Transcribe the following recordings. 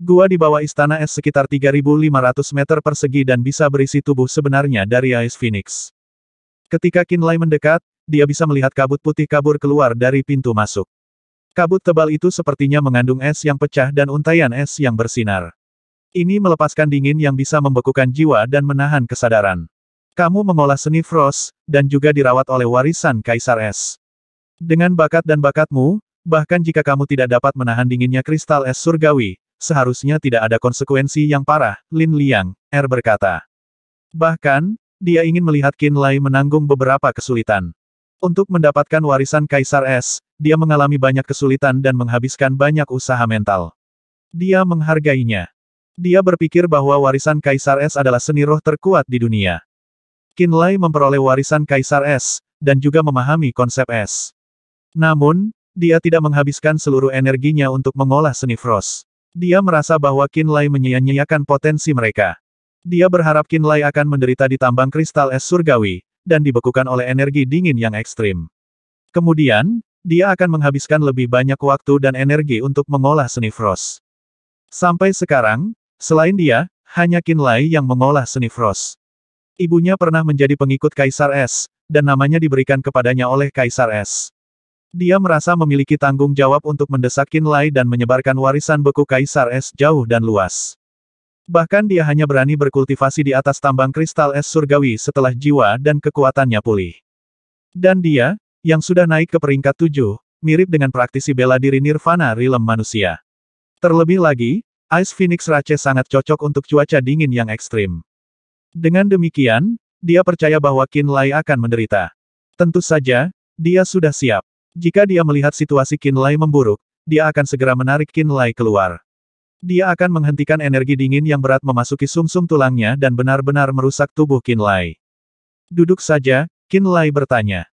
Gua di bawah istana es sekitar 3.500 meter persegi dan bisa berisi tubuh sebenarnya dari Ice Phoenix. Ketika Qinlai mendekat, dia bisa melihat kabut putih kabur keluar dari pintu masuk. Kabut tebal itu sepertinya mengandung es yang pecah dan untaian es yang bersinar. Ini melepaskan dingin yang bisa membekukan jiwa dan menahan kesadaran. Kamu mengolah seni Frost, dan juga dirawat oleh warisan Kaisar Es. Dengan bakat dan bakatmu, bahkan jika kamu tidak dapat menahan dinginnya kristal es surgawi, seharusnya tidak ada konsekuensi yang parah, Lin Liang, berkata. Bahkan, dia ingin melihat Qinlai menanggung beberapa kesulitan. Untuk mendapatkan warisan Kaisar Es, dia mengalami banyak kesulitan dan menghabiskan banyak usaha mental. Dia menghargainya. Dia berpikir bahwa warisan Kaisar Es adalah seni roh terkuat di dunia. Qinlai memperoleh warisan Kaisar Es, dan juga memahami konsep es. Namun, dia tidak menghabiskan seluruh energinya untuk mengolah seni Frost. Dia merasa bahwa Qinlai menyia-nyiakan potensi mereka. Dia berharap Qinlai akan menderita di tambang kristal es surgawi, dan dibekukan oleh energi dingin yang ekstrim. Kemudian, dia akan menghabiskan lebih banyak waktu dan energi untuk mengolah seni Frost. Sampai sekarang, selain dia, hanya Qinlai yang mengolah seni Frost. Ibunya pernah menjadi pengikut Kaisar Es, dan namanya diberikan kepadanya oleh Kaisar Es. Dia merasa memiliki tanggung jawab untuk mendesak Qinlai dan menyebarkan warisan beku Kaisar Es jauh dan luas. Bahkan dia hanya berani berkultivasi di atas tambang kristal es surgawi setelah jiwa dan kekuatannya pulih. Dan dia, yang sudah naik ke peringkat 7, mirip dengan praktisi bela diri Nirvana Realm manusia. Terlebih lagi, Ice Phoenix Rache sangat cocok untuk cuaca dingin yang ekstrim. Dengan demikian, dia percaya bahwa Qinlai akan menderita. Tentu saja, dia sudah siap. Jika dia melihat situasi Qinlai memburuk, dia akan segera menarik Qinlai keluar. Dia akan menghentikan energi dingin yang berat memasuki sumsum tulangnya dan benar-benar merusak tubuh Qinlai. Duduk saja, Qinlai bertanya.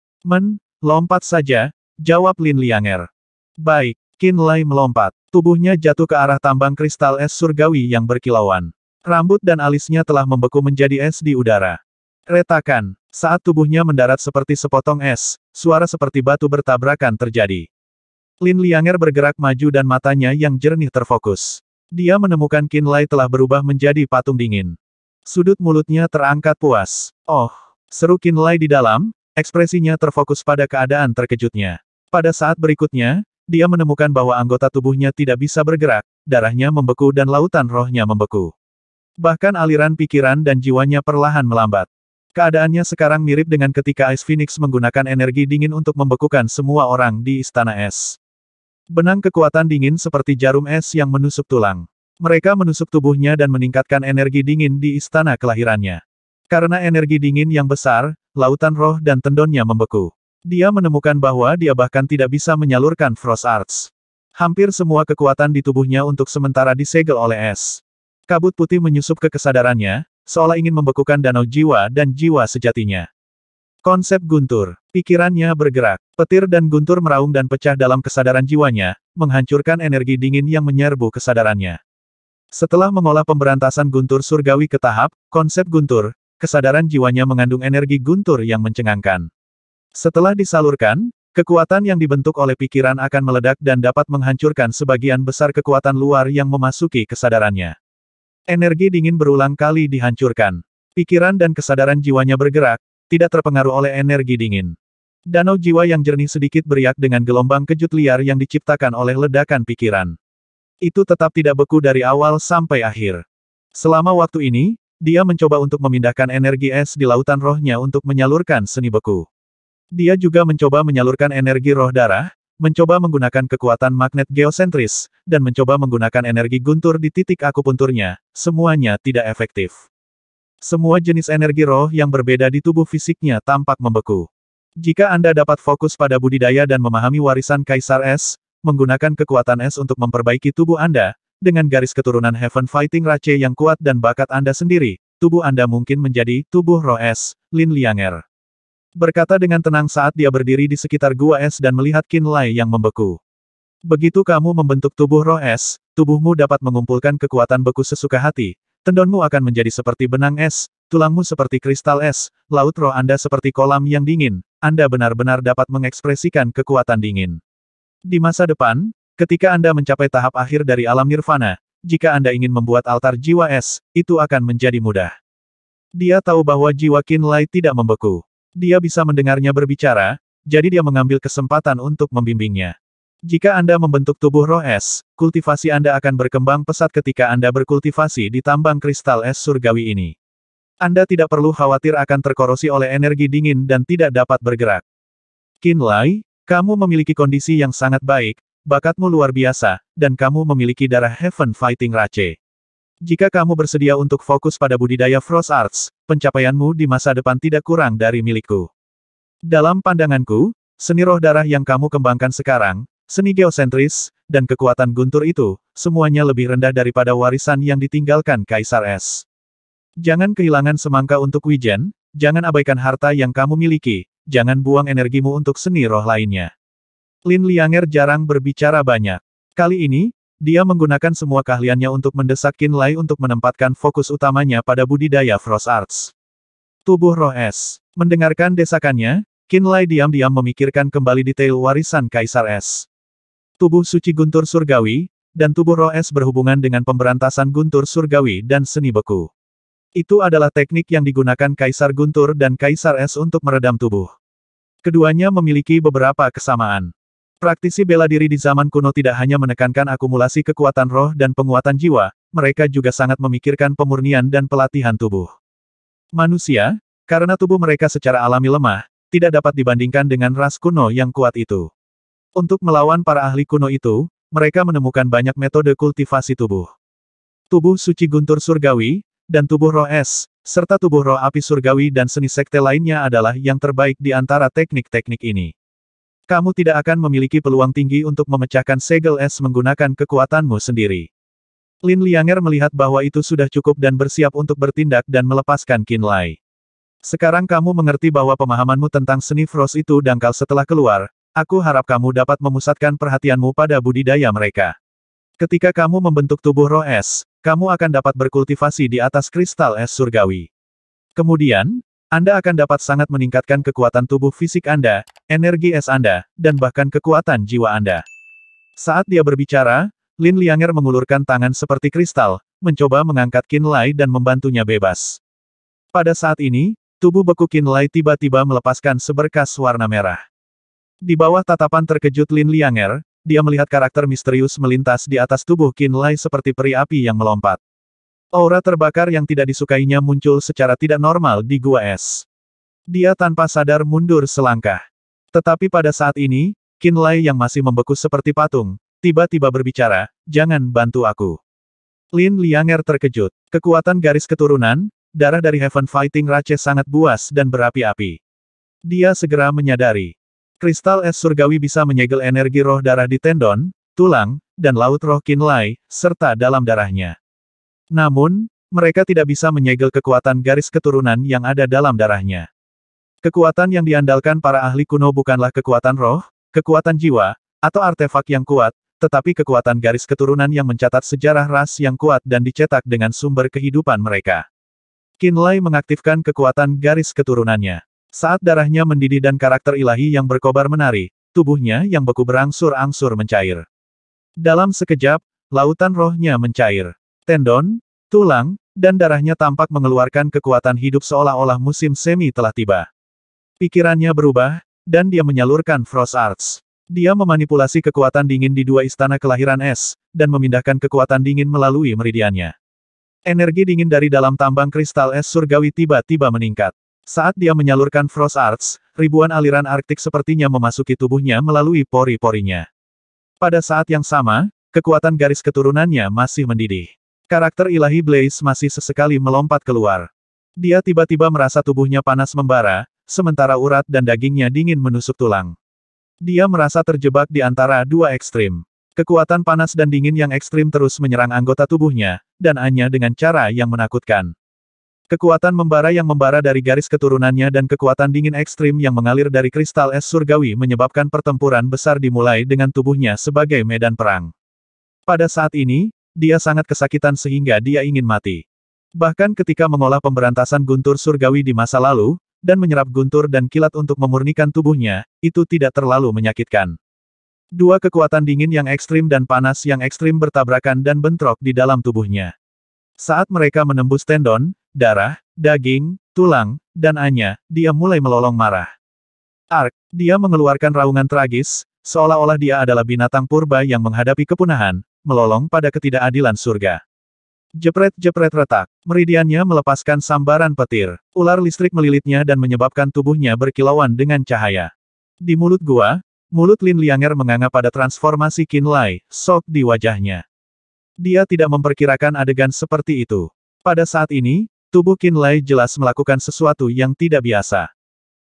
Lompat saja, jawab Lin Lianger. Baik, Qinlai melompat. Tubuhnya jatuh ke arah tambang kristal es surgawi yang berkilauan. Rambut dan alisnya telah membeku menjadi es di udara. Retakan. Saat tubuhnya mendarat seperti sepotong es, suara seperti batu bertabrakan terjadi. Lin Lianger bergerak maju dan matanya yang jernih terfokus. Dia menemukan Qinlai telah berubah menjadi patung dingin. Sudut mulutnya terangkat puas. Oh, seru Qinlai di dalam, ekspresinya terfokus pada keadaan terkejutnya. Pada saat berikutnya, dia menemukan bahwa anggota tubuhnya tidak bisa bergerak, darahnya membeku dan lautan rohnya membeku. Bahkan aliran pikiran dan jiwanya perlahan melambat. Keadaannya sekarang mirip dengan ketika Ice Phoenix menggunakan energi dingin untuk membekukan semua orang di Istana Es. Benang kekuatan dingin seperti jarum es yang menusuk tulang. Mereka menusuk tubuhnya dan meningkatkan energi dingin di istana kelahirannya. Karena energi dingin yang besar, lautan roh dan tendonnya membeku. Dia menemukan bahwa dia bahkan tidak bisa menyalurkan Frost Arts. Hampir semua kekuatan di tubuhnya untuk sementara disegel oleh es. Kabut putih menyusup ke kesadarannya, seolah ingin membekukan danau jiwa dan jiwa sejatinya. Konsep guntur. Pikirannya bergerak. Petir dan guntur meraung dan pecah dalam kesadaran jiwanya, menghancurkan energi dingin yang menyerbu kesadarannya. Setelah mengolah pemberantasan guntur surgawi ke tahap, konsep guntur, kesadaran jiwanya mengandung energi guntur yang mencengangkan. Setelah disalurkan, kekuatan yang dibentuk oleh pikiran akan meledak dan dapat menghancurkan sebagian besar kekuatan luar yang memasuki kesadarannya. Energi dingin berulang kali dihancurkan. Pikiran dan kesadaran jiwanya bergerak, tidak terpengaruh oleh energi dingin. Danau jiwa yang jernih sedikit beriak dengan gelombang kejut liar yang diciptakan oleh ledakan pikiran. Itu tetap tidak beku dari awal sampai akhir. Selama waktu ini, dia mencoba untuk memindahkan energi es di lautan rohnya untuk menyalurkan seni beku. Dia juga mencoba menyalurkan energi roh darah, mencoba menggunakan kekuatan magnet geosentris, dan mencoba menggunakan energi guntur di titik akupunturnya, semuanya tidak efektif. Semua jenis energi roh yang berbeda di tubuh fisiknya tampak membeku. Jika Anda dapat fokus pada budidaya dan memahami warisan Kaisar Es, menggunakan kekuatan es untuk memperbaiki tubuh Anda, dengan garis keturunan Heaven Fighting Rache yang kuat dan bakat Anda sendiri, tubuh Anda mungkin menjadi tubuh roh es, Lin Lianger berkata dengan tenang saat dia berdiri di sekitar gua es dan melihat Qinlai yang membeku. Begitu kamu membentuk tubuh roh es, tubuhmu dapat mengumpulkan kekuatan beku sesuka hati, tendonmu akan menjadi seperti benang es, tulangmu seperti kristal es, laut roh Anda seperti kolam yang dingin, Anda benar-benar dapat mengekspresikan kekuatan dingin. Di masa depan, ketika Anda mencapai tahap akhir dari alam nirvana, jika Anda ingin membuat altar jiwa es, itu akan menjadi mudah. Dia tahu bahwa jiwa Qin Lai tidak membeku. Dia bisa mendengarnya berbicara, jadi dia mengambil kesempatan untuk membimbingnya. Jika Anda membentuk tubuh roh es, kultivasi Anda akan berkembang pesat ketika Anda berkultivasi di tambang kristal es surgawi ini. Anda tidak perlu khawatir akan terkorosi oleh energi dingin dan tidak dapat bergerak. Qin Lai, kamu memiliki kondisi yang sangat baik, bakatmu luar biasa, dan kamu memiliki darah Heaven Fighting Rache. Jika kamu bersedia untuk fokus pada budidaya Frost Arts, pencapaianmu di masa depan tidak kurang dari milikku. Dalam pandanganku, seni roh darah yang kamu kembangkan sekarang, seni geosentris, dan kekuatan guntur itu, semuanya lebih rendah daripada warisan yang ditinggalkan Kaisar Es. Jangan kehilangan semangka untuk wijen, jangan abaikan harta yang kamu miliki, jangan buang energimu untuk seni roh lainnya. Lin Lianger jarang berbicara banyak. Kali ini, dia menggunakan semua keahliannya untuk mendesak Qin Lai untuk menempatkan fokus utamanya pada budidaya Frost Arts. Tubuh roh es. Mendengarkan desakannya, Qin Lai diam-diam memikirkan kembali detail warisan Kaisar Es. Tubuh suci guntur surgawi, dan tubuh roh es berhubungan dengan pemberantasan guntur surgawi dan seni beku. Itu adalah teknik yang digunakan Kaisar Guntur dan Kaisar Es untuk meredam tubuh. Keduanya memiliki beberapa kesamaan. Praktisi bela diri di zaman kuno tidak hanya menekankan akumulasi kekuatan roh dan penguatan jiwa, mereka juga sangat memikirkan pemurnian dan pelatihan tubuh. Manusia, karena tubuh mereka secara alami lemah, tidak dapat dibandingkan dengan ras kuno yang kuat itu. Untuk melawan para ahli kuno itu, mereka menemukan banyak metode kultivasi tubuh. Tubuh suci guntur surgawi, dan tubuh roh es, serta tubuh roh api surgawi dan seni sekte lainnya adalah yang terbaik di antara teknik-teknik ini. Kamu tidak akan memiliki peluang tinggi untuk memecahkan segel es menggunakan kekuatanmu sendiri. Lin Lianger melihat bahwa itu sudah cukup dan bersiap untuk bertindak dan melepaskan Qin Lai. Sekarang kamu mengerti bahwa pemahamanmu tentang seni Frost itu dangkal setelah keluar, aku harap kamu dapat memusatkan perhatianmu pada budidaya mereka. Ketika kamu membentuk tubuh roh es, kamu akan dapat berkultivasi di atas kristal es surgawi. Kemudian, Anda akan dapat sangat meningkatkan kekuatan tubuh fisik Anda, energi es Anda, dan bahkan kekuatan jiwa Anda. Saat dia berbicara, Lin Lianger mengulurkan tangan seperti kristal, mencoba mengangkat Qin Lai dan membantunya bebas. Pada saat ini, tubuh beku Qin Lai tiba-tiba melepaskan seberkas warna merah. Di bawah tatapan terkejut Lin Lianger, dia melihat karakter misterius melintas di atas tubuh Qin Lai seperti peri api yang melompat. Aura terbakar yang tidak disukainya muncul secara tidak normal di gua es. Dia tanpa sadar mundur selangkah. Tetapi pada saat ini, Qin Lai yang masih membeku seperti patung, tiba-tiba berbicara, "Jangan bantu aku." Lin Lianger terkejut. Kekuatan garis keturunan, darah dari Heaven Fighting Rache sangat buas dan berapi-api. Dia segera menyadari. Kristal es surgawi bisa menyegel energi roh darah di tendon, tulang, dan laut roh Qin Lai, serta dalam darahnya. Namun, mereka tidak bisa menyegel kekuatan garis keturunan yang ada dalam darahnya. Kekuatan yang diandalkan para ahli kuno bukanlah kekuatan roh, kekuatan jiwa, atau artefak yang kuat, tetapi kekuatan garis keturunan yang mencatat sejarah ras yang kuat dan dicetak dengan sumber kehidupan mereka. Qin Lai mengaktifkan kekuatan garis keturunannya. Saat darahnya mendidih dan karakter ilahi yang berkobar menari, tubuhnya yang beku berangsur-angsur mencair. Dalam sekejap, lautan rohnya mencair. Tendon, tulang, dan darahnya tampak mengeluarkan kekuatan hidup seolah-olah musim semi telah tiba. Pikirannya berubah, dan dia menyalurkan Frost Arts. Dia memanipulasi kekuatan dingin di dua istana kelahiran es, dan memindahkan kekuatan dingin melalui meridiannya. Energi dingin dari dalam tambang kristal es surgawi tiba-tiba meningkat. Saat dia menyalurkan Frost Arts, ribuan aliran arktik sepertinya memasuki tubuhnya melalui pori-porinya. Pada saat yang sama, kekuatan garis keturunannya masih mendidih. Karakter ilahi Blaze masih sesekali melompat keluar. Dia tiba-tiba merasa tubuhnya panas membara, sementara urat dan dagingnya dingin menusuk tulang. Dia merasa terjebak di antara dua ekstrim. Kekuatan panas dan dingin yang ekstrim terus menyerang anggota tubuhnya, dan hanya dengan cara yang menakutkan. Kekuatan membara yang membara dari garis keturunannya dan kekuatan dingin ekstrim yang mengalir dari kristal es surgawi menyebabkan pertempuran besar dimulai dengan tubuhnya sebagai medan perang. Pada saat ini, dia sangat kesakitan sehingga dia ingin mati. Bahkan ketika mengolah pemberantasan guntur surgawi di masa lalu, dan menyerap guntur dan kilat untuk memurnikan tubuhnya, itu tidak terlalu menyakitkan. Dua kekuatan dingin yang ekstrim dan panas yang ekstrim bertabrakan dan bentrok di dalam tubuhnya. Saat mereka menembus tendon, darah, daging, tulang, dan Anya, dia mulai melolong marah. Ark, dia mengeluarkan raungan tragis, seolah-olah dia adalah binatang purba yang menghadapi kepunahan, melolong pada ketidakadilan surga. Jepret-jepret retak, meridiannya melepaskan sambaran petir. Ular listrik melilitnya dan menyebabkan tubuhnya berkilauan dengan cahaya. Di mulut gua, mulut Lin Lianger menganga pada transformasi Qin Lai, shock di wajahnya. Dia tidak memperkirakan adegan seperti itu. Pada saat ini, tubuh Qin Lai jelas melakukan sesuatu yang tidak biasa.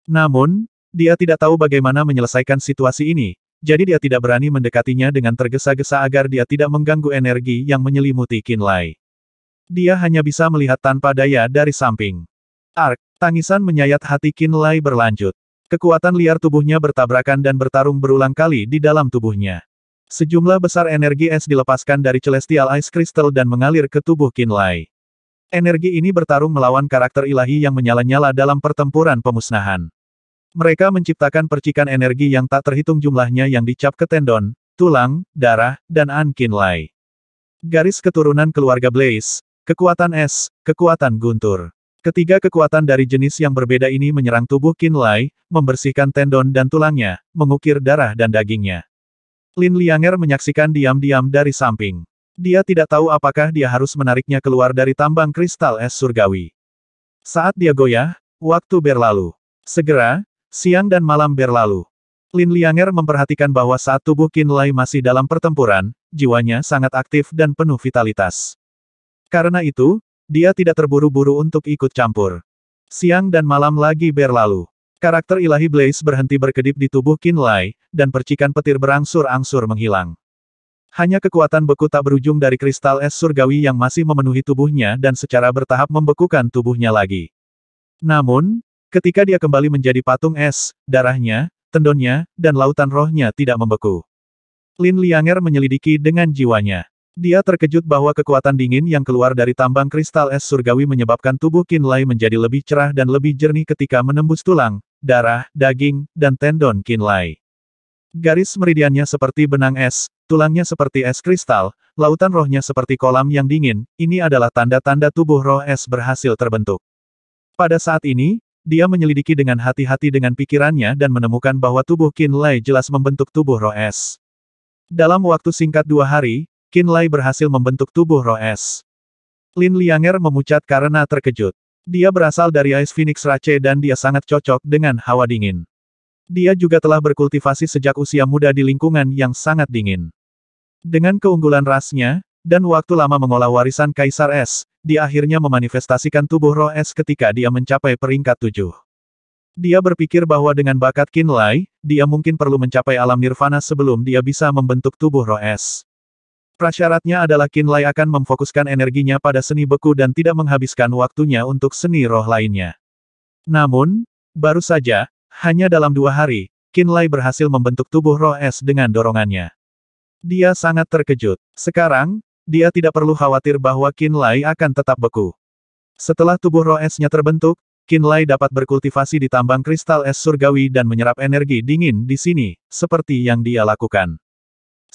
Namun, dia tidak tahu bagaimana menyelesaikan situasi ini, jadi dia tidak berani mendekatinya dengan tergesa-gesa agar dia tidak mengganggu energi yang menyelimuti Qin Lai. Dia hanya bisa melihat tanpa daya dari samping. Ark, tangisan menyayat hati Qin Lai berlanjut. Kekuatan liar tubuhnya bertabrakan dan bertarung berulang kali di dalam tubuhnya. Sejumlah besar energi es dilepaskan dari Celestial Ice Crystal dan mengalir ke tubuh Qin Lai. Energi ini bertarung melawan karakter ilahi yang menyala-nyala dalam pertempuran pemusnahan. Mereka menciptakan percikan energi yang tak terhitung jumlahnya yang dicap ke tendon, tulang, darah, dan an Qin Lai. Garis keturunan keluarga Blaze, kekuatan es, kekuatan guntur. Ketiga kekuatan dari jenis yang berbeda ini menyerang tubuh Qin Lai, membersihkan tendon dan tulangnya, mengukir darah dan dagingnya. Lin Lianger menyaksikan diam-diam dari samping. Dia tidak tahu apakah dia harus menariknya keluar dari tambang kristal es surgawi. Saat dia goyah, waktu berlalu. Segera, siang dan malam berlalu. Lin Lianger memperhatikan bahwa saat tubuh Qin Lai masih dalam pertempuran, jiwanya sangat aktif dan penuh vitalitas. Karena itu, dia tidak terburu-buru untuk ikut campur. Siang dan malam lagi berlalu. Karakter ilahi Blaze berhenti berkedip di tubuh Qin Lai, dan percikan petir berangsur-angsur menghilang. Hanya kekuatan beku tak berujung dari kristal es surgawi yang masih memenuhi tubuhnya dan secara bertahap membekukan tubuhnya lagi. Namun, ketika dia kembali menjadi patung es, darahnya, tendonnya, dan lautan rohnya tidak membeku. Lin Lianger menyelidiki dengan jiwanya. Dia terkejut bahwa kekuatan dingin yang keluar dari tambang kristal es surgawi menyebabkan tubuh Qin Lai menjadi lebih cerah dan lebih jernih ketika menembus tulang, darah, daging, dan tendon Qin Lai. Garis meridiannya seperti benang es, tulangnya seperti es kristal, lautan rohnya seperti kolam yang dingin, ini adalah tanda-tanda tubuh roh es berhasil terbentuk. Pada saat ini, dia menyelidiki dengan hati-hati dengan pikirannya dan menemukan bahwa tubuh Qin Lai jelas membentuk tubuh roh es. Dalam waktu singkat 2 hari, Qin Lai berhasil membentuk tubuh roh es. Lin Lianger memucat karena terkejut. Dia berasal dari Ice Phoenix Rache dan dia sangat cocok dengan hawa dingin. Dia juga telah berkultivasi sejak usia muda di lingkungan yang sangat dingin. Dengan keunggulan rasnya, dan waktu lama mengolah warisan Kaisar Es, dia akhirnya memanifestasikan tubuh roh es ketika dia mencapai peringkat 7. Dia berpikir bahwa dengan bakat Qin Lai, dia mungkin perlu mencapai alam nirvana sebelum dia bisa membentuk tubuh roh es. Prasyaratnya adalah Qin Lai akan memfokuskan energinya pada seni beku dan tidak menghabiskan waktunya untuk seni roh lainnya. Namun, baru saja, hanya dalam 2 hari, Qin Lai berhasil membentuk tubuh roh es dengan dorongannya. Dia sangat terkejut. Sekarang, dia tidak perlu khawatir bahwa Qin Lai akan tetap beku. Setelah tubuh roh esnya terbentuk, Qin Lai dapat berkultivasi di tambang kristal es surgawi dan menyerap energi dingin di sini, seperti yang dia lakukan.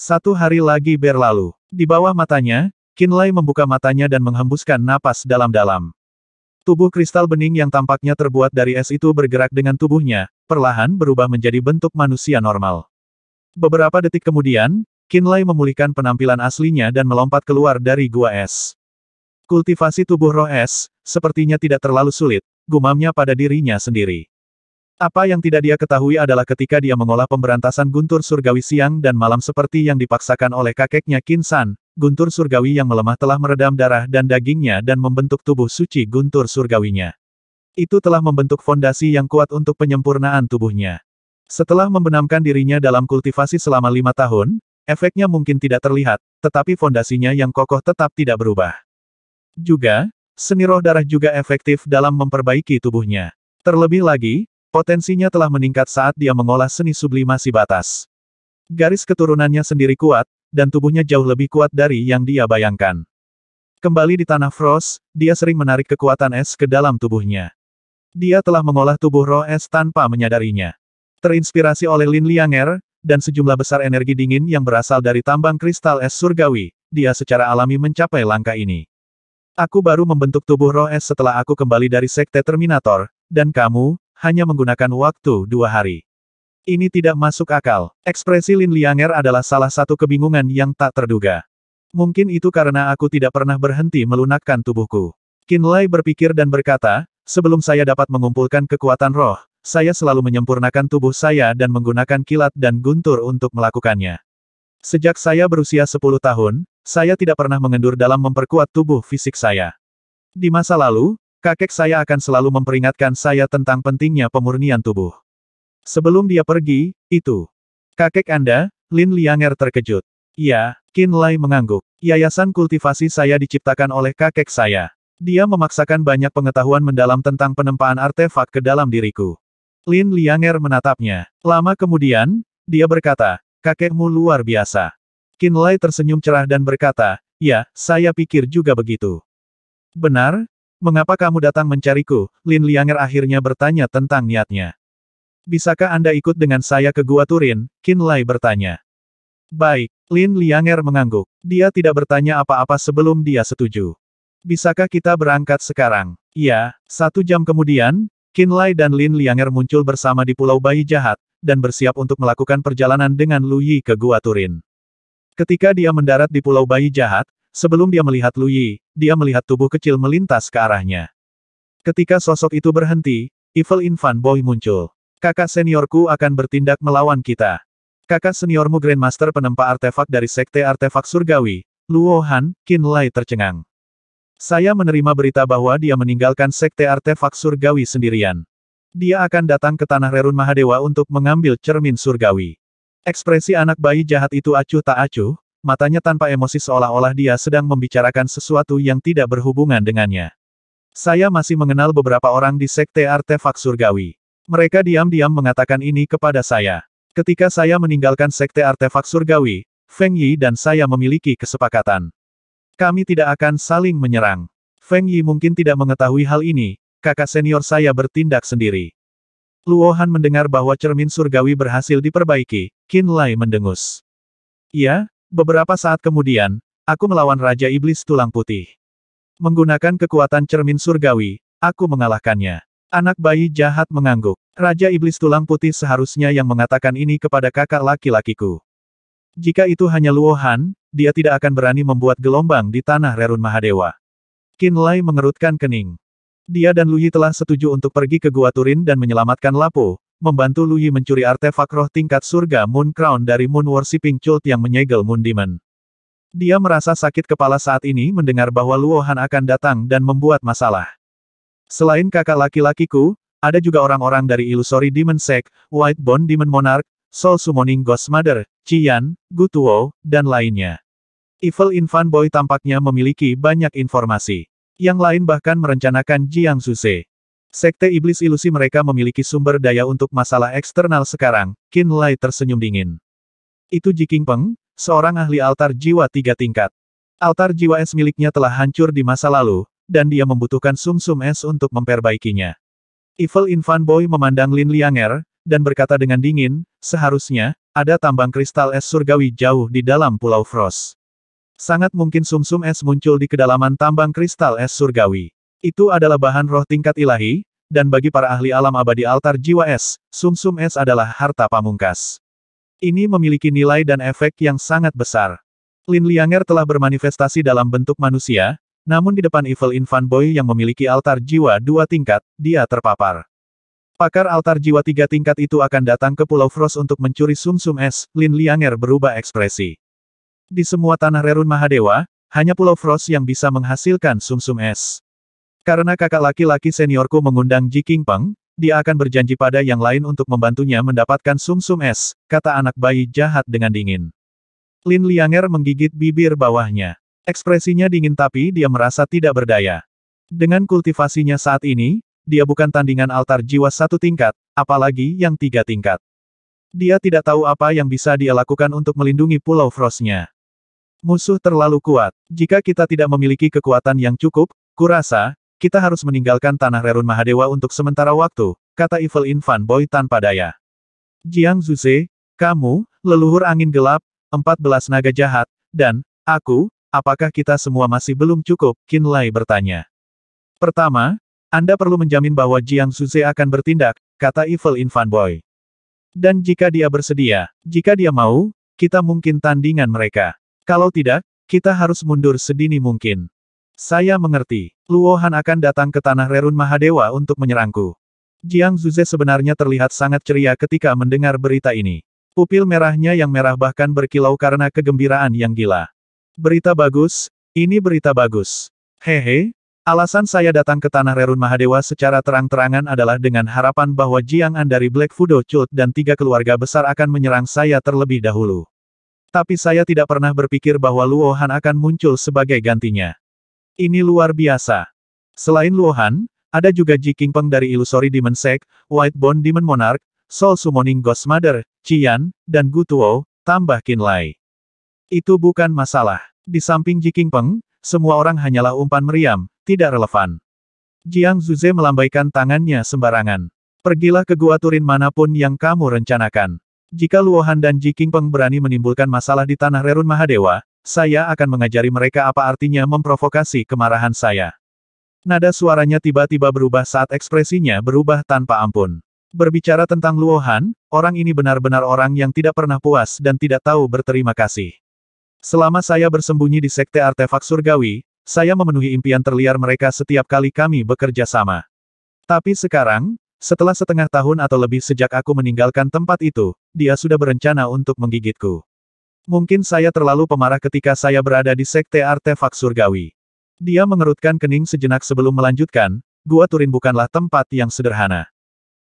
1 hari lagi berlalu. Di bawah matanya, Qin Lai membuka matanya dan menghembuskan napas dalam-dalam. Tubuh kristal bening yang tampaknya terbuat dari es itu bergerak dengan tubuhnya, perlahan berubah menjadi bentuk manusia normal. Beberapa detik kemudian, Qin Lai memulihkan penampilan aslinya dan melompat keluar dari gua es. Kultivasi tubuh roh es, sepertinya tidak terlalu sulit, gumamnya pada dirinya sendiri. Apa yang tidak dia ketahui adalah ketika dia mengolah pemberantasan guntur surgawi siang dan malam seperti yang dipaksakan oleh kakeknya Qin San, guntur surgawi yang melemah telah meredam darah dan dagingnya dan membentuk tubuh suci guntur surgawinya. Itu telah membentuk fondasi yang kuat untuk penyempurnaan tubuhnya. Setelah membenamkan dirinya dalam kultivasi selama 5 tahun, efeknya mungkin tidak terlihat, tetapi fondasinya yang kokoh tetap tidak berubah. Juga, seni roh darah juga efektif dalam memperbaiki tubuhnya. Terlebih lagi, potensinya telah meningkat saat dia mengolah seni sublimasi batas. Garis keturunannya sendiri kuat, dan tubuhnya jauh lebih kuat dari yang dia bayangkan. Kembali di tanah Frost, dia sering menarik kekuatan es ke dalam tubuhnya. Dia telah mengolah tubuh roh es tanpa menyadarinya. Terinspirasi oleh Lin Lianger, dan sejumlah besar energi dingin yang berasal dari tambang kristal es surgawi, dia secara alami mencapai langkah ini. Aku baru membentuk tubuh roh es setelah aku kembali dari Sekte Terminator, dan kamu, hanya menggunakan waktu 2 hari. Ini tidak masuk akal. Ekspresi Lin Lianger adalah salah satu kebingungan yang tak terduga. Mungkin itu karena aku tidak pernah berhenti melunakkan tubuhku. Qin Lai berpikir dan berkata, sebelum saya dapat mengumpulkan kekuatan roh, saya selalu menyempurnakan tubuh saya dan menggunakan kilat dan guntur untuk melakukannya. Sejak saya berusia 10 tahun, saya tidak pernah mengendur dalam memperkuat tubuh fisik saya. Di masa lalu, kakek saya akan selalu memperingatkan saya tentang pentingnya pemurnian tubuh. Sebelum dia pergi, itu. Kakek Anda, Lin Lianger terkejut. Ya, Qin Lai mengangguk. Yayasan kultivasi saya diciptakan oleh kakek saya. Dia memaksakan banyak pengetahuan mendalam tentang penempaan artefak ke dalam diriku. Lin Lianger menatapnya. Lama kemudian, dia berkata, kakekmu luar biasa. Qin Lai tersenyum cerah dan berkata, ya, saya pikir juga begitu. Benar? Mengapa kamu datang mencariku? Lin Lianger akhirnya bertanya tentang niatnya. Bisakah Anda ikut dengan saya ke Gua Turin? Qin Lai bertanya. Baik, Lin Lianger mengangguk. Dia tidak bertanya apa-apa sebelum dia setuju. Bisakah kita berangkat sekarang? Ya, 1 jam kemudian, Qin Lai dan Lin Lianger muncul bersama di Pulau Bayi Jahat, dan bersiap untuk melakukan perjalanan dengan Lu Yi ke Gua Turin. Ketika dia mendarat di Pulau Bayi Jahat, sebelum dia melihat Lu Yi, dia melihat tubuh kecil melintas ke arahnya. Ketika sosok itu berhenti, Evil Infant Boy muncul. Kakak seniorku akan bertindak melawan kita. Kakak seniormu Grandmaster penempa artefak dari Sekte Artefak Surgawi, Luo Han. Qin Lai tercengang. Saya menerima berita bahwa dia meninggalkan Sekte Artefak Surgawi sendirian. Dia akan datang ke Tanah Rerun Mahadewa untuk mengambil cermin surgawi. Ekspresi anak bayi jahat itu acuh tak acuh, matanya tanpa emosi seolah-olah dia sedang membicarakan sesuatu yang tidak berhubungan dengannya. Saya masih mengenal beberapa orang di Sekte Artefak Surgawi. Mereka diam-diam mengatakan ini kepada saya. Ketika saya meninggalkan Sekte Artefak Surgawi, Feng Yi dan saya memiliki kesepakatan. Kami tidak akan saling menyerang. Feng Yi mungkin tidak mengetahui hal ini, kakak senior saya bertindak sendiri. Luo Han mendengar bahwa cermin surgawi berhasil diperbaiki, Qin Lai mendengus. Ya, beberapa saat kemudian, aku melawan Raja Iblis Tulang Putih. Menggunakan kekuatan cermin surgawi, aku mengalahkannya. Anak bayi jahat mengangguk. Raja Iblis Tulang Putih seharusnya yang mengatakan ini kepada kakak laki-lakiku. Jika itu hanya Luo Han, dia tidak akan berani membuat gelombang di Tanah Rerun Mahadewa. Qin Lai mengerutkan kening. Dia dan Lu Yi telah setuju untuk pergi ke Gua Turin dan menyelamatkan Lapo, membantu Lu Yi mencuri artefak roh tingkat surga Moon Crown dari Moon Worshipping Cult yang menyegel Moon Demon. Dia merasa sakit kepala saat ini mendengar bahwa Luo Han akan datang dan membuat masalah. Selain kakak laki-lakiku, ada juga orang-orang dari Illusory Demon Sect, White Bone Demon Monarch, Soul Summoning Ghost Mother, Qian, Gu Tuo, dan lainnya. Evil Infant Boy tampaknya memiliki banyak informasi. Yang lain bahkan merencanakan Jiang Zuze. Sekte Iblis Ilusi mereka memiliki sumber daya untuk masalah eksternal sekarang, Qin Lai tersenyum dingin. Itu Ji Qingpeng, seorang ahli altar jiwa 3 tingkat. Altar jiwa es miliknya telah hancur di masa lalu, dan dia membutuhkan sumsum es untuk memperbaikinya. Evil Infant Boy memandang Lin Lianger, dan berkata dengan dingin, seharusnya, ada tambang kristal es surgawi jauh di dalam Pulau Frost. Sangat mungkin sumsum es muncul di kedalaman tambang kristal es surgawi. Itu adalah bahan roh tingkat ilahi, dan bagi para ahli alam abadi altar jiwa es, sumsum es adalah harta pamungkas. Ini memiliki nilai dan efek yang sangat besar. Lin Lianger telah bermanifestasi dalam bentuk manusia, namun di depan Evil Infant Boy yang memiliki altar jiwa 2 tingkat, dia terpapar. Pakar altar jiwa 3 tingkat itu akan datang ke Pulau Frost untuk mencuri sumsum es. Lin Lianger berubah ekspresi. Di semua Tanah Rerun Mahadewa, hanya Pulau Frost yang bisa menghasilkan sumsum es. Karena kakak laki-laki seniorku mengundang Ji Qingpeng, dia akan berjanji pada yang lain untuk membantunya mendapatkan sumsum es, kata anak bayi jahat dengan dingin. Lin Lianger menggigit bibir bawahnya. Ekspresinya dingin tapi dia merasa tidak berdaya. Dengan kultivasinya saat ini, dia bukan tandingan altar jiwa 1 tingkat, apalagi yang 3 tingkat. Dia tidak tahu apa yang bisa dia lakukan untuk melindungi Pulau Frost-nya. Musuh terlalu kuat. Jika kita tidak memiliki kekuatan yang cukup, kurasa, kita harus meninggalkan Tanah Rerun Mahadewa untuk sementara waktu, kata Evil Infant Boy tanpa daya. Jiang Zuze, Kamu, leluhur angin gelap, 14 naga jahat, dan, aku, apakah kita semua masih belum cukup? Qin Lai bertanya. Pertama, Anda perlu menjamin bahwa Jiang Zuze akan bertindak, kata Evil Infant Boy. Dan jika dia bersedia, jika dia mau, kita mungkin tandingan mereka. Kalau tidak, kita harus mundur sedini mungkin. Saya mengerti. Luohan akan datang ke tanah Rerun Mahadewa untuk menyerangku. Jiang Zuze sebenarnya terlihat sangat ceria ketika mendengar berita ini. Pupil merahnya yang merah bahkan berkilau karena kegembiraan yang gila. Berita bagus, ini berita bagus. Hehe, alasan saya datang ke tanah Rerun Mahadewa secara terang-terangan adalah dengan harapan bahwa Jiang An dari Black Fudo Cult dan 3 keluarga besar akan menyerang saya terlebih dahulu. Tapi saya tidak pernah berpikir bahwa Luohan akan muncul sebagai gantinya. Ini luar biasa. Selain Luohan, ada juga Ji Qingpeng dari Illusory Demon Sect, White Bone Demon Monarch, Soul Summoning Ghost Mother, Qian, dan Gu Tuo, tambah Qin Lai. Itu bukan masalah. Di samping Ji Qingpeng, semua orang hanyalah umpan meriam, tidak relevan. Jiang Zuze melambaikan tangannya sembarangan. Pergilah ke gua Turin manapun yang kamu rencanakan. Jika Luohan dan Ji Qingpeng berani menimbulkan masalah di tanah Rerun Mahadewa, saya akan mengajari mereka apa artinya memprovokasi kemarahan saya. Nada suaranya tiba-tiba berubah saat ekspresinya berubah tanpa ampun. Berbicara tentang Luohan, orang ini benar-benar orang yang tidak pernah puas dan tidak tahu berterima kasih. Selama saya bersembunyi di Sekte Artefak Surgawi, saya memenuhi impian terliar mereka setiap kali kami bekerja sama. Tapi sekarang, setelah setengah tahun atau lebih sejak aku meninggalkan tempat itu, dia sudah berencana untuk menggigitku. Mungkin saya terlalu pemarah ketika saya berada di Sekte Artefak Surgawi. Dia mengerutkan kening sejenak sebelum melanjutkan, Gua Turin bukanlah tempat yang sederhana.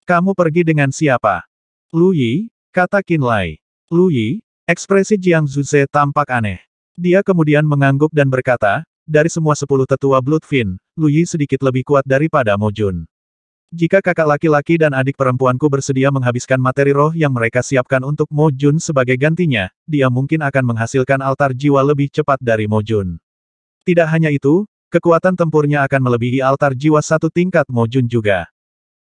Kamu pergi dengan siapa? Lu Yi, kata Qin Lai. Lu Yi, ekspresi Jiang Zuze tampak aneh. Dia kemudian mengangguk dan berkata, dari semua 10 tetua Bloodfin, Lu Yi sedikit lebih kuat daripada Mo Jun. Jika kakak laki-laki dan adik perempuanku bersedia menghabiskan materi roh yang mereka siapkan untuk Mo Jun sebagai gantinya, dia mungkin akan menghasilkan altar jiwa lebih cepat dari Mo Jun. Tidak hanya itu, kekuatan tempurnya akan melebihi altar jiwa 1 tingkat Mo Jun juga.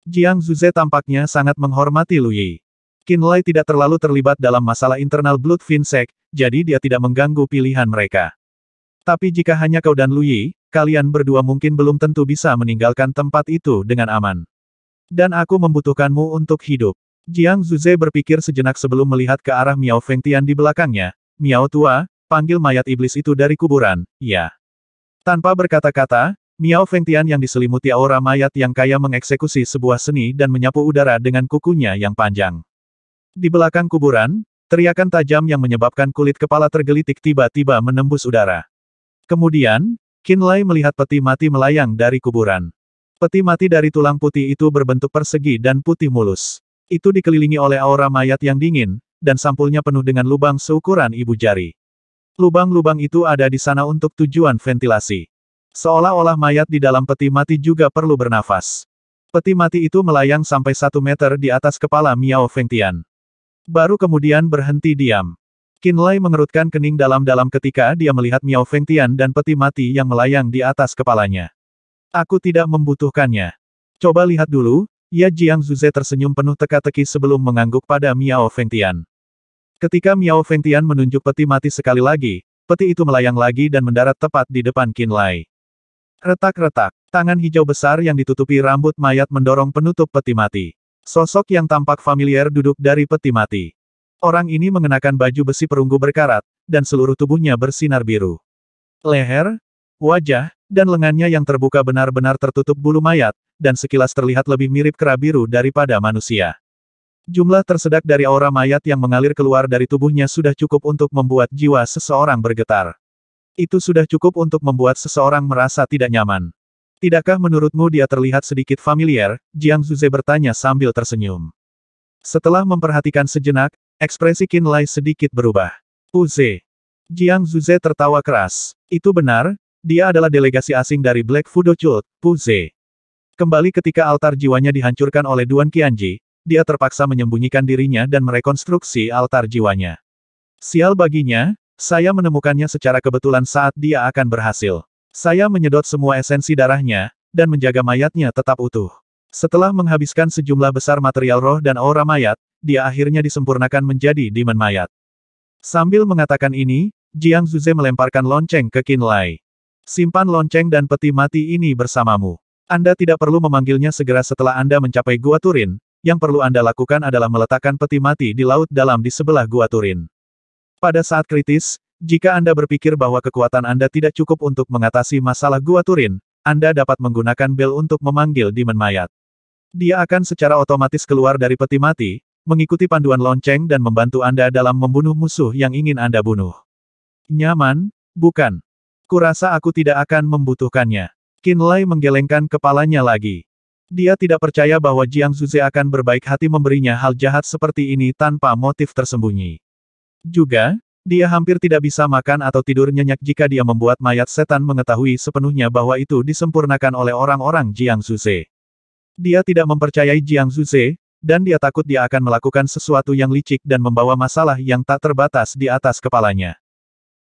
Jiang Zuze tampaknya sangat menghormati Lu Yi. Qin Lai tidak terlalu terlibat dalam masalah internal Bloodfin Sect, jadi dia tidak mengganggu pilihan mereka. Tapi jika hanya kau dan Lu Yi, kalian berdua mungkin belum tentu bisa meninggalkan tempat itu dengan aman. Dan aku membutuhkanmu untuk hidup. Jiang Zuze berpikir sejenak sebelum melihat ke arah Miao Fengtian di belakangnya. Miao tua, panggil mayat iblis itu dari kuburan, ya. Tanpa berkata-kata, Miao Fengtian yang diselimuti aura mayat yang kaya mengeksekusi sebuah seni dan menyapu udara dengan kukunya yang panjang. Di belakang kuburan, teriakan tajam yang menyebabkan kulit kepala tergelitik tiba-tiba menembus udara. Kemudian, Qin Lai melihat peti mati melayang dari kuburan. Peti mati dari tulang putih itu berbentuk persegi dan putih mulus. Itu dikelilingi oleh aura mayat yang dingin, dan sampulnya penuh dengan lubang seukuran ibu jari. Lubang-lubang itu ada di sana untuk tujuan ventilasi. Seolah-olah mayat di dalam peti mati juga perlu bernafas. Peti mati itu melayang sampai 1 meter di atas kepala Miao Fengtian. Baru kemudian berhenti diam. Qin Lai mengerutkan kening dalam-dalam ketika dia melihat Miao Fengtian dan peti mati yang melayang di atas kepalanya. Aku tidak membutuhkannya. Coba lihat dulu, ya Jiang Zuze tersenyum penuh teka-teki sebelum mengangguk pada Miao Fengtian. Ketika Miao Fengtian menunjuk peti mati sekali lagi, peti itu melayang lagi dan mendarat tepat di depan Qin Lai. Retak-retak, tangan hijau besar yang ditutupi rambut mayat mendorong penutup peti mati. Sosok yang tampak familiar duduk dari peti mati. Orang ini mengenakan baju besi perunggu berkarat, dan seluruh tubuhnya bersinar biru. Leher, wajah, dan lengannya yang terbuka benar-benar tertutup bulu mayat, dan sekilas terlihat lebih mirip kera biru daripada manusia. Jumlah tersedak dari aura mayat yang mengalir keluar dari tubuhnya sudah cukup untuk membuat jiwa seseorang bergetar. Itu sudah cukup untuk membuat seseorang merasa tidak nyaman. Tidakkah menurutmu dia terlihat sedikit familiar? Jiang Zuze bertanya sambil tersenyum. Setelah memperhatikan sejenak, ekspresi Qin Lai sedikit berubah. Uze. Jiang Zuze tertawa keras. Itu benar, dia adalah delegasi asing dari Black Fudo Cult, Uze. Kembali ketika altar jiwanya dihancurkan oleh Duan Qianji, dia terpaksa menyembunyikan dirinya dan merekonstruksi altar jiwanya. Sial baginya, saya menemukannya secara kebetulan saat dia akan berhasil. Saya menyedot semua esensi darahnya, dan menjaga mayatnya tetap utuh. Setelah menghabiskan sejumlah besar material roh dan aura mayat, dia akhirnya disempurnakan menjadi demon mayat. Sambil mengatakan ini, Jiang Zuze melemparkan lonceng ke Qin Lai. Simpan lonceng dan peti mati ini bersamamu. Anda tidak perlu memanggilnya segera setelah Anda mencapai Gua Turin, yang perlu Anda lakukan adalah meletakkan peti mati di laut dalam di sebelah Gua Turin. Pada saat kritis, jika Anda berpikir bahwa kekuatan Anda tidak cukup untuk mengatasi masalah Gua Turin, Anda dapat menggunakan bel untuk memanggil demon mayat. Dia akan secara otomatis keluar dari peti mati, mengikuti panduan lonceng dan membantu Anda dalam membunuh musuh yang ingin Anda bunuh. Nyaman, bukan? Kurasa aku tidak akan membutuhkannya. Qin Lai menggelengkan kepalanya lagi. Dia tidak percaya bahwa Jiang Zuze akan berbaik hati memberinya hal jahat seperti ini tanpa motif tersembunyi. Juga, dia hampir tidak bisa makan atau tidur nyenyak jika dia membuat mayat setan mengetahui sepenuhnya bahwa itu disempurnakan oleh orang-orang Jiang Zuze. Dia tidak mempercayai Jiang Zuze, dan dia takut dia akan melakukan sesuatu yang licik dan membawa masalah yang tak terbatas di atas kepalanya.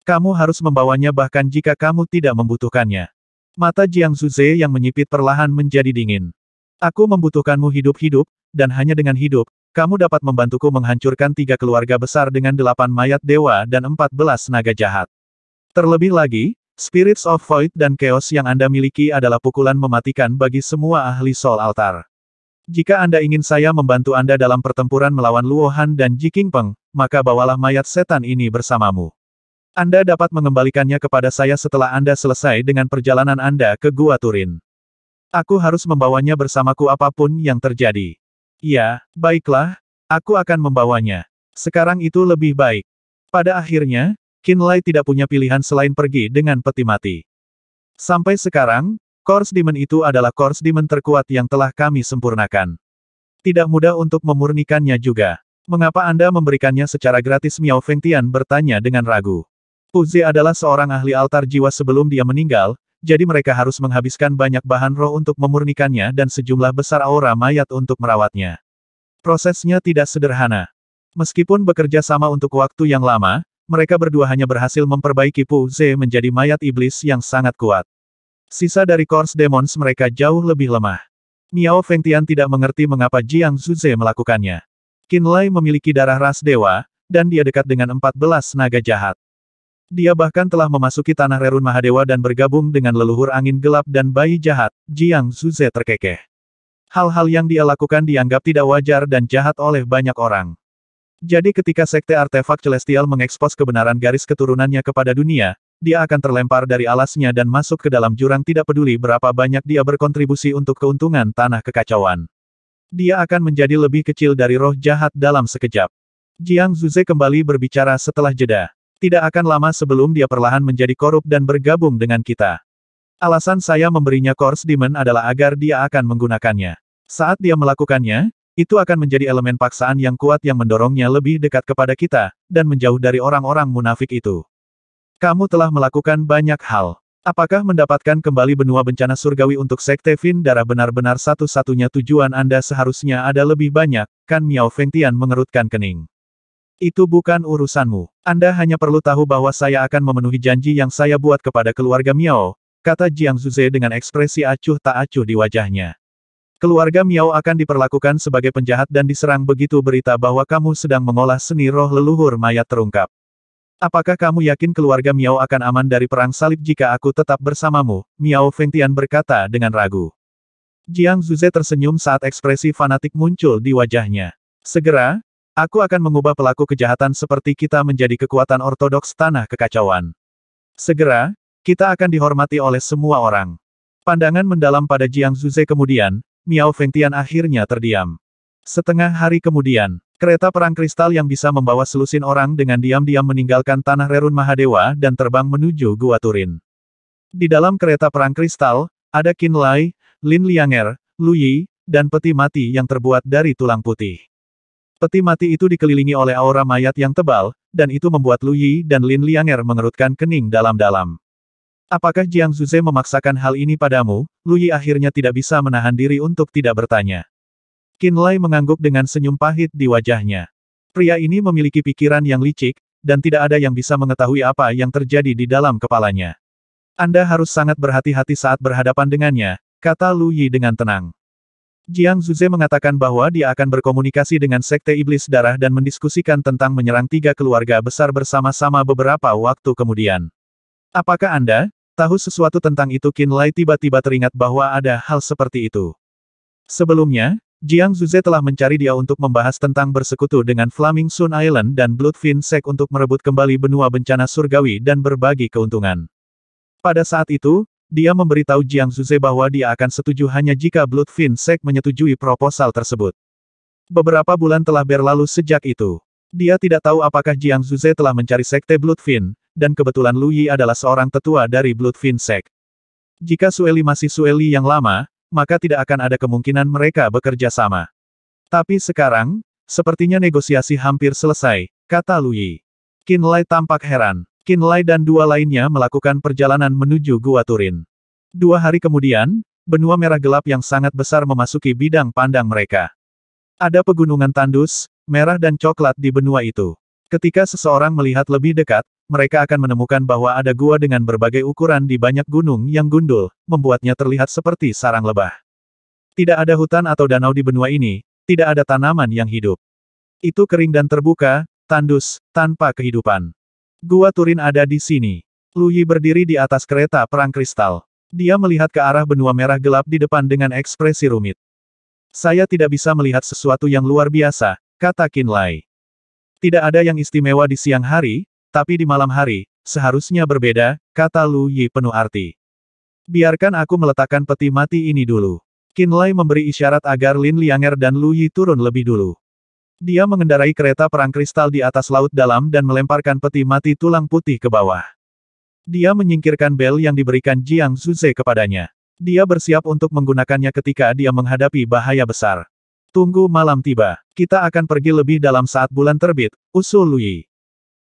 Kamu harus membawanya bahkan jika kamu tidak membutuhkannya. Mata Jiang Zuze yang menyipit perlahan menjadi dingin. Aku membutuhkanmu hidup-hidup, dan hanya dengan hidup, kamu dapat membantuku menghancurkan 3 keluarga besar dengan 8 mayat dewa dan 14 naga jahat. Terlebih lagi, Spirits of Void dan Chaos yang Anda miliki adalah pukulan mematikan bagi semua ahli Soul Altar. Jika Anda ingin saya membantu Anda dalam pertempuran melawan Luo Han dan Ji Qingpeng, maka bawalah mayat setan ini bersamamu. Anda dapat mengembalikannya kepada saya setelah Anda selesai dengan perjalanan Anda ke Gua Turin. Aku harus membawanya bersamaku apapun yang terjadi. Ya, baiklah, aku akan membawanya. Sekarang itu lebih baik. Pada akhirnya, Qin Lai tidak punya pilihan selain pergi dengan peti mati. Sampai sekarang, Course Demon itu adalah Course Demon terkuat yang telah kami sempurnakan. Tidak mudah untuk memurnikannya juga. Mengapa Anda memberikannya secara gratis? Miao Fengtian bertanya dengan ragu. Puze adalah seorang ahli altar jiwa sebelum dia meninggal, jadi mereka harus menghabiskan banyak bahan roh untuk memurnikannya dan sejumlah besar aura mayat untuk merawatnya. Prosesnya tidak sederhana. Meskipun bekerja sama untuk waktu yang lama, mereka berdua hanya berhasil memperbaiki Puze menjadi mayat iblis yang sangat kuat. Sisa dari Course Demons mereka jauh lebih lemah. Miao Fengtian tidak mengerti mengapa Jiang Zuze melakukannya. Qin Lai memiliki darah ras dewa, dan dia dekat dengan 14 naga jahat. Dia bahkan telah memasuki tanah Rerun Mahadewa dan bergabung dengan leluhur angin gelap dan bayi jahat, Jiang Zuze terkekeh. Hal-hal yang dia lakukan dianggap tidak wajar dan jahat oleh banyak orang. Jadi ketika Sekte Artefak Celestial mengekspos kebenaran garis keturunannya kepada dunia, dia akan terlempar dari alasnya dan masuk ke dalam jurang tidak peduli berapa banyak dia berkontribusi untuk keuntungan tanah kekacauan. Dia akan menjadi lebih kecil dari roh jahat dalam sekejap. Jiang Zuze kembali berbicara setelah jeda. Tidak akan lama sebelum dia perlahan menjadi korup dan bergabung dengan kita. Alasan saya memberinya Course Demon adalah agar dia akan menggunakannya. Saat dia melakukannya, itu akan menjadi elemen paksaan yang kuat yang mendorongnya lebih dekat kepada kita, dan menjauh dari orang-orang munafik itu. Kamu telah melakukan banyak hal. Apakah mendapatkan kembali benua bencana surgawi untuk Sekte Fin Darah benar-benar satu-satunya tujuan Anda? Seharusnya ada lebih banyak, kan? Miao Fengtian mengerutkan kening. Itu bukan urusanmu. Anda hanya perlu tahu bahwa saya akan memenuhi janji yang saya buat kepada keluarga Miao, kata Jiang Zuze dengan ekspresi acuh tak acuh di wajahnya. Keluarga Miao akan diperlakukan sebagai penjahat dan diserang begitu berita bahwa kamu sedang mengolah seni roh leluhur mayat terungkap. Apakah kamu yakin keluarga Miao akan aman dari perang salib jika aku tetap bersamamu? Miao Fengtian berkata dengan ragu. Jiang Zuze tersenyum saat ekspresi fanatik muncul di wajahnya. Segera, aku akan mengubah pelaku kejahatan seperti kita menjadi kekuatan ortodoks tanah kekacauan. Segera, kita akan dihormati oleh semua orang. Pandangan mendalam pada Jiang Zuze kemudian, Miao Fengtian akhirnya terdiam. Setengah hari kemudian, kereta perang kristal yang bisa membawa selusin orang dengan diam-diam meninggalkan tanah Rerun Mahadewa dan terbang menuju Gua Turin. Di dalam kereta perang kristal, ada Qin Lai, Lin Lianger, Lu Yi, dan peti mati yang terbuat dari tulang putih. Peti mati itu dikelilingi oleh aura mayat yang tebal, dan itu membuat Lu Yi dan Lin Lianger mengerutkan kening dalam-dalam. Apakah Jiang Zuze memaksakan hal ini padamu? Lu Yi akhirnya tidak bisa menahan diri untuk tidak bertanya. Qin Lai mengangguk dengan senyum pahit di wajahnya. Pria ini memiliki pikiran yang licik, dan tidak ada yang bisa mengetahui apa yang terjadi di dalam kepalanya. Anda harus sangat berhati-hati saat berhadapan dengannya, kata Lu Yi dengan tenang. Jiang Zuze mengatakan bahwa dia akan berkomunikasi dengan Sekte Iblis Darah dan mendiskusikan tentang menyerang 3 keluarga besar bersama-sama beberapa waktu kemudian. Apakah Anda tahu sesuatu tentang itu? Qin Lai tiba-tiba teringat bahwa ada hal seperti itu. Sebelumnya, Jiang Zuze telah mencari dia untuk membahas tentang bersekutu dengan Flaming Sun Island dan Bloodfin Sect untuk merebut kembali benua bencana surgawi dan berbagi keuntungan. Pada saat itu, dia memberitahu Jiang Zuze bahwa dia akan setuju hanya jika Bloodfin Sect menyetujui proposal tersebut. Beberapa bulan telah berlalu sejak itu. Dia tidak tahu apakah Jiang Zuze telah mencari Sekte Bloodfin, dan kebetulan Lu Yi adalah seorang tetua dari Bloodfin Sect. Jika Sueli masih Sueli yang lama, maka tidak akan ada kemungkinan mereka bekerja sama. Tapi sekarang, sepertinya negosiasi hampir selesai, kata Lu Yi. Qin Lai tampak heran. Qin Lai dan 2 lainnya melakukan perjalanan menuju Gua Turin. 2 hari kemudian, benua merah gelap yang sangat besar memasuki bidang pandang mereka. Ada pegunungan tandus, merah dan coklat di benua itu. Ketika seseorang melihat lebih dekat, mereka akan menemukan bahwa ada gua dengan berbagai ukuran di banyak gunung yang gundul, membuatnya terlihat seperti sarang lebah. Tidak ada hutan atau danau di benua ini, tidak ada tanaman yang hidup. Itu kering dan terbuka, tandus, tanpa kehidupan. Gua Turin ada di sini. Lu Yi berdiri di atas kereta perang kristal. Dia melihat ke arah benua merah gelap di depan dengan ekspresi rumit. Saya tidak bisa melihat sesuatu yang luar biasa, kata Qin Lai. Tidak ada yang istimewa di siang hari, tapi di malam hari, seharusnya berbeda, kata Lu Yi penuh arti. Biarkan aku meletakkan peti mati ini dulu. Qin Lai memberi isyarat agar Lin Lianger dan Lu Yi turun lebih dulu. Dia mengendarai kereta perang kristal di atas laut dalam dan melemparkan peti mati tulang putih ke bawah. Dia menyingkirkan bel yang diberikan Jiang Zuze kepadanya. Dia bersiap untuk menggunakannya ketika dia menghadapi bahaya besar. Tunggu malam tiba. Kita akan pergi lebih dalam saat bulan terbit, usul Lu Yi.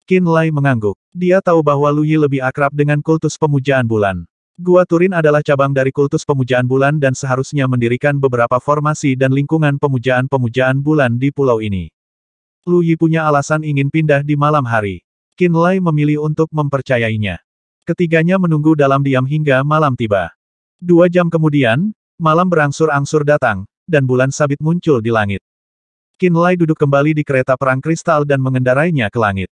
Qin Lai mengangguk. Dia tahu bahwa Lu Yi lebih akrab dengan kultus pemujaan bulan. Gua Turin adalah cabang dari kultus pemujaan bulan dan seharusnya mendirikan beberapa formasi dan lingkungan pemujaan-pemujaan bulan di pulau ini. Lu Yi punya alasan ingin pindah di malam hari. Qin Lai memilih untuk mempercayainya. Ketiganya menunggu dalam diam hingga malam tiba. 2 jam kemudian, malam berangsur-angsur datang, dan bulan sabit muncul di langit. Qin Lai duduk kembali di kereta perang kristal dan mengendarainya ke langit.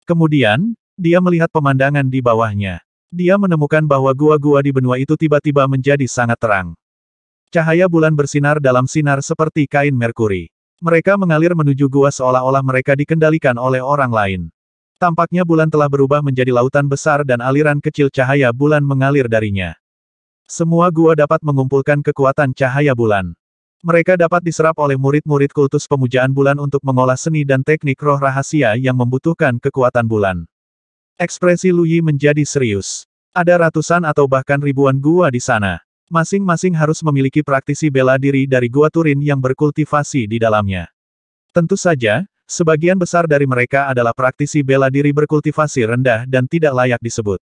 Kemudian, dia melihat pemandangan di bawahnya. Dia menemukan bahwa gua-gua di benua itu tiba-tiba menjadi sangat terang. Cahaya bulan bersinar dalam sinar seperti kain merkuri. Mereka mengalir menuju gua seolah-olah mereka dikendalikan oleh orang lain. Tampaknya bulan telah berubah menjadi lautan besar dan aliran kecil cahaya bulan mengalir darinya. Semua gua dapat mengumpulkan kekuatan cahaya bulan. Mereka dapat diserap oleh murid-murid kultus pemujaan bulan untuk mengolah seni dan teknik roh rahasia yang membutuhkan kekuatan bulan. Ekspresi Lu Yi menjadi serius. Ada ratusan atau bahkan ribuan gua di sana. Masing-masing harus memiliki praktisi bela diri dari Gua Turin yang berkultivasi di dalamnya. Tentu saja, sebagian besar dari mereka adalah praktisi bela diri berkultivasi rendah dan tidak layak disebut.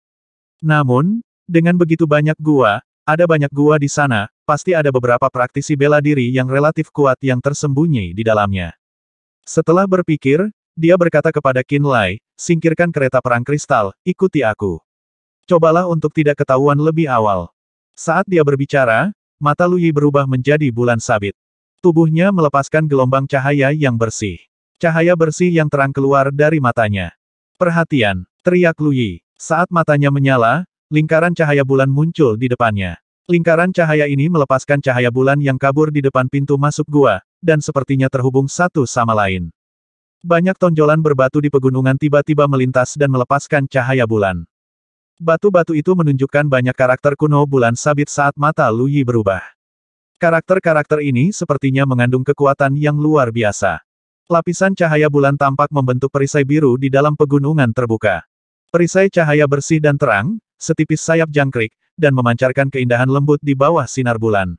Namun, dengan begitu banyak gua, ada banyak gua di sana, pasti ada beberapa praktisi bela diri yang relatif kuat yang tersembunyi di dalamnya. Setelah berpikir, dia berkata kepada Qin Lai, singkirkan kereta perang kristal, ikuti aku. Cobalah untuk tidak ketahuan lebih awal. Saat dia berbicara, mata Lu Yi berubah menjadi bulan sabit. Tubuhnya melepaskan gelombang cahaya yang bersih. Cahaya bersih yang terang keluar dari matanya. Perhatian, teriak Lu Yi. Saat matanya menyala, lingkaran cahaya bulan muncul di depannya. Lingkaran cahaya ini melepaskan cahaya bulan yang kabur di depan pintu masuk gua, dan sepertinya terhubung satu sama lain. Banyak tonjolan berbatu di pegunungan tiba-tiba melintas dan melepaskan cahaya bulan. Batu-batu itu menunjukkan banyak karakter kuno bulan sabit saat mata Lu Yi berubah. Karakter-karakter ini sepertinya mengandung kekuatan yang luar biasa. Lapisan cahaya bulan tampak membentuk perisai biru di dalam pegunungan terbuka. Perisai cahaya bersih dan terang, setipis sayap jangkrik, dan memancarkan keindahan lembut di bawah sinar bulan.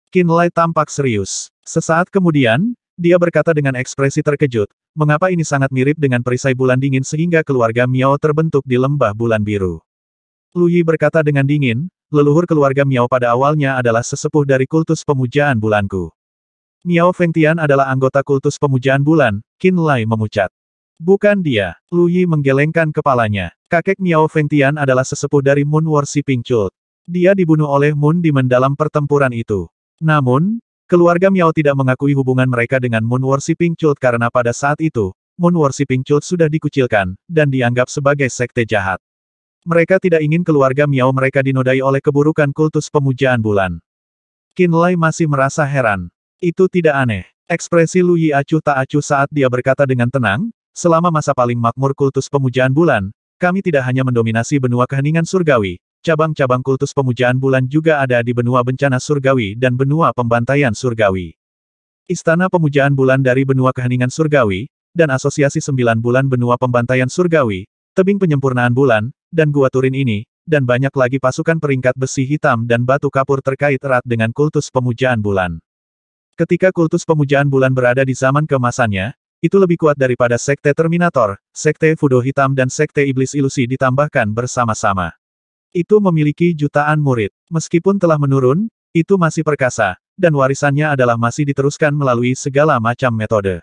Qin Lai tampak serius. Sesaat kemudian, dia berkata dengan ekspresi terkejut, mengapa ini sangat mirip dengan perisai bulan dingin sehingga keluarga Miao terbentuk di lembah bulan biru. Lu Yi berkata dengan dingin, leluhur keluarga Miao pada awalnya adalah sesepuh dari kultus pemujaan bulanku. Miao Fengtian adalah anggota kultus pemujaan bulan, Qin Lai memucat. Bukan dia. Lu Yi menggelengkan kepalanya. Kakek Miao Fengtian adalah sesepuh dari Moon Worshipping Cult. Dia dibunuh oleh Moon Demon dalam pertempuran itu. Namun, Keluarga Miao tidak mengakui hubungan mereka dengan Moon Worshipping Cult karena pada saat itu, Moon Worshipping Cult sudah dikucilkan, dan dianggap sebagai sekte jahat. Mereka tidak ingin keluarga Miao mereka dinodai oleh keburukan kultus pemujaan bulan. Qin Lai masih merasa heran. Itu tidak aneh. Ekspresi Lu Yi acuh tak acuh saat dia berkata dengan tenang, selama masa paling makmur kultus pemujaan bulan, kami tidak hanya mendominasi benua keheningan surgawi, cabang-cabang kultus pemujaan bulan juga ada di benua bencana surgawi dan benua pembantaian surgawi. Istana pemujaan bulan dari benua keheningan surgawi, dan asosiasi 9 bulan benua pembantaian surgawi, tebing penyempurnaan bulan, dan gua Turin ini, dan banyak lagi pasukan peringkat besi hitam dan batu kapur terkait erat dengan kultus pemujaan bulan. Ketika kultus pemujaan bulan berada di zaman keemasannya, itu lebih kuat daripada sekte Terminator, sekte Fudo hitam dan sekte iblis ilusi ditambahkan bersama-sama. Itu memiliki jutaan murid. Meskipun telah menurun, itu masih perkasa, dan warisannya adalah masih diteruskan melalui segala macam metode.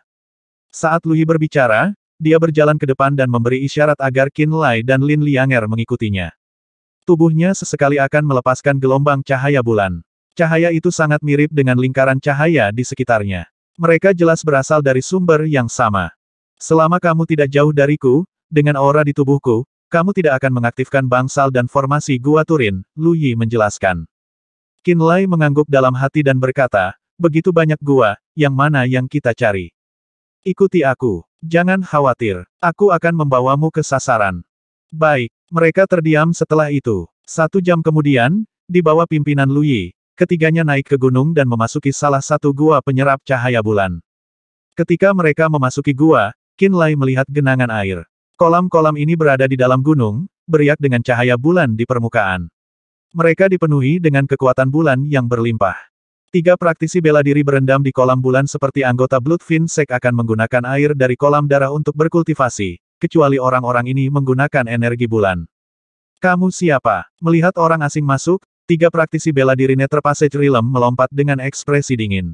Saat Lu Yi berbicara, dia berjalan ke depan dan memberi isyarat agar Qin Lai dan Lin Lianger mengikutinya. Tubuhnya sesekali akan melepaskan gelombang cahaya bulan. Cahaya itu sangat mirip dengan lingkaran cahaya di sekitarnya. Mereka jelas berasal dari sumber yang sama. Selama kamu tidak jauh dariku, dengan aura di tubuhku, kamu tidak akan mengaktifkan bangsal dan formasi Gua Turin, Lu Yi menjelaskan. Qin Lai mengangguk dalam hati dan berkata, begitu banyak gua, yang mana yang kita cari? Ikuti aku. Jangan khawatir. Aku akan membawamu ke sasaran. Baik. Mereka terdiam setelah itu. 1 jam kemudian, di bawah pimpinan Lu Yi, ketiganya naik ke gunung dan memasuki salah satu gua penyerap cahaya bulan. Ketika mereka memasuki gua, Qin Lai melihat genangan air. Kolam-kolam ini berada di dalam gunung, beriak dengan cahaya bulan di permukaan. Mereka dipenuhi dengan kekuatan bulan yang berlimpah. 3 praktisi bela diri berendam di kolam bulan seperti anggota Bloodfin Sect akan menggunakan air dari kolam darah untuk berkultivasi, kecuali orang-orang ini menggunakan energi bulan. Kamu siapa? Melihat orang asing masuk, 3 praktisi bela diri Nether Passage Realm melompat dengan ekspresi dingin.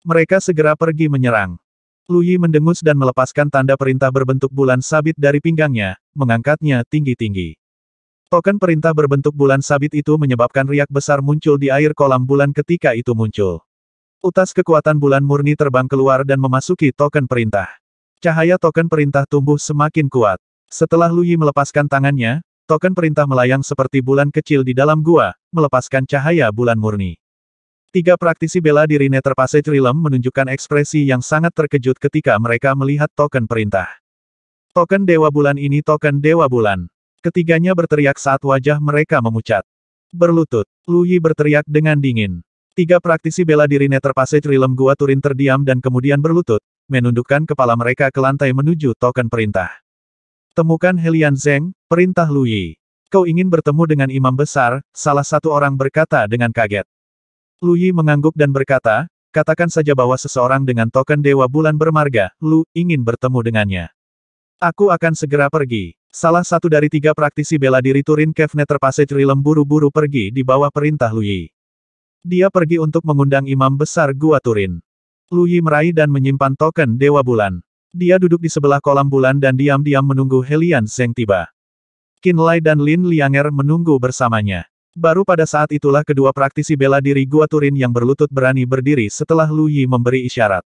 Mereka segera pergi menyerang. Lu Yi mendengus dan melepaskan tanda perintah berbentuk bulan sabit dari pinggangnya, mengangkatnya tinggi-tinggi. Token perintah berbentuk bulan sabit itu menyebabkan riak besar muncul di air kolam bulan ketika itu muncul. Utas kekuatan bulan murni terbang keluar dan memasuki token perintah. Cahaya token perintah tumbuh semakin kuat. Setelah Lu Yi melepaskan tangannya, token perintah melayang seperti bulan kecil di dalam gua, melepaskan cahaya bulan murni. 3 praktisi bela diri Nether Passage Realm menunjukkan ekspresi yang sangat terkejut ketika mereka melihat token perintah. Token Dewa Bulan ini token Dewa Bulan. Ketiganya berteriak saat wajah mereka memucat. Berlutut, Lu Yi berteriak dengan dingin. 3 praktisi bela diri Nether Passage Realm Gua Turin terdiam dan kemudian berlutut, menundukkan kepala mereka ke lantai menuju token perintah. Temukan Helian Zeng, perintah Lu Yi. Kau ingin bertemu dengan imam besar, salah satu orang berkata dengan kaget. Lu Yi mengangguk dan berkata, katakan saja bahwa seseorang dengan token Dewa Bulan bermarga, Lu, ingin bertemu dengannya. Aku akan segera pergi. Salah satu dari 3 praktisi bela diri Turin Cave Nether Passage Realm buru-buru pergi di bawah perintah Lu Yi. Dia pergi untuk mengundang imam besar Gua Turin. Lu Yi meraih dan menyimpan token Dewa Bulan. Dia duduk di sebelah kolam bulan dan diam-diam menunggu Helian Zeng tiba. Qin Lai dan Lin Lianger menunggu bersamanya. Baru pada saat itulah kedua praktisi bela diri Gua Turin yang berlutut berani berdiri setelah Lu Yi memberi isyarat.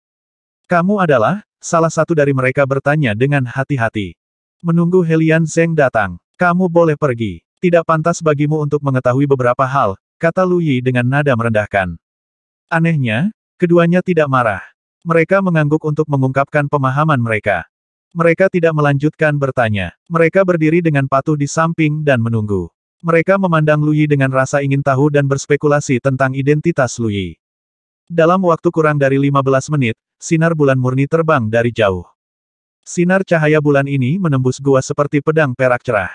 Kamu adalah? Salah satu dari mereka bertanya dengan hati-hati. Menunggu Helian Zeng datang. Kamu boleh pergi. Tidak pantas bagimu untuk mengetahui beberapa hal, kata Lu Yi dengan nada merendahkan. Anehnya, keduanya tidak marah. Mereka mengangguk untuk mengungkapkan pemahaman mereka. Mereka tidak melanjutkan bertanya. Mereka berdiri dengan patuh di samping dan menunggu. Mereka memandang Lu Yi dengan rasa ingin tahu dan berspekulasi tentang identitas Lu Yi. Dalam waktu kurang dari 15 menit, sinar bulan murni terbang dari jauh. Sinar cahaya bulan ini menembus gua seperti pedang perak cerah.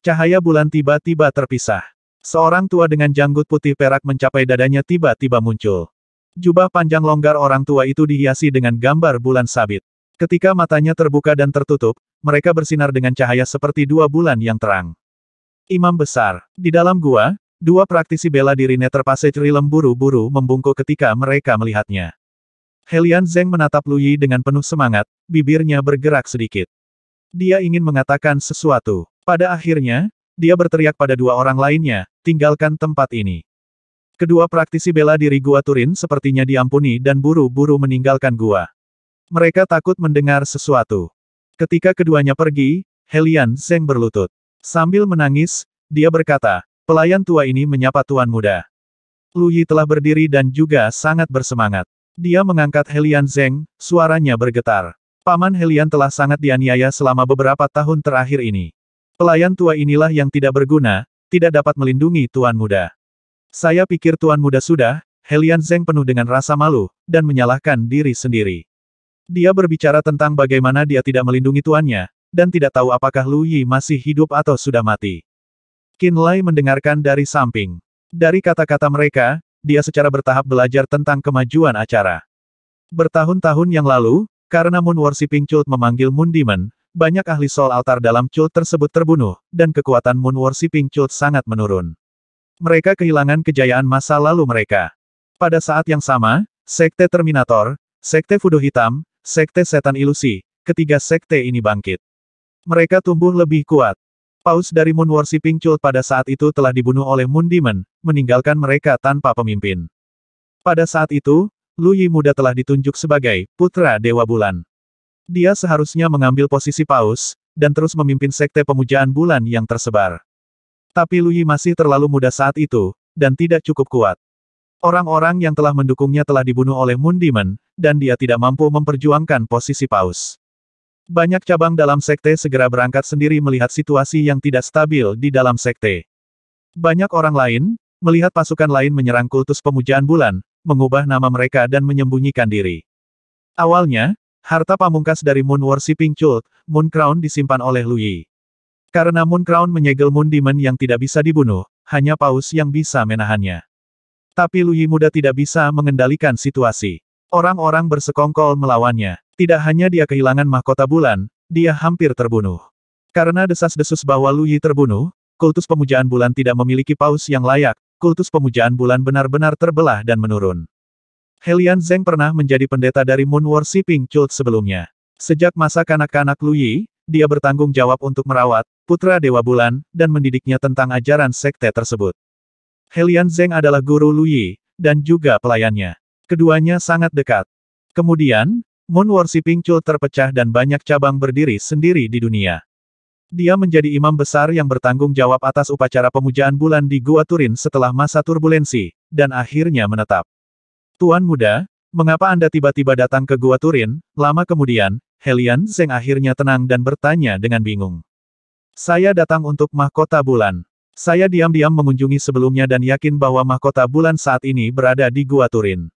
Cahaya bulan tiba-tiba terpisah. Seorang tua dengan janggut putih perak mencapai dadanya tiba-tiba muncul. Jubah panjang longgar orang tua itu dihiasi dengan gambar bulan sabit. Ketika matanya terbuka dan tertutup, mereka bersinar dengan cahaya seperti 2 bulan yang terang. Imam besar. Di dalam gua, 2 praktisi bela diri Nether Passage Realm buru-buru membungkuk ketika mereka melihatnya. Helian Zeng menatap Lu Yi dengan penuh semangat, bibirnya bergerak sedikit. Dia ingin mengatakan sesuatu. Pada akhirnya, dia berteriak pada 2 orang lainnya, tinggalkan tempat ini. Kedua praktisi bela diri Gua Turin sepertinya diampuni dan buru-buru meninggalkan gua. Mereka takut mendengar sesuatu. Ketika keduanya pergi, Helian Zeng berlutut. Sambil menangis, dia berkata, pelayan tua ini menyapa Tuan Muda. Lu Yi telah berdiri dan juga sangat bersemangat. Dia mengangkat Helian Zeng, suaranya bergetar. Paman Helian telah sangat dianiaya selama beberapa tahun terakhir ini. Pelayan tua inilah yang tidak berguna, tidak dapat melindungi Tuan Muda. Saya pikir Tuan Muda sudah, Helian Zeng penuh dengan rasa malu, dan menyalahkan diri sendiri. Dia berbicara tentang bagaimana dia tidak melindungi tuannya, dan tidak tahu apakah Lu Yi masih hidup atau sudah mati. Qin Lai mendengarkan dari samping. Dari kata-kata mereka, dia secara bertahap belajar tentang kemajuan acara. Bertahun-tahun yang lalu, karena Moon Worshipping Cult memanggil Moon Demon, banyak ahli soul altar dalam cult tersebut terbunuh, dan kekuatan Moon Worshipping Cult sangat menurun. Mereka kehilangan kejayaan masa lalu mereka. Pada saat yang sama, Sekte Terminator, Sekte Fudo Hitam, Sekte Setan Ilusi, ketiga sekte ini bangkit. Mereka tumbuh lebih kuat. Paus dari Moon Worshipping Cult pada saat itu telah dibunuh oleh Moon Demon, meninggalkan mereka tanpa pemimpin. Pada saat itu, Lu Yi muda telah ditunjuk sebagai Putra Dewa Bulan. Dia seharusnya mengambil posisi Paus, dan terus memimpin sekte pemujaan bulan yang tersebar. Tapi Lu Yi masih terlalu muda saat itu, dan tidak cukup kuat. Orang-orang yang telah mendukungnya telah dibunuh oleh Moon Demon, dan dia tidak mampu memperjuangkan posisi Paus. Banyak cabang dalam sekte segera berangkat sendiri melihat situasi yang tidak stabil di dalam sekte. Banyak orang lain, melihat pasukan lain menyerang kultus pemujaan bulan, mengubah nama mereka dan menyembunyikan diri. Awalnya, harta pamungkas dari Moon Worshipping Cult, Moon Crown disimpan oleh Lu Yi. Karena Moon Crown menyegel Moon Demon yang tidak bisa dibunuh, hanya Paus yang bisa menahannya. Tapi Lu Yi muda tidak bisa mengendalikan situasi. Orang-orang bersekongkol melawannya. Tidak hanya dia kehilangan mahkota bulan, dia hampir terbunuh. Karena desas-desus bahwa Lu Yi terbunuh, kultus pemujaan bulan tidak memiliki Paus yang layak, kultus pemujaan bulan benar-benar terbelah dan menurun. Helian Zeng pernah menjadi pendeta dari Moon Worshipping Cult sebelumnya. Sejak masa kanak-kanak Lu Yi, dia bertanggung jawab untuk merawat Putra Dewa Bulan, dan mendidiknya tentang ajaran sekte tersebut. Helian Zeng adalah guru Lu Yi, dan juga pelayannya. Keduanya sangat dekat. Kemudian, Moon Worshipping Cult terpecah dan banyak cabang berdiri sendiri di dunia. Dia menjadi imam besar yang bertanggung jawab atas upacara pemujaan bulan di Gua Turin setelah masa turbulensi, dan akhirnya menetap. Tuan Muda, mengapa Anda tiba-tiba datang ke Gua Turin? Lama kemudian, Helian Zeng akhirnya tenang dan bertanya dengan bingung. Saya datang untuk mahkota bulan. Saya diam-diam mengunjungi sebelumnya dan yakin bahwa mahkota bulan saat ini berada di Gua Turin.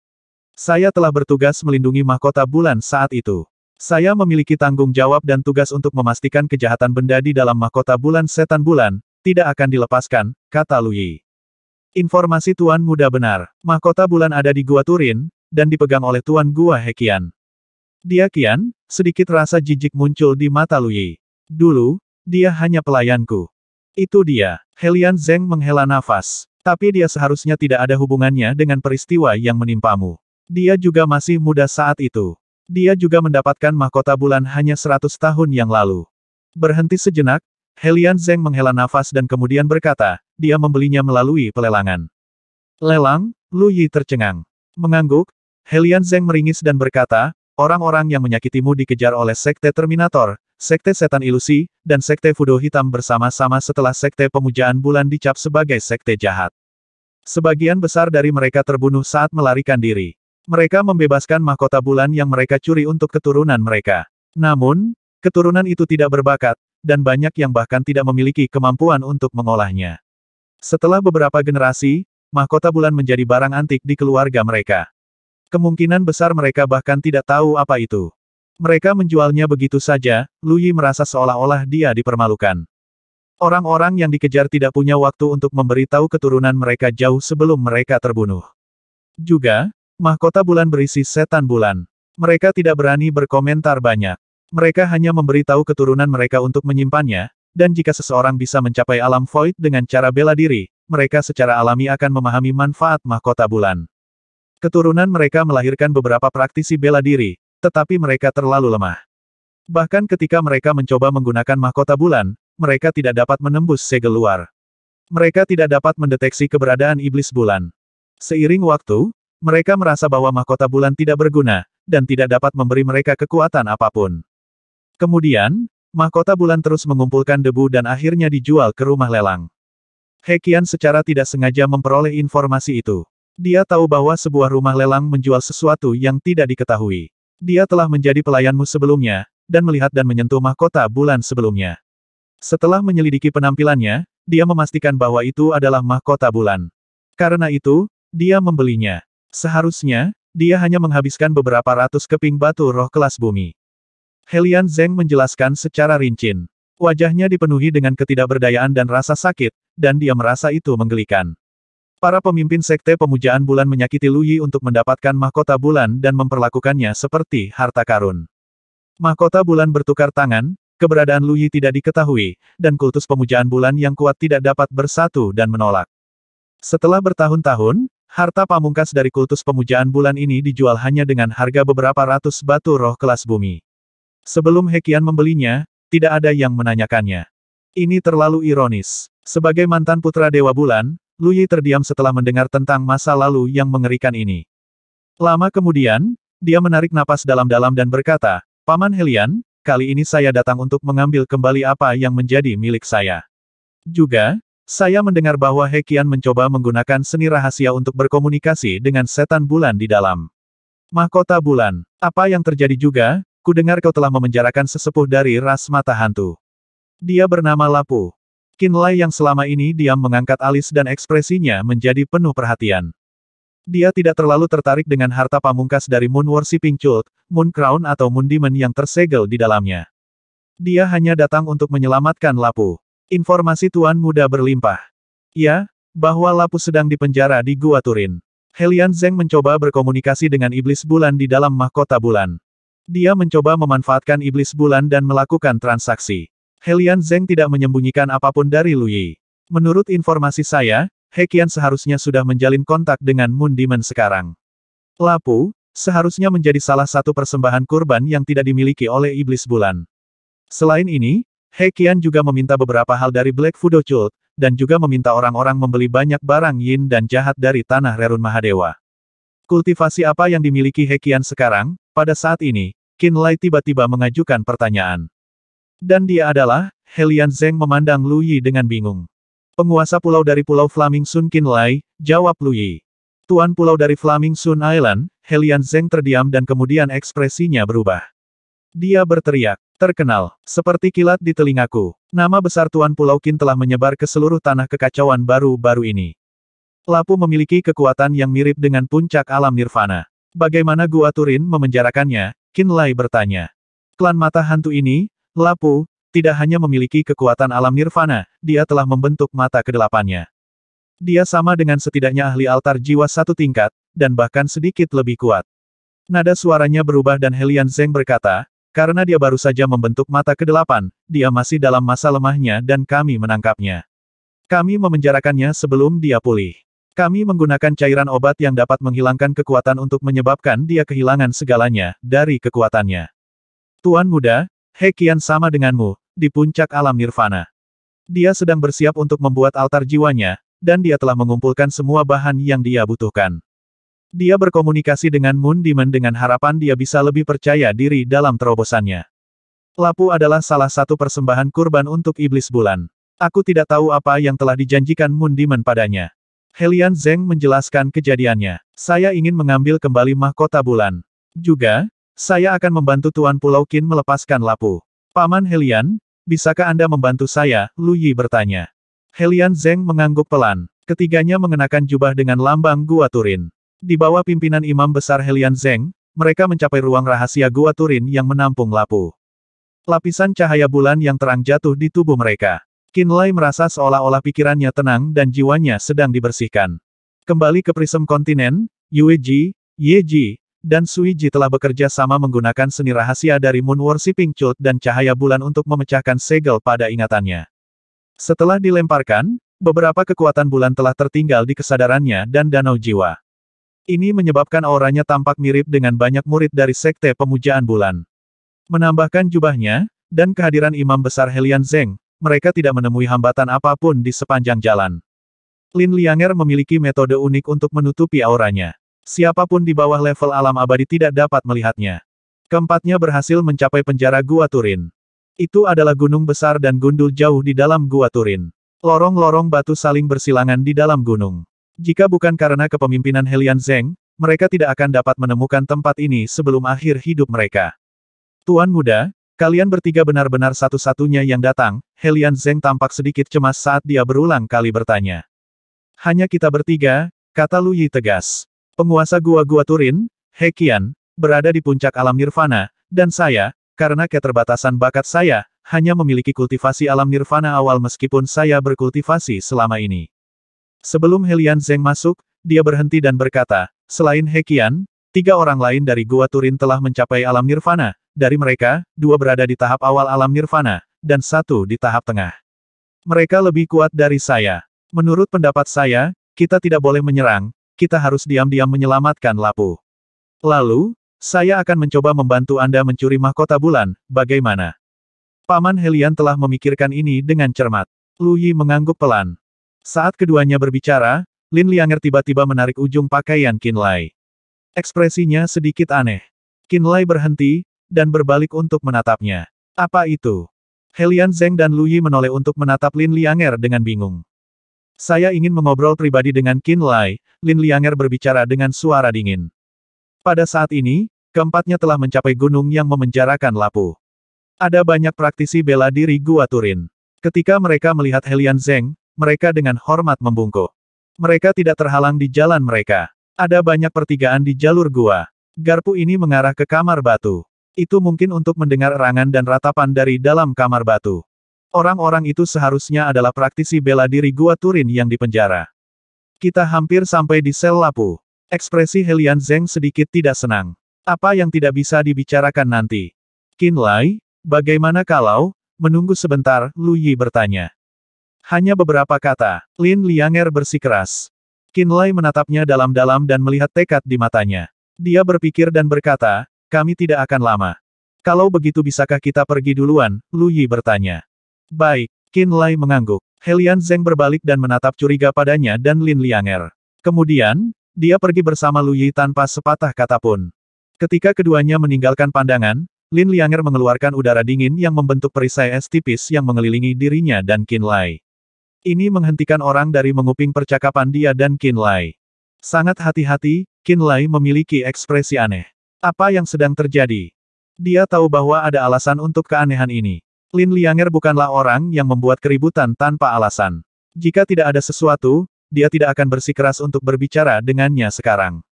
Saya telah bertugas melindungi mahkota bulan saat itu. Saya memiliki tanggung jawab dan tugas untuk memastikan kejahatan benda di dalam mahkota bulan setan bulan, tidak akan dilepaskan, kata Lu Yi. Informasi Tuan Muda benar. Mahkota bulan ada di Gua Turin, dan dipegang oleh Tuan Gua Heqian. Dia Qian, sedikit rasa jijik muncul di mata Lu Yi. Dulu, dia hanya pelayanku. Itu dia. Helian Zeng menghela nafas. Tapi dia seharusnya tidak ada hubungannya dengan peristiwa yang menimpamu. Dia juga masih muda saat itu. Dia juga mendapatkan mahkota bulan hanya 100 tahun yang lalu. Berhenti sejenak, Helian Zeng menghela nafas dan kemudian berkata, dia membelinya melalui pelelangan. Lelang? Lu Yi tercengang. Mengangguk, Helian Zeng meringis dan berkata, orang-orang yang menyakitimu dikejar oleh Sekte Terminator, Sekte Setan Ilusi, dan Sekte Fudo Hitam bersama-sama setelah Sekte Pemujaan Bulan dicap sebagai sekte jahat. Sebagian besar dari mereka terbunuh saat melarikan diri. Mereka membebaskan mahkota bulan yang mereka curi untuk keturunan mereka. Namun, keturunan itu tidak berbakat, dan banyak yang bahkan tidak memiliki kemampuan untuk mengolahnya. Setelah beberapa generasi, mahkota bulan menjadi barang antik di keluarga mereka. Kemungkinan besar mereka bahkan tidak tahu apa itu. Mereka menjualnya begitu saja. Lu Yi merasa seolah-olah dia dipermalukan. Orang-orang yang dikejar tidak punya waktu untuk memberitahu keturunan mereka jauh sebelum mereka terbunuh. Juga, mahkota bulan berisi setan bulan. Mereka tidak berani berkomentar banyak. Mereka hanya memberitahu keturunan mereka untuk menyimpannya, dan jika seseorang bisa mencapai alam void dengan cara bela diri, mereka secara alami akan memahami manfaat mahkota bulan. Keturunan mereka melahirkan beberapa praktisi bela diri, tetapi mereka terlalu lemah. Bahkan ketika mereka mencoba menggunakan mahkota bulan, mereka tidak dapat menembus segel luar. Mereka tidak dapat mendeteksi keberadaan iblis bulan. Seiring waktu, mereka merasa bahwa mahkota bulan tidak berguna, dan tidak dapat memberi mereka kekuatan apapun. Kemudian, mahkota bulan terus mengumpulkan debu dan akhirnya dijual ke rumah lelang. He Qian secara tidak sengaja memperoleh informasi itu. Dia tahu bahwa sebuah rumah lelang menjual sesuatu yang tidak diketahui. Dia telah menjadi pelayanmu sebelumnya, dan melihat dan menyentuh mahkota bulan sebelumnya. Setelah menyelidiki penampilannya, dia memastikan bahwa itu adalah mahkota bulan. Karena itu, dia membelinya. Seharusnya, dia hanya menghabiskan beberapa ratus keping batu roh kelas bumi. Helian Zeng menjelaskan secara rinci. Wajahnya dipenuhi dengan ketidakberdayaan dan rasa sakit, dan dia merasa itu menggelikan. Para pemimpin sekte pemujaan bulan menyakiti Lu Yi untuk mendapatkan mahkota bulan dan memperlakukannya seperti harta karun. Mahkota bulan bertukar tangan, keberadaan Lu Yi tidak diketahui, dan kultus pemujaan bulan yang kuat tidak dapat bersatu dan menolak. Setelah bertahun-tahun, harta pamungkas dari kultus pemujaan bulan ini dijual hanya dengan harga beberapa ratus batu roh kelas bumi. Sebelum He Qian membelinya, tidak ada yang menanyakannya. Ini terlalu ironis. Sebagai mantan putra Dewa Bulan, Lu Yi terdiam setelah mendengar tentang masa lalu yang mengerikan ini. Lama kemudian, dia menarik napas dalam-dalam dan berkata, "Paman Helian, kali ini saya datang untuk mengambil kembali apa yang menjadi milik saya. Juga, saya mendengar bahwa He Qian mencoba menggunakan seni rahasia untuk berkomunikasi dengan setan bulan di dalam mahkota bulan. Apa yang terjadi juga, kudengar kau telah memenjarakan sesepuh dari ras mata hantu. Dia bernama Lapu." Qin Lai yang selama ini diam mengangkat alis dan ekspresinya menjadi penuh perhatian. Dia tidak terlalu tertarik dengan harta pamungkas dari Moon Worshipping Cult, Moon Crown atau Moon Demon yang tersegel di dalamnya. Dia hanya datang untuk menyelamatkan Lapu. Informasi Tuan Muda berlimpah. Ya, bahwa Lapu sedang dipenjara di Gua Turin. Helian Zeng mencoba berkomunikasi dengan iblis bulan di dalam mahkota bulan. Dia mencoba memanfaatkan iblis bulan dan melakukan transaksi. Helian Zeng tidak menyembunyikan apapun dari Lu Yi. Menurut informasi saya, He Qian seharusnya sudah menjalin kontak dengan Moon Demon sekarang. Lapu, seharusnya menjadi salah satu persembahan kurban yang tidak dimiliki oleh iblis bulan. Selain ini, He Qian juga meminta beberapa hal dari Black Fudo Cult, dan juga meminta orang-orang membeli banyak barang yin dan jahat dari tanah Rerun Mahadewa. Kultivasi apa yang dimiliki He Qian sekarang? Pada saat ini, Qin Lai tiba-tiba mengajukan pertanyaan. Dan dia adalah, Helian Zeng memandang Lu Yi dengan bingung. "Penguasa pulau dari Pulau Flaming Sun Qin Lai," jawab Lu Yi. "Tuan pulau dari Flaming Sun Island." Helian Zeng terdiam dan kemudian ekspresinya berubah. Dia berteriak, "Terkenal, seperti kilat di telingaku. Nama besar Tuan Pulau Qin telah menyebar ke seluruh tanah kekacauan baru-baru ini. Lapu memiliki kekuatan yang mirip dengan puncak alam nirvana. Bagaimana Gua Turin memenjarakannya?" Qin Lai bertanya. Klan mata hantu ini, Lapu, tidak hanya memiliki kekuatan alam nirvana, dia telah membentuk mata kedelapannya. Dia sama dengan setidaknya ahli altar jiwa satu tingkat, dan bahkan sedikit lebih kuat. Nada suaranya berubah dan Helian Zeng berkata, "Karena dia baru saja membentuk mata kedelapan, dia masih dalam masa lemahnya dan kami menangkapnya. Kami memenjarakannya sebelum dia pulih. Kami menggunakan cairan obat yang dapat menghilangkan kekuatan untuk menyebabkan dia kehilangan segalanya dari kekuatannya. Tuan Muda, He Qian sama denganmu, di puncak alam nirvana. Dia sedang bersiap untuk membuat altar jiwanya, dan dia telah mengumpulkan semua bahan yang dia butuhkan. Dia berkomunikasi dengan Moon Demon dengan harapan dia bisa lebih percaya diri dalam terobosannya. Lapu adalah salah satu persembahan kurban untuk iblis bulan. Aku tidak tahu apa yang telah dijanjikan Moon Demon padanya." Helian Zeng menjelaskan kejadiannya. "Saya ingin mengambil kembali mahkota bulan. Juga, saya akan membantu Tuan Pulau Qin melepaskan Lapu." "Paman Helian, bisakah Anda membantu saya?" Lu Yi bertanya. Helian Zeng mengangguk pelan. Ketiganya mengenakan jubah dengan lambang Gua Turin. Di bawah pimpinan Imam Besar Helian Zeng, mereka mencapai ruang rahasia Gua Turin yang menampung Lapu. Lapisan cahaya bulan yang terang jatuh di tubuh mereka. Qin Lai merasa seolah-olah pikirannya tenang dan jiwanya sedang dibersihkan. Kembali ke Prism Kontinen, Yue Ji, Ye Ji, dan Sui Ji telah bekerja sama menggunakan seni rahasia dari Moon Worshipping Cult dan cahaya bulan untuk memecahkan segel pada ingatannya. Setelah dilemparkan, beberapa kekuatan bulan telah tertinggal di kesadarannya dan danau jiwa. Ini menyebabkan auranya tampak mirip dengan banyak murid dari sekte pemujaan bulan. Menambahkan jubahnya, dan kehadiran Imam Besar Helian Zeng, mereka tidak menemui hambatan apapun di sepanjang jalan. Lin Lianger memiliki metode unik untuk menutupi auranya. Siapapun di bawah level alam abadi tidak dapat melihatnya. Keempatnya berhasil mencapai penjara Gua Turin. Itu adalah gunung besar dan gundul jauh di dalam Gua Turin. Lorong-lorong batu saling bersilangan di dalam gunung. Jika bukan karena kepemimpinan Helian Zeng, mereka tidak akan dapat menemukan tempat ini sebelum akhir hidup mereka. Tuan muda, kalian bertiga benar-benar satu-satunya yang datang. Helian Zeng tampak sedikit cemas saat dia berulang kali bertanya. Hanya kita bertiga, kata Lu Yi tegas. Penguasa Gua Turin, He Qian, berada di puncak alam nirvana, dan saya, karena keterbatasan bakat saya, hanya memiliki kultivasi alam nirvana awal meskipun saya berkultivasi selama ini. Sebelum Helian Zeng masuk, dia berhenti dan berkata, selain He Qian, 3 orang lain dari Gua Turin telah mencapai alam nirvana. Dari mereka, 2 berada di tahap awal alam nirvana, dan 1 di tahap tengah. Mereka lebih kuat dari saya. Menurut pendapat saya, kita tidak boleh menyerang, kita harus diam-diam menyelamatkan Lapu. Lalu, saya akan mencoba membantu Anda mencuri mahkota bulan, bagaimana? Paman Helian telah memikirkan ini dengan cermat. Lu Yi mengangguk pelan. Saat keduanya berbicara, Lin Lianger tiba-tiba menarik ujung pakaian Qin Lai. Ekspresinya sedikit aneh. Qin Lai berhenti, dan berbalik untuk menatapnya. Apa itu? Helian Zeng dan Lu Yi menoleh untuk menatap Lin Lianger dengan bingung. Saya ingin mengobrol pribadi dengan Qin Lai, Lin Lianger berbicara dengan suara dingin. Pada saat ini, keempatnya telah mencapai gunung yang memenjarakan Lapu. Ada banyak praktisi bela diri Gua Turin. Ketika mereka melihat Helian Zeng, mereka dengan hormat membungkuk. Mereka tidak terhalang di jalan mereka. Ada banyak pertigaan di jalur gua. Garpu ini mengarah ke kamar batu. Itu mungkin untuk mendengar erangan dan ratapan dari dalam kamar batu. Orang-orang itu seharusnya adalah praktisi bela diri Gua Turin yang dipenjara. Kita hampir sampai di sel Lapu. Ekspresi Helian Zeng sedikit tidak senang. Apa yang tidak bisa dibicarakan nanti? Qin Lai, bagaimana kalau, menunggu sebentar, Lu Yi bertanya. Hanya beberapa kata, Lin Lianger bersikeras. Qin Lai menatapnya dalam-dalam dan melihat tekad di matanya. Dia berpikir dan berkata, kami tidak akan lama. Kalau begitu bisakah kita pergi duluan, Lu Yi bertanya. Baik, Qin Lai mengangguk. Helian Zeng berbalik dan menatap curiga padanya dan Lin Lianger. Kemudian, dia pergi bersama Lu Yi tanpa sepatah kata pun. Ketika keduanya meninggalkan pandangan, Lin Lianger mengeluarkan udara dingin yang membentuk perisai es tipis yang mengelilingi dirinya dan Qin Lai. Ini menghentikan orang dari menguping percakapan dia dan Qin Lai. Sangat hati-hati, Qin Lai memiliki ekspresi aneh. Apa yang sedang terjadi? Dia tahu bahwa ada alasan untuk keanehan ini. Lin Lianger bukanlah orang yang membuat keributan tanpa alasan. Jika tidak ada sesuatu, dia tidak akan bersikeras untuk berbicara dengannya sekarang.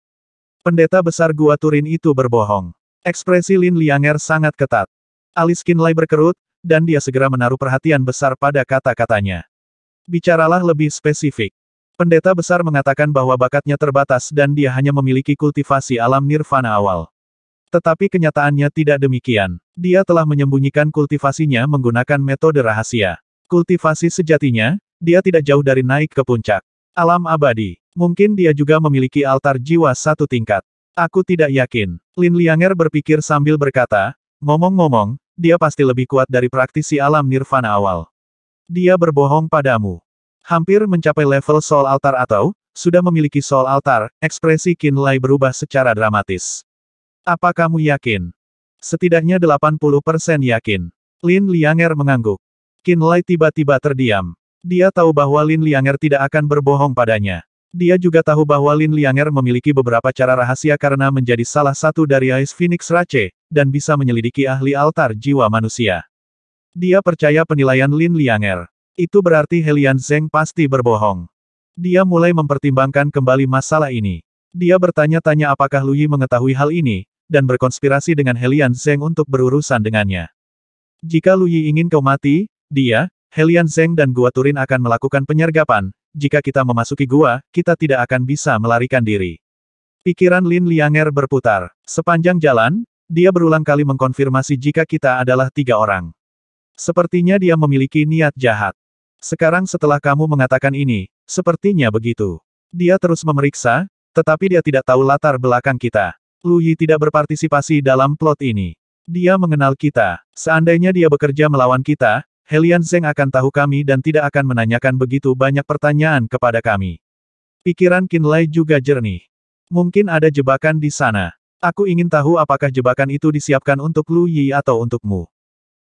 Pendeta besar Gua Turin itu berbohong. Ekspresi Lin Lianger sangat ketat. Alis Qin Lai berkerut, dan dia segera menaruh perhatian besar pada kata-katanya. Bicaralah lebih spesifik. Pendeta besar mengatakan bahwa bakatnya terbatas dan dia hanya memiliki kultivasi alam nirvana awal. Tetapi kenyataannya tidak demikian. Dia telah menyembunyikan kultivasinya menggunakan metode rahasia. Kultivasi sejatinya, dia tidak jauh dari naik ke puncak alam abadi. Mungkin dia juga memiliki altar jiwa 1 tingkat. Aku tidak yakin. Lin Lianger berpikir sambil berkata, ngomong-ngomong, dia pasti lebih kuat dari praktisi alam nirvana awal. Dia berbohong padamu. Hampir mencapai level soul altar atau, sudah memiliki soul altar, ekspresi Qin Lai berubah secara dramatis. Apa kamu yakin? Setidaknya 80% yakin. Lin Lianger mengangguk. Qin Lai tiba-tiba terdiam. Dia tahu bahwa Lin Lianger tidak akan berbohong padanya. Dia juga tahu bahwa Lin Lianger memiliki beberapa cara rahasia karena menjadi salah satu dari Ice Phoenix Rache, dan bisa menyelidiki ahli altar jiwa manusia. Dia percaya penilaian Lin Lianger. Itu berarti Helian Zeng pasti berbohong. Dia mulai mempertimbangkan kembali masalah ini. Dia bertanya-tanya apakah Lu Yi mengetahui hal ini, dan berkonspirasi dengan Helian Zeng untuk berurusan dengannya. Jika Lu Yi ingin kau mati, dia, Helian Zeng dan Gua Turin akan melakukan penyergapan. Jika kita memasuki gua, kita tidak akan bisa melarikan diri. Pikiran Lin Lianger berputar. Sepanjang jalan, dia berulang kali mengkonfirmasi jika kita adalah 3 orang. Sepertinya dia memiliki niat jahat. Sekarang setelah kamu mengatakan ini, sepertinya begitu. Dia terus memeriksa, tetapi dia tidak tahu latar belakang kita. Lu Yi tidak berpartisipasi dalam plot ini. Dia mengenal kita. Seandainya dia bekerja melawan kita, Helian Zeng akan tahu kami dan tidak akan menanyakan begitu banyak pertanyaan kepada kami. Pikiran Qinlai juga jernih. Mungkin ada jebakan di sana. Aku ingin tahu apakah jebakan itu disiapkan untuk Lu Yi atau untukmu.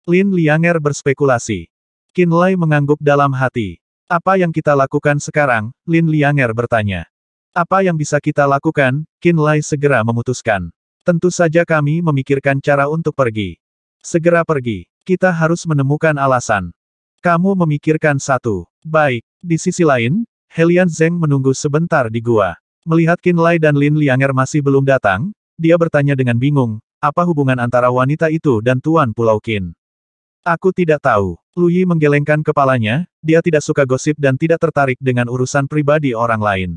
Lin Lianger berspekulasi. Qinlai mengangguk dalam hati. Apa yang kita lakukan sekarang? Lin Lianger bertanya. Apa yang bisa kita lakukan? Qinlai segera memutuskan. Tentu saja kami memikirkan cara untuk pergi. Segera pergi. Kita harus menemukan alasan. Kamu memikirkan satu. Baik. Di sisi lain, Helian Zeng menunggu sebentar di gua. Melihat Qinlai dan Lin Lianger masih belum datang, dia bertanya dengan bingung, apa hubungan antara wanita itu dan Tuan Pulau Qin? Aku tidak tahu. Lu Yi menggelengkan kepalanya, dia tidak suka gosip dan tidak tertarik dengan urusan pribadi orang lain.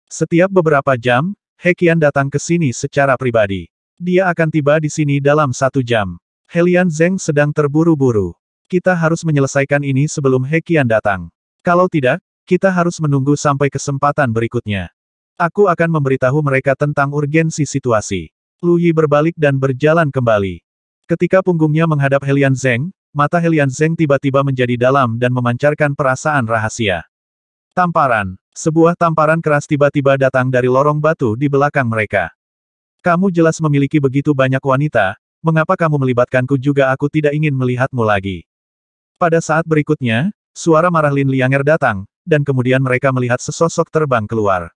Setiap beberapa jam, He Qian datang ke sini secara pribadi. Dia akan tiba di sini dalam 1 jam. Helian Zeng sedang terburu-buru. Kita harus menyelesaikan ini sebelum He Qian datang. Kalau tidak, kita harus menunggu sampai kesempatan berikutnya. Aku akan memberitahu mereka tentang urgensi situasi. Lu Yi berbalik dan berjalan kembali. Ketika punggungnya menghadap Helian Zeng, mata Helian Zeng tiba-tiba menjadi dalam dan memancarkan perasaan rahasia. Tamparan. Sebuah tamparan keras tiba-tiba datang dari lorong batu di belakang mereka. Kamu jelas memiliki begitu banyak wanita, mengapa kamu melibatkanku juga? Aku tidak ingin melihatmu lagi. Pada saat berikutnya, suara marah Lin Lianger datang, dan kemudian mereka melihat sesosok terbang keluar.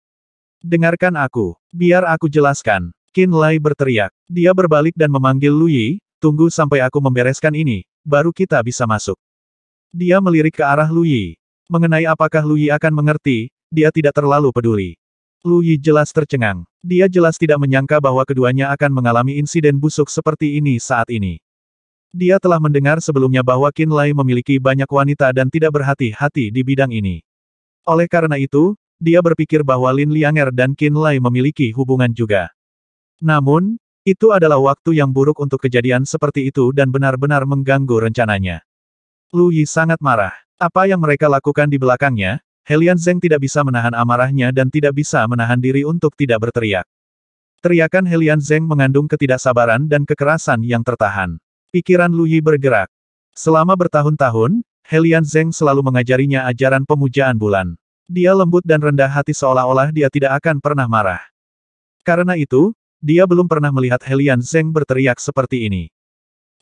Dengarkan aku. Biar aku jelaskan. Qinlai berteriak. Dia berbalik dan memanggil Lu Yi, tunggu sampai aku membereskan ini, baru kita bisa masuk. Dia melirik ke arah Lu Yi. Mengenai apakah Lu Yi akan mengerti, dia tidak terlalu peduli. Lu Yi jelas tercengang. Dia jelas tidak menyangka bahwa keduanya akan mengalami insiden busuk seperti ini saat ini. Dia telah mendengar sebelumnya bahwa Qinlai memiliki banyak wanita dan tidak berhati-hati di bidang ini. Oleh karena itu, dia berpikir bahwa Lin Lianger dan Qinlai memiliki hubungan juga. Namun, itu adalah waktu yang buruk untuk kejadian seperti itu dan benar-benar mengganggu rencananya. Lu Yi sangat marah. Apa yang mereka lakukan di belakangnya, Helian Zeng tidak bisa menahan amarahnya dan tidak bisa menahan diri untuk tidak berteriak. Teriakan Helian Zeng mengandung ketidaksabaran dan kekerasan yang tertahan. Pikiran Lu Yi bergerak. Selama bertahun-tahun, Helian Zeng selalu mengajarinya ajaran pemujaan bulan. Dia lembut dan rendah hati seolah-olah dia tidak akan pernah marah. Karena itu, dia belum pernah melihat Helian Zeng berteriak seperti ini.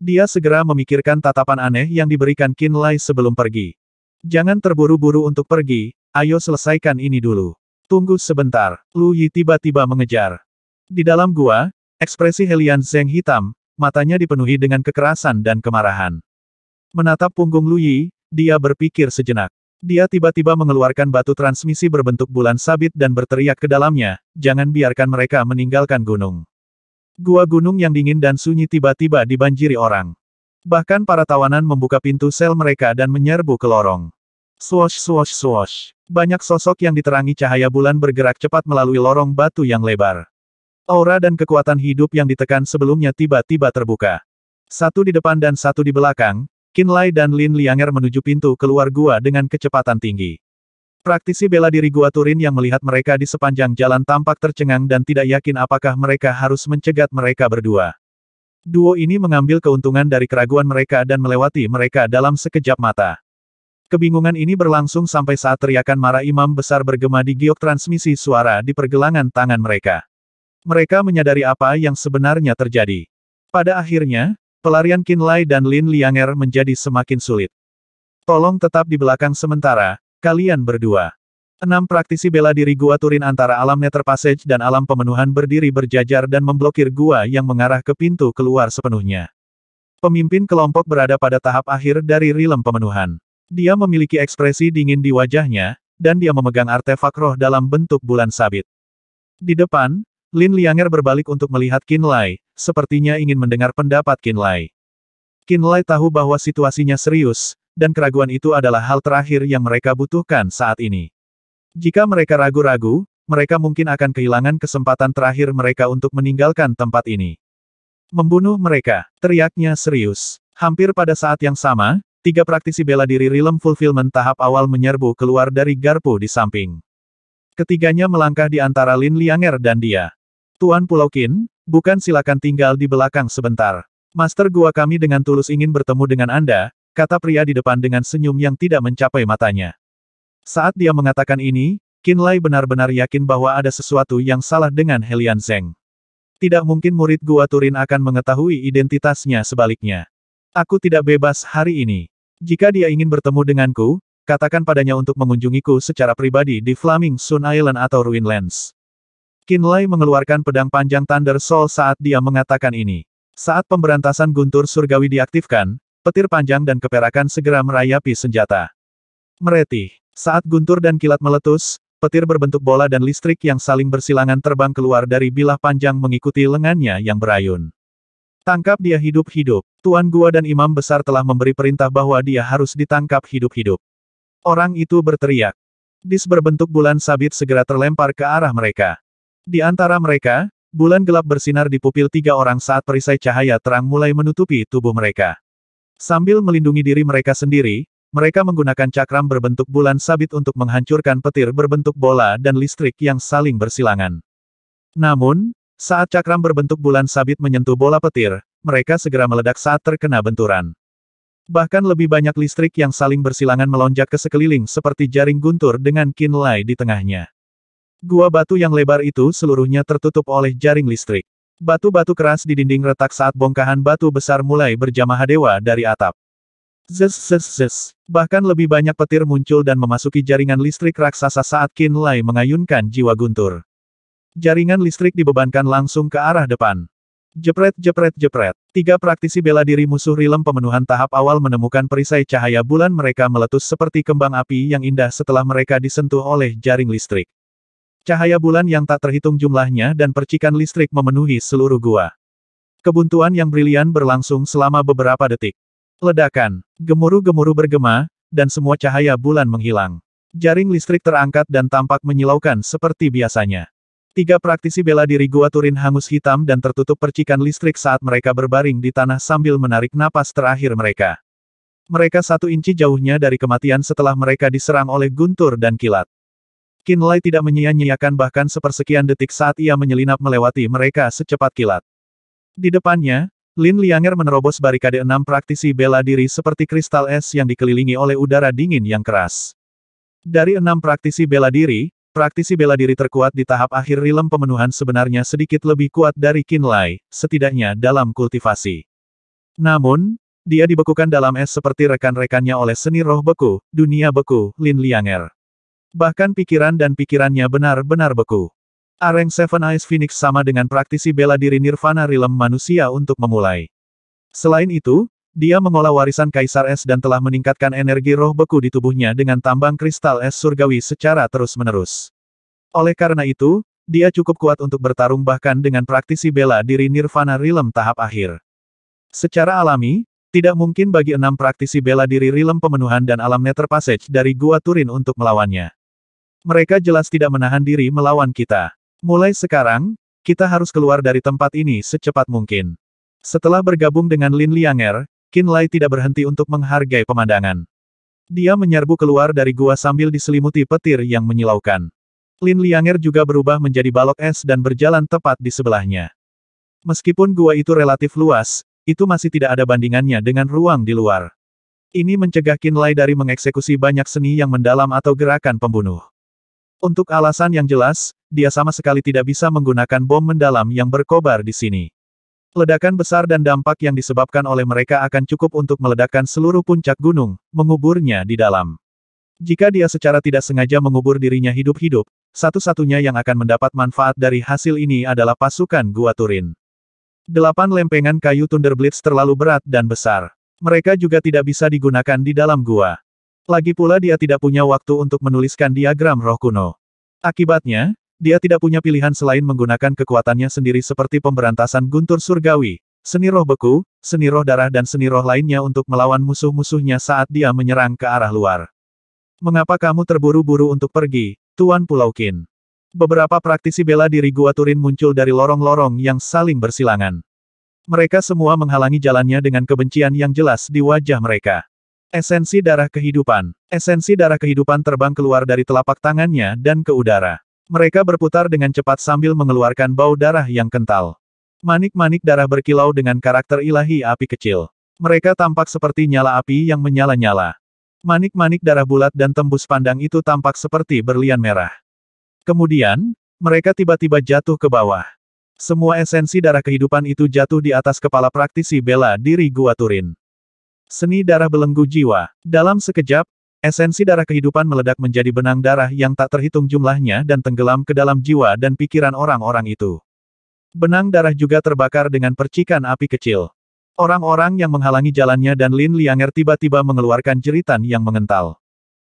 Dia segera memikirkan tatapan aneh yang diberikan Qinlai sebelum pergi. Jangan terburu-buru untuk pergi, ayo selesaikan ini dulu. Tunggu sebentar, Lu Yi tiba-tiba mengejar. Di dalam gua, ekspresi Helian Zeng hitam, matanya dipenuhi dengan kekerasan dan kemarahan. Menatap punggung Lu Yi, dia berpikir sejenak. Dia tiba-tiba mengeluarkan batu transmisi berbentuk bulan sabit dan berteriak ke dalamnya, jangan biarkan mereka meninggalkan gunung. Gua gunung yang dingin dan sunyi tiba-tiba dibanjiri orang. Bahkan para tawanan membuka pintu sel mereka dan menyerbu ke lorong. Swosh swosh swosh. Banyak sosok yang diterangi cahaya bulan bergerak cepat melalui lorong batu yang lebar. Aura dan kekuatan hidup yang ditekan sebelumnya tiba-tiba terbuka. Satu di depan dan satu di belakang, Qinlai dan Lin Lianger menuju pintu keluar gua dengan kecepatan tinggi. Praktisi bela diri gua Turin yang melihat mereka di sepanjang jalan tampak tercengang dan tidak yakin apakah mereka harus mencegat mereka berdua. Duo ini mengambil keuntungan dari keraguan mereka dan melewati mereka dalam sekejap mata. Kebingungan ini berlangsung sampai saat teriakan marah imam besar bergema di giok transmisi suara di pergelangan tangan mereka. Mereka menyadari apa yang sebenarnya terjadi. Pada akhirnya, pelarian Qinlai dan Lin Lianger menjadi semakin sulit. Tolong tetap di belakang sementara, kalian berdua. 6 praktisi bela diri gua Turin antara alam Nether Passage dan alam pemenuhan berdiri berjajar dan memblokir gua yang mengarah ke pintu keluar sepenuhnya. Pemimpin kelompok berada pada tahap akhir dari rilem pemenuhan. Dia memiliki ekspresi dingin di wajahnya, dan dia memegang artefak roh dalam bentuk bulan sabit. Di depan, Lin Lianger berbalik untuk melihat Qinlai, sepertinya ingin mendengar pendapat Qinlai. Qinlai tahu bahwa situasinya serius, dan keraguan itu adalah hal terakhir yang mereka butuhkan saat ini. Jika mereka ragu-ragu, mereka mungkin akan kehilangan kesempatan terakhir mereka untuk meninggalkan tempat ini. Membunuh mereka, teriaknya serius. Hampir pada saat yang sama, 3 praktisi bela diri Realm Fulfillment tahap awal menyerbu keluar dari garpu di samping. Ketiganya melangkah di antara Lin Lianger dan dia. Tuan Pulau Qin, bukan silakan tinggal di belakang sebentar. Master gua kami dengan tulus ingin bertemu dengan Anda, kata pria di depan dengan senyum yang tidak mencapai matanya. Saat dia mengatakan ini, Qin Lai benar-benar yakin bahwa ada sesuatu yang salah dengan Helian Zheng. Tidak mungkin murid Gua Turin akan mengetahui identitasnya sebaliknya. Aku tidak bebas hari ini. Jika dia ingin bertemu denganku, katakan padanya untuk mengunjungiku secara pribadi di Flaming Sun Island atau Ruin Lands. Qin Lai mengeluarkan pedang panjang Thunder Soul saat dia mengatakan ini. Saat pemberantasan guntur surgawi diaktifkan, petir panjang dan keperakan segera merayapi senjata. Meretih. Saat guntur dan kilat meletus, petir berbentuk bola dan listrik yang saling bersilangan terbang keluar dari bilah panjang mengikuti lengannya yang berayun. Tangkap dia hidup-hidup. Tuan Gua dan Imam Besar telah memberi perintah bahwa dia harus ditangkap hidup-hidup. Orang itu berteriak. Dis berbentuk bulan sabit segera terlempar ke arah mereka. Di antara mereka, bulan gelap bersinar di pupil 3 orang saat perisai cahaya terang mulai menutupi tubuh mereka. Sambil melindungi diri mereka sendiri, mereka menggunakan cakram berbentuk bulan sabit untuk menghancurkan petir berbentuk bola dan listrik yang saling bersilangan. Namun, saat cakram berbentuk bulan sabit menyentuh bola petir, mereka segera meledak saat terkena benturan. Bahkan lebih banyak listrik yang saling bersilangan melonjak ke sekeliling seperti jaring guntur dengan Qin Lai di tengahnya. Gua batu yang lebar itu seluruhnya tertutup oleh jaring listrik. Batu-batu keras di dinding retak saat bongkahan batu besar mulai berjamaah dewa dari atap. Zes. Bahkan lebih banyak petir muncul dan memasuki jaringan listrik raksasa saat Qin Lai mengayunkan jiwa guntur. Jaringan listrik dibebankan langsung ke arah depan. Jepret. 3 praktisi bela diri musuh Rilem pemenuhan tahap awal menemukan perisai cahaya bulan mereka meletus seperti kembang api yang indah setelah mereka disentuh oleh jaring listrik. Cahaya bulan yang tak terhitung jumlahnya dan percikan listrik memenuhi seluruh gua. Kebuntuan yang brilian berlangsung selama beberapa detik. Ledakan, gemuruh-gemuruh bergema, dan semua cahaya bulan menghilang. Jaring listrik terangkat dan tampak menyilaukan seperti biasanya. 3 praktisi bela diri Gua Turin hangus hitam dan tertutup percikan listrik saat mereka berbaring di tanah sambil menarik napas terakhir mereka. Mereka 1 inci jauhnya dari kematian setelah mereka diserang oleh guntur dan kilat. Qin Lai tidak menyia-nyiakan bahkan sepersekian detik saat ia menyelinap melewati mereka secepat kilat. Di depannya, Lin Lianger menerobos barikade 6 praktisi bela diri seperti kristal es yang dikelilingi oleh udara dingin yang keras. Dari 6 praktisi bela diri terkuat di tahap akhir Rilem pemenuhan sebenarnya sedikit lebih kuat dari Qin Lai, setidaknya dalam kultivasi. Namun, dia dibekukan dalam es seperti rekan-rekannya oleh seni roh beku, dunia beku, Lin Lianger. Bahkan pikirannya benar-benar beku. Areng Seven Eyes Phoenix sama dengan praktisi bela diri Nirvana Rilem manusia untuk memulai. Selain itu, dia mengolah warisan Kaisar Es dan telah meningkatkan energi roh beku di tubuhnya dengan tambang kristal es surgawi secara terus-menerus. Oleh karena itu, dia cukup kuat untuk bertarung bahkan dengan praktisi bela diri Nirvana Rilem tahap akhir. Secara alami, tidak mungkin bagi 6 praktisi bela diri Rilem pemenuhan dan alam Nether Passage dari Gua Turin untuk melawannya. Mereka jelas tidak menahan diri melawan kita. Mulai sekarang, kita harus keluar dari tempat ini secepat mungkin. Setelah bergabung dengan Lin Lianger, Qin Lai tidak berhenti untuk menghargai pemandangan. Dia menyerbu keluar dari gua sambil diselimuti petir yang menyilaukan. Lin Lianger juga berubah menjadi balok es dan berjalan tepat di sebelahnya. Meskipun gua itu relatif luas, itu masih tidak ada bandingannya dengan ruang di luar. Ini mencegah Qin Lai dari mengeksekusi banyak seni yang mendalam atau gerakan pembunuh. Untuk alasan yang jelas, dia sama sekali tidak bisa menggunakan bom mendalam yang berkobar di sini. Ledakan besar dan dampak yang disebabkan oleh mereka akan cukup untuk meledakkan seluruh puncak gunung, menguburnya di dalam. Jika dia secara tidak sengaja mengubur dirinya hidup-hidup, satu-satunya yang akan mendapat manfaat dari hasil ini adalah pasukan Gua Turin. 8 lempengan kayu Thunderblades terlalu berat dan besar. Mereka juga tidak bisa digunakan di dalam gua. Lagi pula dia tidak punya waktu untuk menuliskan diagram roh kuno. Akibatnya, dia tidak punya pilihan selain menggunakan kekuatannya sendiri seperti pemberantasan guntur surgawi, seni roh beku, seni roh darah dan seni roh lainnya untuk melawan musuh-musuhnya saat dia menyerang ke arah luar. Mengapa kamu terburu-buru untuk pergi, Tuan Pulau Qin? Beberapa praktisi bela diri Gua Turin muncul dari lorong-lorong yang saling bersilangan. Mereka semua menghalangi jalannya dengan kebencian yang jelas di wajah mereka. Esensi darah kehidupan. Esensi darah kehidupan terbang keluar dari telapak tangannya dan ke udara. Mereka berputar dengan cepat sambil mengeluarkan bau darah yang kental. Manik-manik darah berkilau dengan karakter ilahi api kecil. Mereka tampak seperti nyala api yang menyala-nyala. Manik-manik darah bulat dan tembus pandang itu tampak seperti berlian merah. Kemudian, mereka tiba-tiba jatuh ke bawah. Semua esensi darah kehidupan itu jatuh di atas kepala praktisi bela diri Gua Turin. Seni darah belenggu jiwa. Dalam sekejap, esensi darah kehidupan meledak menjadi benang darah yang tak terhitung jumlahnya dan tenggelam ke dalam jiwa dan pikiran orang-orang itu. Benang darah juga terbakar dengan percikan api kecil. Orang-orang yang menghalangi jalannya dan Lin Lianger tiba-tiba mengeluarkan jeritan yang mengental.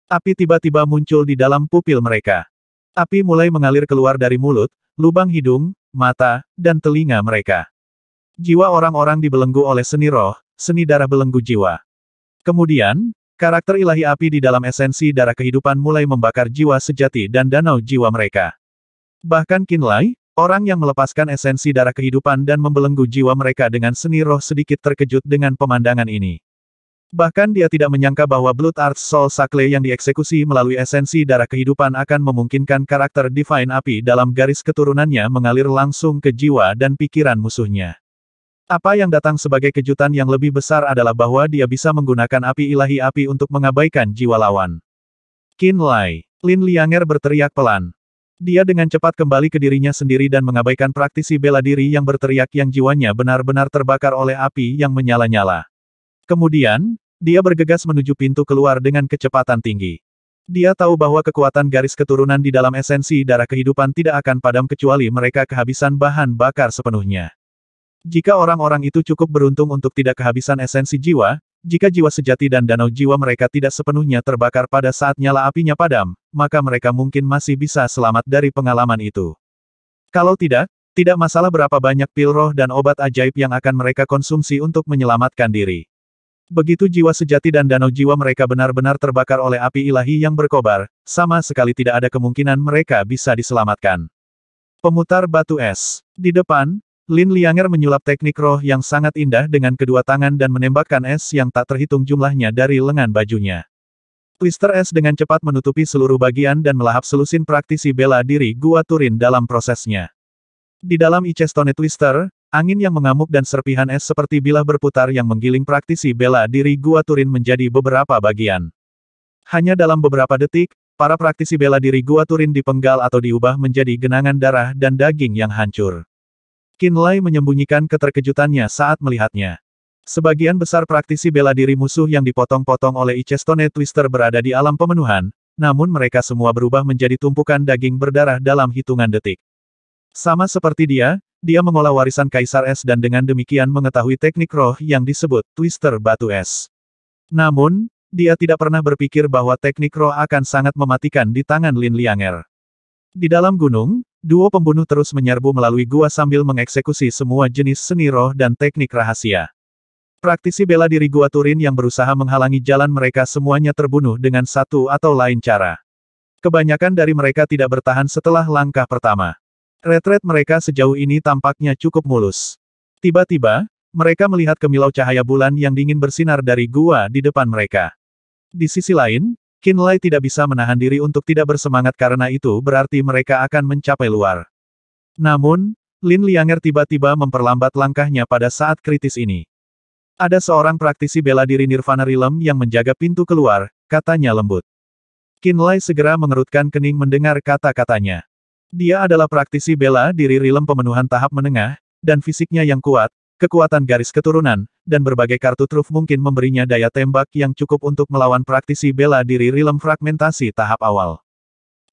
Api tiba-tiba muncul di dalam pupil mereka. Api mulai mengalir keluar dari mulut, lubang hidung, mata, dan telinga mereka. Jiwa orang-orang dibelenggu oleh seni roh, seni darah belenggu jiwa. Kemudian, karakter ilahi api di dalam esensi darah kehidupan mulai membakar jiwa sejati dan danau jiwa mereka. Bahkan Qinlai, orang yang melepaskan esensi darah kehidupan dan membelenggu jiwa mereka dengan seni roh sedikit terkejut dengan pemandangan ini. Bahkan dia tidak menyangka bahwa Blood Arts Soul Sakle yang dieksekusi melalui esensi darah kehidupan akan memungkinkan karakter Divine Api dalam garis keturunannya mengalir langsung ke jiwa dan pikiran musuhnya. Apa yang datang sebagai kejutan yang lebih besar adalah bahwa dia bisa menggunakan api ilahi api untuk mengabaikan jiwa lawan. Qinlai. Lin Lianger berteriak pelan. Dia dengan cepat kembali ke dirinya sendiri dan mengabaikan praktisi bela diri yang berteriak yang jiwanya benar-benar terbakar oleh api yang menyala-nyala. Kemudian, dia bergegas menuju pintu keluar dengan kecepatan tinggi. Dia tahu bahwa kekuatan garis keturunan di dalam esensi darah kehidupan tidak akan padam kecuali mereka kehabisan bahan bakar sepenuhnya. Jika orang-orang itu cukup beruntung untuk tidak kehabisan esensi jiwa, jika jiwa sejati dan danau jiwa mereka tidak sepenuhnya terbakar pada saat nyala apinya padam, maka mereka mungkin masih bisa selamat dari pengalaman itu. Kalau tidak, tidak masalah berapa banyak pil roh dan obat ajaib yang akan mereka konsumsi untuk menyelamatkan diri. Begitu jiwa sejati dan danau jiwa mereka benar-benar terbakar oleh api ilahi yang berkobar, sama sekali tidak ada kemungkinan mereka bisa diselamatkan. Pemutar batu es. Di depan, Lin Lianger menyulap teknik roh yang sangat indah dengan kedua tangan dan menembakkan es yang tak terhitung jumlahnya dari lengan bajunya. Twister es dengan cepat menutupi seluruh bagian dan melahap selusin praktisi bela diri Gua Turin dalam prosesnya. Di dalam Ichestone Twister, angin yang mengamuk dan serpihan es seperti bilah berputar yang menggiling praktisi bela diri Gua Turin menjadi beberapa bagian. Hanya dalam beberapa detik, para praktisi bela diri Gua Turin dipenggal atau diubah menjadi genangan darah dan daging yang hancur. Qinlai menyembunyikan keterkejutannya saat melihatnya. Sebagian besar praktisi bela diri musuh yang dipotong-potong oleh Ichestone Twister berada di alam pemenuhan, namun mereka semua berubah menjadi tumpukan daging berdarah dalam hitungan detik. Sama seperti dia mengolah warisan Kaisar Es dan dengan demikian mengetahui teknik roh yang disebut Twister Batu Es. Namun, dia tidak pernah berpikir bahwa teknik roh akan sangat mematikan di tangan Lin Lianger. Di dalam gunung, duo pembunuh terus menyerbu melalui gua sambil mengeksekusi semua jenis seni roh dan teknik rahasia. Praktisi bela diri Gua Turin yang berusaha menghalangi jalan mereka semuanya terbunuh dengan satu atau lain cara. Kebanyakan dari mereka tidak bertahan setelah langkah pertama. Retret mereka sejauh ini tampaknya cukup mulus. Tiba-tiba, mereka melihat kemilau cahaya bulan yang dingin bersinar dari gua di depan mereka. Di sisi lain, Qinlai tidak bisa menahan diri untuk tidak bersemangat karena itu berarti mereka akan mencapai luar. Namun, Lin Lianger tiba-tiba memperlambat langkahnya pada saat kritis ini. Ada seorang praktisi bela diri Nirvana Realm yang menjaga pintu keluar, katanya lembut. Qinlai segera mengerutkan kening mendengar kata-katanya. Dia adalah praktisi bela diri Realm pemenuhan tahap menengah, dan fisiknya yang kuat, kekuatan garis keturunan, dan berbagai kartu truf mungkin memberinya daya tembak yang cukup untuk melawan praktisi bela diri Realm fragmentasi tahap awal.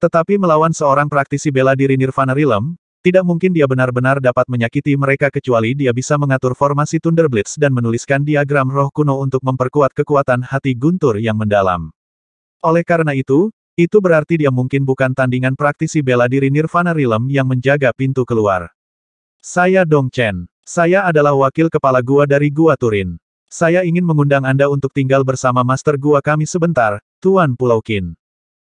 Tetapi melawan seorang praktisi bela diri Nirvana Realm, tidak mungkin dia benar-benar dapat menyakiti mereka kecuali dia bisa mengatur formasi Thunderblitz dan menuliskan diagram roh kuno untuk memperkuat kekuatan hati guntur yang mendalam. Oleh karena itu berarti dia mungkin bukan tandingan praktisi bela diri Nirvana Realm yang menjaga pintu keluar. Saya Dong Chen. Saya adalah wakil kepala gua dari Gua Turin. Saya ingin mengundang Anda untuk tinggal bersama master gua kami sebentar, Tuan Pulau Qin.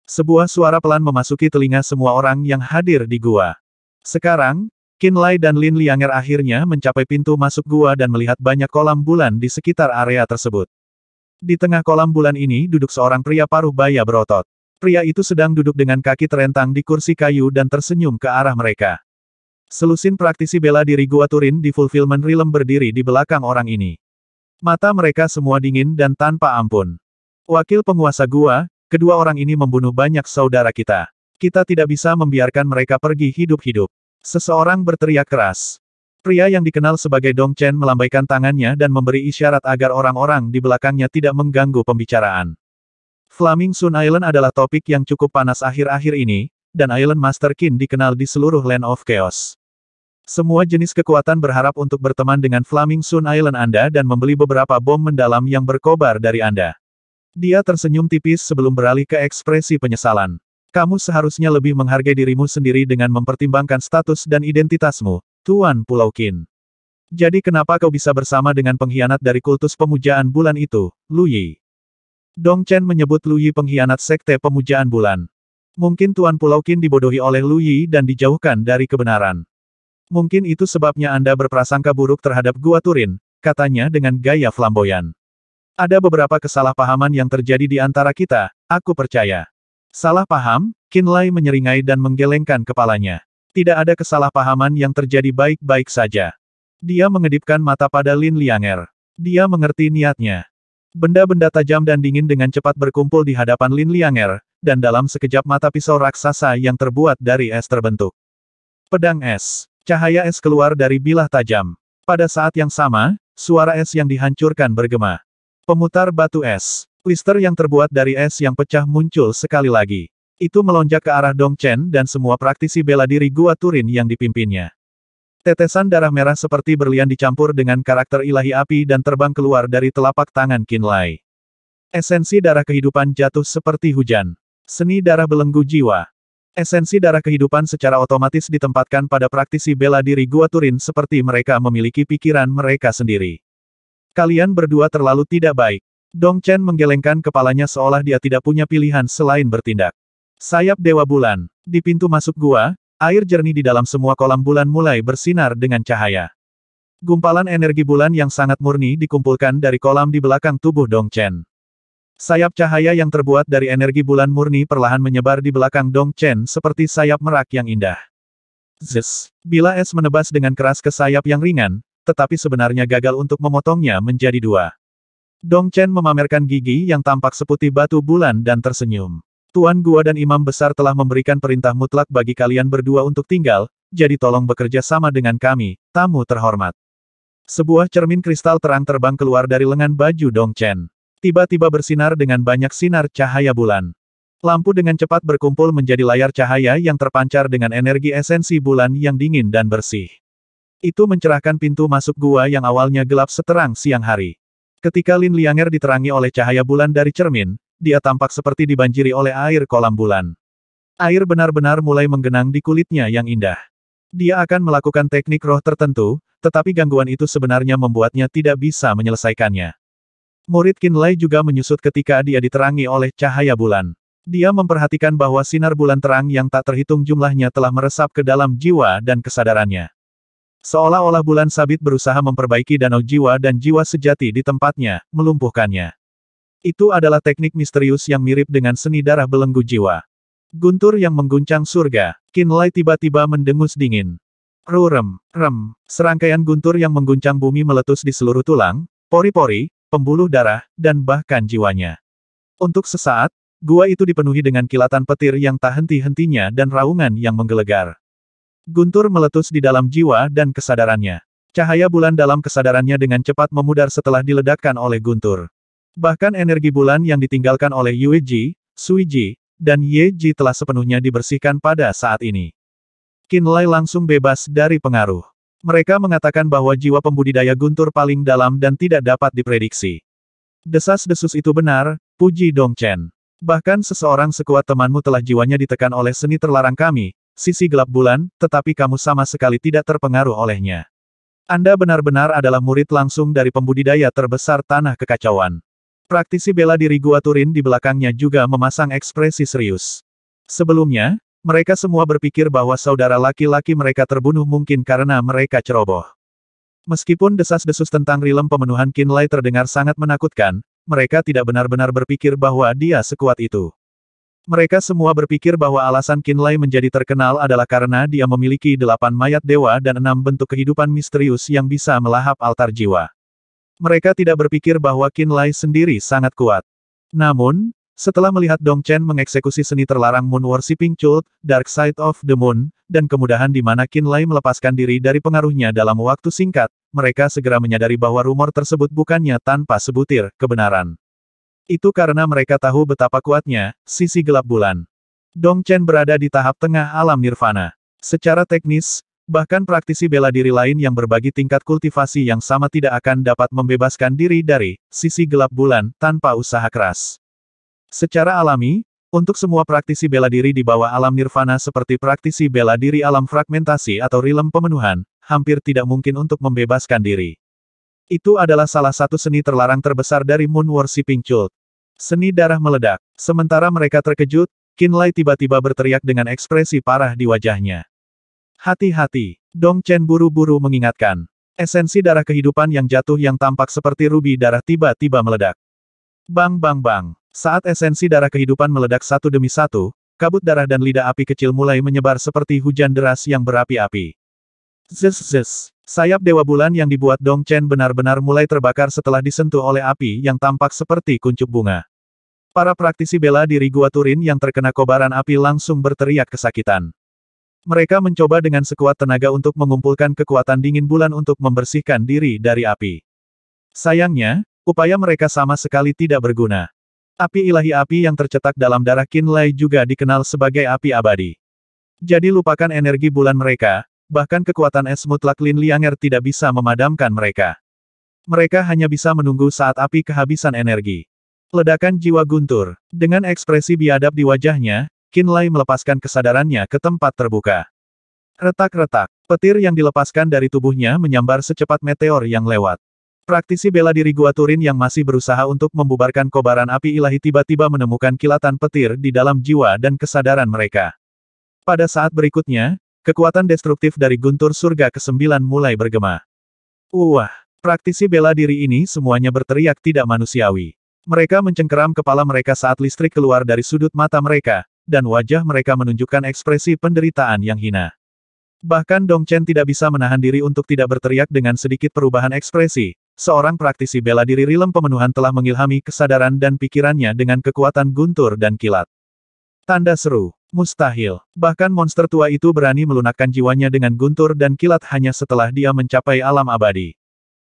Sebuah suara pelan memasuki telinga semua orang yang hadir di gua. Sekarang, Qinlai dan Lin Lianger akhirnya mencapai pintu masuk gua dan melihat banyak kolam bulan di sekitar area tersebut. Di tengah kolam bulan ini duduk seorang pria paruh baya berotot. Pria itu sedang duduk dengan kaki terentang di kursi kayu dan tersenyum ke arah mereka. Selusin praktisi bela diri Gua Turin di Fulfillment Realm berdiri di belakang orang ini. Mata mereka semua dingin dan tanpa ampun. Wakil penguasa gua, kedua orang ini membunuh banyak saudara kita. Kita tidak bisa membiarkan mereka pergi hidup-hidup. Seseorang berteriak keras. Pria yang dikenal sebagai Dong Chen melambaikan tangannya dan memberi isyarat agar orang-orang di belakangnya tidak mengganggu pembicaraan. Flaming Sun Island adalah topik yang cukup panas akhir-akhir ini, dan Island Master Qin dikenal di seluruh Land of Chaos. Semua jenis kekuatan berharap untuk berteman dengan Flaming Sun Island Anda dan membeli beberapa bom mendalam yang berkobar dari Anda. Dia tersenyum tipis sebelum beralih ke ekspresi penyesalan. Kamu seharusnya lebih menghargai dirimu sendiri dengan mempertimbangkan status dan identitasmu, Tuan Pulau Qin. Jadi kenapa kau bisa bersama dengan pengkhianat dari kultus pemujaan bulan itu, Lu Yi? Dong Chen menyebut Lu Yi pengkhianat sekte pemujaan bulan. Mungkin Tuan Pulau Qin dibodohi oleh Lu Yi dan dijauhkan dari kebenaran. Mungkin itu sebabnya Anda berprasangka buruk terhadap Gua Turin, katanya dengan gaya flamboyan. Ada beberapa kesalahpahaman yang terjadi di antara kita, aku percaya. Salah paham? Qin Lai menyeringai dan menggelengkan kepalanya. Tidak ada kesalahpahaman yang terjadi baik-baik saja. Dia mengedipkan mata pada Lin Lianger. Dia mengerti niatnya. Benda-benda tajam dan dingin dengan cepat berkumpul di hadapan Lin Lianger, dan dalam sekejap mata pisau raksasa yang terbuat dari es terbentuk. Pedang es. Cahaya es keluar dari bilah tajam. Pada saat yang sama, suara es yang dihancurkan bergema. Pemutar batu es. Twister yang terbuat dari es yang pecah muncul sekali lagi. Itu melonjak ke arah Dong Chen dan semua praktisi bela diri Gua Turin yang dipimpinnya. Tetesan darah merah seperti berlian dicampur dengan karakter ilahi api dan terbang keluar dari telapak tangan Qin Lai. Esensi darah kehidupan jatuh seperti hujan. Seni darah belenggu jiwa. Esensi darah kehidupan secara otomatis ditempatkan pada praktisi bela diri Gua Turin seperti mereka memiliki pikiran mereka sendiri. Kalian berdua terlalu tidak baik. Dong Chen menggelengkan kepalanya seolah dia tidak punya pilihan selain bertindak. Sayap Dewa Bulan. Di pintu masuk gua, air jernih di dalam semua kolam bulan mulai bersinar dengan cahaya. Gumpalan energi bulan yang sangat murni dikumpulkan dari kolam di belakang tubuh Dong Chen. Sayap cahaya yang terbuat dari energi bulan murni perlahan menyebar di belakang Dong Chen seperti sayap merak yang indah. Zzz. Bila es menebas dengan keras ke sayap yang ringan, tetapi sebenarnya gagal untuk memotongnya menjadi dua. Dong Chen memamerkan gigi yang tampak seputih batu bulan dan tersenyum. Tuan Gua dan Imam Besar telah memberikan perintah mutlak bagi kalian berdua untuk tinggal, jadi tolong bekerja sama dengan kami, tamu terhormat. Sebuah cermin kristal terang terbang keluar dari lengan baju Dong Chen. Tiba-tiba bersinar dengan banyak sinar cahaya bulan. Lampu dengan cepat berkumpul menjadi layar cahaya yang terpancar dengan energi esensi bulan yang dingin dan bersih. Itu mencerahkan pintu masuk gua yang awalnya gelap seterang siang hari. Ketika Lin Lianger diterangi oleh cahaya bulan dari cermin, dia tampak seperti dibanjiri oleh air kolam bulan. Air benar-benar mulai menggenang di kulitnya yang indah. Dia akan melakukan teknik roh tertentu, tetapi gangguan itu sebenarnya membuatnya tidak bisa menyelesaikannya. Murid Qin Lai juga menyusut ketika dia diterangi oleh cahaya bulan. Dia memperhatikan bahwa sinar bulan terang yang tak terhitung jumlahnya telah meresap ke dalam jiwa dan kesadarannya. Seolah-olah bulan sabit berusaha memperbaiki danau jiwa dan jiwa sejati di tempatnya, melumpuhkannya. Itu adalah teknik misterius yang mirip dengan seni darah belenggu jiwa. Guntur yang mengguncang surga. Qin Lai tiba-tiba mendengus dingin. Rem. Serangkaian guntur yang mengguncang bumi meletus di seluruh tulang, pori-pori, pembuluh darah, dan bahkan jiwanya. Untuk sesaat, gua itu dipenuhi dengan kilatan petir yang tak henti-hentinya dan raungan yang menggelegar. Guntur meletus di dalam jiwa dan kesadarannya. Cahaya bulan dalam kesadarannya dengan cepat memudar setelah diledakkan oleh guntur. Bahkan energi bulan yang ditinggalkan oleh Yue Ji, Sui Ji, dan Ye Ji telah sepenuhnya dibersihkan pada saat ini. Qin Lai langsung bebas dari pengaruh. Mereka mengatakan bahwa jiwa pembudidaya guntur paling dalam dan tidak dapat diprediksi. Desas-desus itu benar, puji Dong Chen. Bahkan seseorang sekuat temanmu telah jiwanya ditekan oleh seni terlarang kami, sisi gelap bulan, tetapi kamu sama sekali tidak terpengaruh olehnya. Anda benar-benar adalah murid langsung dari pembudidaya terbesar tanah kekacauan. Praktisi bela diri Gua Turin di belakangnya juga memasang ekspresi serius. Sebelumnya, mereka semua berpikir bahwa saudara laki-laki mereka terbunuh mungkin karena mereka ceroboh. Meskipun desas-desus tentang rilem pemenuhan Qin Lai terdengar sangat menakutkan, mereka tidak benar-benar berpikir bahwa dia sekuat itu. Mereka semua berpikir bahwa alasan Qin Lai menjadi terkenal adalah karena dia memiliki 8 mayat dewa dan 6 bentuk kehidupan misterius yang bisa melahap altar jiwa. Mereka tidak berpikir bahwa Qinlai sendiri sangat kuat. Namun, setelah melihat Dong Chen mengeksekusi seni terlarang Moon Worshipping Cult, Dark Side of the Moon, dan kemudahan di mana Qinlai melepaskan diri dari pengaruhnya dalam waktu singkat, mereka segera menyadari bahwa rumor tersebut bukannya tanpa sebutir kebenaran. Itu karena mereka tahu betapa kuatnya sisi gelap bulan. Dong Chen berada di tahap tengah alam nirvana. Secara teknis, bahkan praktisi bela diri lain yang berbagi tingkat kultivasi yang sama tidak akan dapat membebaskan diri dari sisi gelap bulan tanpa usaha keras. Secara alami, untuk semua praktisi bela diri di bawah alam nirvana seperti praktisi bela diri alam fragmentasi atau rilem pemenuhan, hampir tidak mungkin untuk membebaskan diri. Itu adalah salah satu seni terlarang terbesar dari Moon Worshipping Cult. Seni darah meledak. Sementara mereka terkejut, Qinlai tiba-tiba berteriak dengan ekspresi parah di wajahnya. Hati-hati, Dong Chen buru-buru mengingatkan. Esensi darah kehidupan yang jatuh yang tampak seperti rubi darah tiba-tiba meledak. Bang bang bang. Saat esensi darah kehidupan meledak satu demi satu, kabut darah dan lidah api kecil mulai menyebar seperti hujan deras yang berapi-api. Zes zes. Sayap Dewa Bulan yang dibuat Dong Chen benar-benar mulai terbakar setelah disentuh oleh api yang tampak seperti kuncup bunga. Para praktisi bela diri Gua Turin yang terkena kobaran api langsung berteriak kesakitan. Mereka mencoba dengan sekuat tenaga untuk mengumpulkan kekuatan dingin bulan untuk membersihkan diri dari api. Sayangnya, upaya mereka sama sekali tidak berguna. Api ilahi api yang tercetak dalam darah Qinlai juga dikenal sebagai api abadi. Jadi lupakan energi bulan mereka, bahkan kekuatan es mutlak Lin Lianger tidak bisa memadamkan mereka. Mereka hanya bisa menunggu saat api kehabisan energi. Ledakan jiwa guntur. Dengan ekspresi biadab di wajahnya, Qinlai melepaskan kesadarannya ke tempat terbuka. Retak-retak. Petir yang dilepaskan dari tubuhnya menyambar secepat meteor yang lewat. Praktisi bela diri Gua Turin yang masih berusaha untuk membubarkan kobaran api ilahi tiba-tiba menemukan kilatan petir di dalam jiwa dan kesadaran mereka. Pada saat berikutnya, kekuatan destruktif dari guntur surga ke-9 mulai bergema. Wah! Praktisi bela diri ini semuanya berteriak tidak manusiawi. Mereka mencengkeram kepala mereka saat listrik keluar dari sudut mata mereka, dan wajah mereka menunjukkan ekspresi penderitaan yang hina. Bahkan Dong Chen tidak bisa menahan diri untuk tidak berteriak dengan sedikit perubahan ekspresi. Seorang praktisi bela diri rilem pemenuhan telah mengilhami kesadaran dan pikirannya dengan kekuatan guntur dan kilat. Tanda seru. Mustahil. Bahkan monster tua itu berani melunakkan jiwanya dengan guntur dan kilat hanya setelah dia mencapai alam abadi.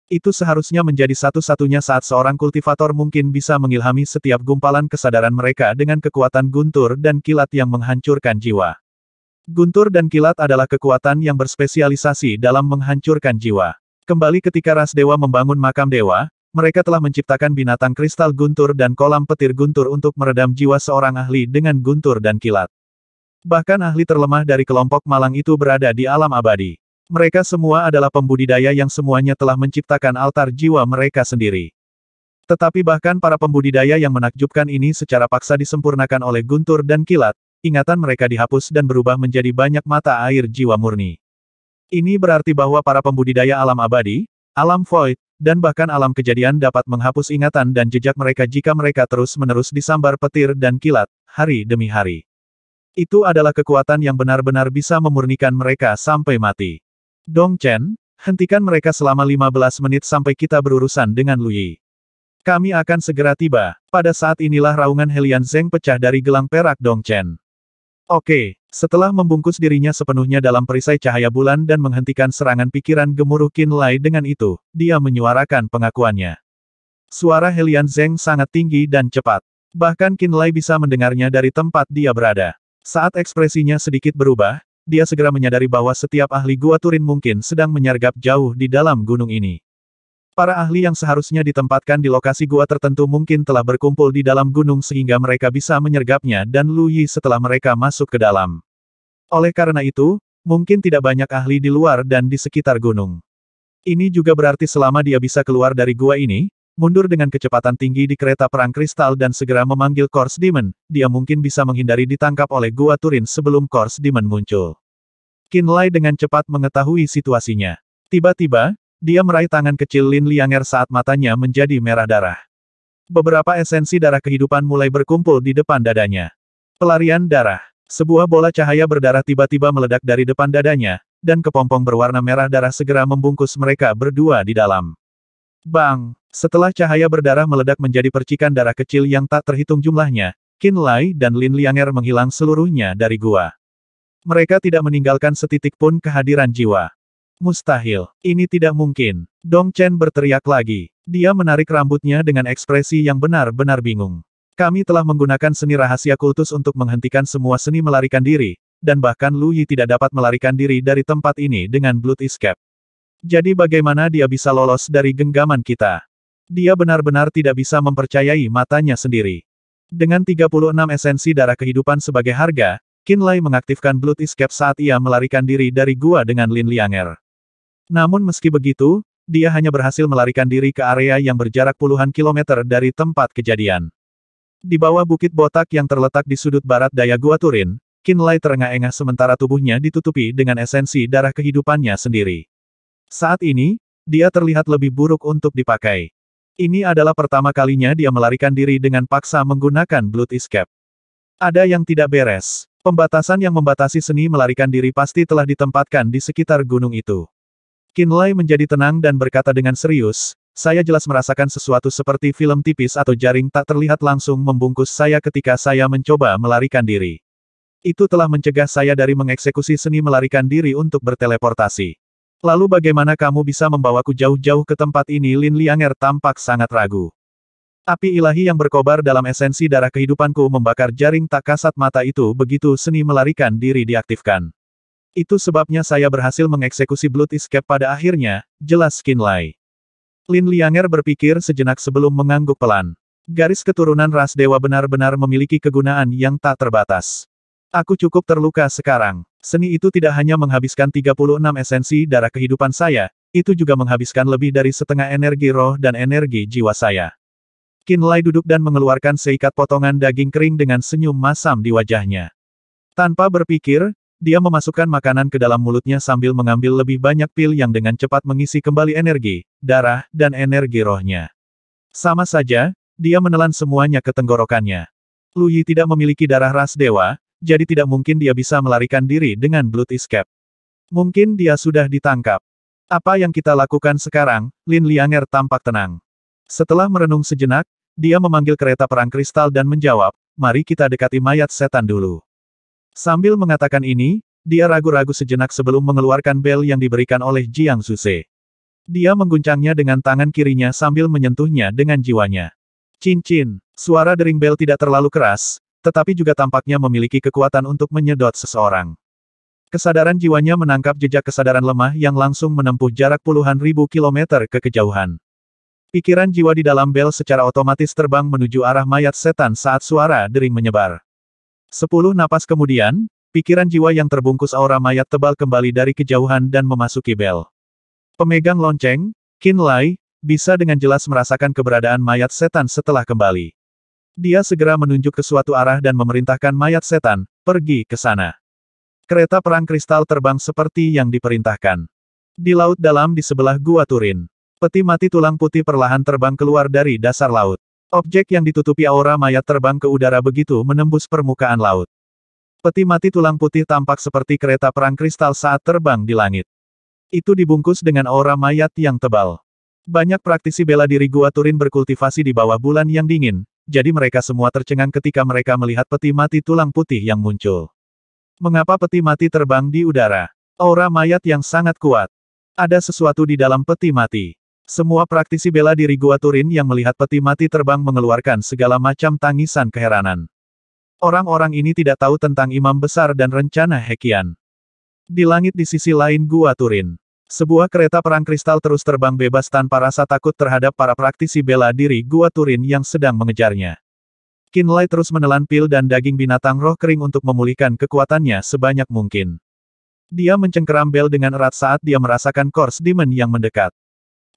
Itu seharusnya menjadi satu-satunya saat seorang kultivator mungkin bisa mengilhami setiap gumpalan kesadaran mereka dengan kekuatan guntur dan kilat yang menghancurkan jiwa. Guntur dan kilat adalah kekuatan yang berspesialisasi dalam menghancurkan jiwa. Kembali ketika ras dewa membangun makam dewa, mereka telah menciptakan binatang kristal guntur dan kolam petir guntur untuk meredam jiwa seorang ahli dengan guntur dan kilat. Bahkan ahli terlemah dari kelompok malang itu berada di alam abadi. Mereka semua adalah pembudidaya yang semuanya telah menciptakan altar jiwa mereka sendiri. Tetapi bahkan para pembudidaya yang menakjubkan ini secara paksa disempurnakan oleh guntur dan kilat, ingatan mereka dihapus dan berubah menjadi banyak mata air jiwa murni. Ini berarti bahwa para pembudidaya alam abadi, alam void, dan bahkan alam kejadian dapat menghapus ingatan dan jejak mereka jika mereka terus-menerus disambar petir dan kilat, hari demi hari. Itu adalah kekuatan yang benar-benar bisa memurnikan mereka sampai mati. Dong Chen, hentikan mereka selama 15 menit sampai kita berurusan dengan Lu Yi. Kami akan segera tiba. Pada saat inilah raungan Helian Zeng pecah dari gelang perak Dong Chen. Oke, setelah membungkus dirinya sepenuhnya dalam perisai cahaya bulan dan menghentikan serangan pikiran gemuruh Qinlai dengan itu, dia menyuarakan pengakuannya. Suara Helian Zeng sangat tinggi dan cepat. Bahkan Qinlai bisa mendengarnya dari tempat dia berada. Saat ekspresinya sedikit berubah, dia segera menyadari bahwa setiap ahli Gua Turin mungkin sedang menyergap jauh di dalam gunung ini. Para ahli yang seharusnya ditempatkan di lokasi gua tertentu mungkin telah berkumpul di dalam gunung sehingga mereka bisa menyergapnya dan Lu Yi setelah mereka masuk ke dalam. Oleh karena itu, mungkin tidak banyak ahli di luar dan di sekitar gunung. Ini juga berarti selama dia bisa keluar dari gua ini, mundur dengan kecepatan tinggi di kereta perang kristal dan segera memanggil Course Demon, dia mungkin bisa menghindari ditangkap oleh Gua Turin sebelum Course Demon muncul. Qinlai dengan cepat mengetahui situasinya. Tiba-tiba, dia meraih tangan kecil Lin Lianger saat matanya menjadi merah darah. Beberapa esensi darah kehidupan mulai berkumpul di depan dadanya. Pelarian darah. Sebuah bola cahaya berdarah tiba-tiba meledak dari depan dadanya, dan kepompong berwarna merah darah segera membungkus mereka berdua di dalam. Bang! Setelah cahaya berdarah meledak menjadi percikan darah kecil yang tak terhitung jumlahnya, Qin Lai dan Lin Lianger menghilang seluruhnya dari gua. Mereka tidak meninggalkan setitik pun kehadiran jiwa. Mustahil. Ini tidak mungkin. Dong Chen berteriak lagi. Dia menarik rambutnya dengan ekspresi yang benar-benar bingung. Kami telah menggunakan seni rahasia kultus untuk menghentikan semua seni melarikan diri, dan bahkan Lu Yi tidak dapat melarikan diri dari tempat ini dengan Blood Escape. Jadi bagaimana dia bisa lolos dari genggaman kita? Dia benar-benar tidak bisa mempercayai matanya sendiri. Dengan 36 esensi darah kehidupan sebagai harga, Qin Lai mengaktifkan Blood Escape saat ia melarikan diri dari gua dengan Lin Lianger. Namun meski begitu, dia hanya berhasil melarikan diri ke area yang berjarak puluhan kilometer dari tempat kejadian. Di bawah bukit botak yang terletak di sudut barat daya Gua Turin, Qin Lai terengah-engah sementara tubuhnya ditutupi dengan esensi darah kehidupannya sendiri. Saat ini, dia terlihat lebih buruk untuk dipakai. Ini adalah pertama kalinya dia melarikan diri dengan paksa menggunakan Blood Escape. Ada yang tidak beres. Pembatasan yang membatasi seni melarikan diri pasti telah ditempatkan di sekitar gunung itu. Qin Lai menjadi tenang dan berkata dengan serius, saya jelas merasakan sesuatu seperti film tipis atau jaring tak terlihat langsung membungkus saya ketika saya mencoba melarikan diri. Itu telah mencegah saya dari mengeksekusi seni melarikan diri untuk berteleportasi. Lalu bagaimana kamu bisa membawaku jauh-jauh ke tempat ini? Lin Lianger tampak sangat ragu. Api ilahi yang berkobar dalam esensi darah kehidupanku membakar jaring tak kasat mata itu begitu seni melarikan diri diaktifkan. Itu sebabnya saya berhasil mengeksekusi Blood Escape pada akhirnya, jelas Qin Lai. Lin Lianger berpikir sejenak sebelum mengangguk pelan. Garis keturunan ras dewa benar-benar memiliki kegunaan yang tak terbatas. Aku cukup terluka sekarang. Seni itu tidak hanya menghabiskan 36 esensi darah kehidupan saya, itu juga menghabiskan lebih dari setengah energi roh dan energi jiwa saya. Qin Lai duduk dan mengeluarkan seikat potongan daging kering dengan senyum masam di wajahnya. Tanpa berpikir, dia memasukkan makanan ke dalam mulutnya sambil mengambil lebih banyak pil yang dengan cepat mengisi kembali energi, darah, dan energi rohnya. Sama saja, dia menelan semuanya ke tenggorokannya. Lu Yi tidak memiliki darah ras dewa, jadi tidak mungkin dia bisa melarikan diri dengan Blood Escape. Mungkin dia sudah ditangkap. Apa yang kita lakukan sekarang? Lin Lianger tampak tenang. Setelah merenung sejenak, dia memanggil kereta perang kristal dan menjawab, mari kita dekati mayat setan dulu. Sambil mengatakan ini, dia ragu-ragu sejenak sebelum mengeluarkan bel yang diberikan oleh Jiang Zuze. Dia mengguncangnya dengan tangan kirinya sambil menyentuhnya dengan jiwanya. Cincin, suara dering bel tidak terlalu keras, tetapi juga tampaknya memiliki kekuatan untuk menyedot seseorang. Kesadaran jiwanya menangkap jejak kesadaran lemah yang langsung menempuh jarak puluhan ribu kilometer ke kejauhan. Pikiran jiwa di dalam bel secara otomatis terbang menuju arah mayat setan saat suara dering menyebar. 10 napas kemudian, pikiran jiwa yang terbungkus aura mayat tebal kembali dari kejauhan dan memasuki bel. Pemegang lonceng, Qin Lai, bisa dengan jelas merasakan keberadaan mayat setan setelah kembali. Dia segera menunjuk ke suatu arah dan memerintahkan mayat setan, pergi ke sana. Kereta perang kristal terbang seperti yang diperintahkan. Di laut dalam di sebelah Gua Turin. Peti mati tulang putih perlahan terbang keluar dari dasar laut. Objek yang ditutupi aura mayat terbang ke udara begitu menembus permukaan laut. Peti mati tulang putih tampak seperti kereta perang kristal saat terbang di langit. Itu dibungkus dengan aura mayat yang tebal. Banyak praktisi bela diri Gua Turin berkultivasi di bawah bulan yang dingin, jadi mereka semua tercengang ketika mereka melihat peti mati tulang putih yang muncul. Mengapa peti mati terbang di udara? Aura mayat yang sangat kuat. Ada sesuatu di dalam peti mati. Semua praktisi bela diri Gua Turin yang melihat peti mati terbang mengeluarkan segala macam tangisan keheranan. Orang-orang ini tidak tahu tentang imam besar dan rencana Hekian. Di langit di sisi lain Gua Turin. Sebuah kereta perang kristal terus terbang bebas tanpa rasa takut terhadap para praktisi bela diri Gua Turin yang sedang mengejarnya. Qin Lai terus menelan pil dan daging binatang roh kering untuk memulihkan kekuatannya sebanyak mungkin. Dia mencengkeram bel dengan erat saat dia merasakan Course Demon yang mendekat.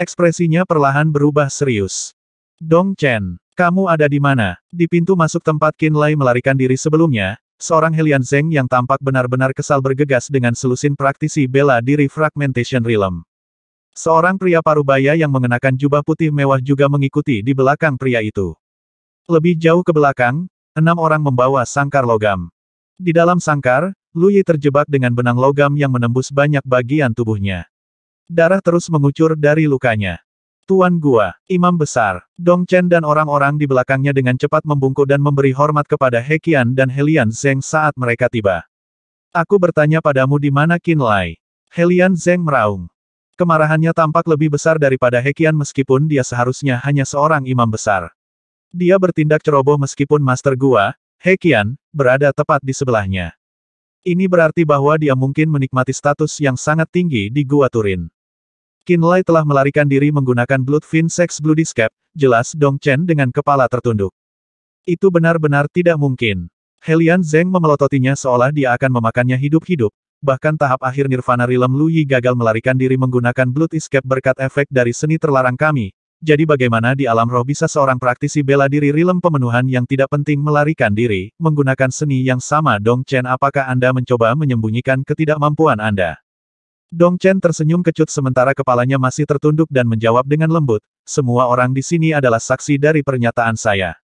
Ekspresinya perlahan berubah serius. Dong Chen, kamu ada di mana? Di pintu masuk tempat Qin Lai melarikan diri sebelumnya, seorang Helian Zeng yang tampak benar-benar kesal bergegas dengan selusin praktisi bela diri Fragmentation Realm. Seorang pria parubaya yang mengenakan jubah putih mewah juga mengikuti di belakang pria itu. Lebih jauh ke belakang, 6 orang membawa sangkar logam. Di dalam sangkar, Lu Yi terjebak dengan benang logam yang menembus banyak bagian tubuhnya. Darah terus mengucur dari lukanya. Tuan Gua, Imam Besar, Dong Chen dan orang-orang di belakangnya dengan cepat membungkuk dan memberi hormat kepada He Qian dan Helian Zeng saat mereka tiba. Aku bertanya padamu di mana Qin Lai? Helian Zeng meraung. Kemarahannya tampak lebih besar daripada He Qian meskipun dia seharusnya hanya seorang imam besar. Dia bertindak ceroboh meskipun Master Gua, He Qian, berada tepat di sebelahnya. Ini berarti bahwa dia mungkin menikmati status yang sangat tinggi di Gua Turin. Qin Lai telah melarikan diri menggunakan Bloodfin Sex Bloody Scape, jelas Dong Chen dengan kepala tertunduk. Itu benar-benar tidak mungkin. Helian Zeng memelototinya seolah dia akan memakannya hidup-hidup, bahkan tahap akhir Nirvana Realm Lu Yi gagal melarikan diri menggunakan Blood Escape berkat efek dari seni terlarang kami. Jadi bagaimana di alam roh bisa seorang praktisi bela diri Realm pemenuhan yang tidak penting melarikan diri, menggunakan seni yang sama Dong Chen? Apakah Anda mencoba menyembunyikan ketidakmampuan Anda? Dong Chen tersenyum kecut sementara kepalanya masih tertunduk dan menjawab dengan lembut, semua orang di sini adalah saksi dari pernyataan saya.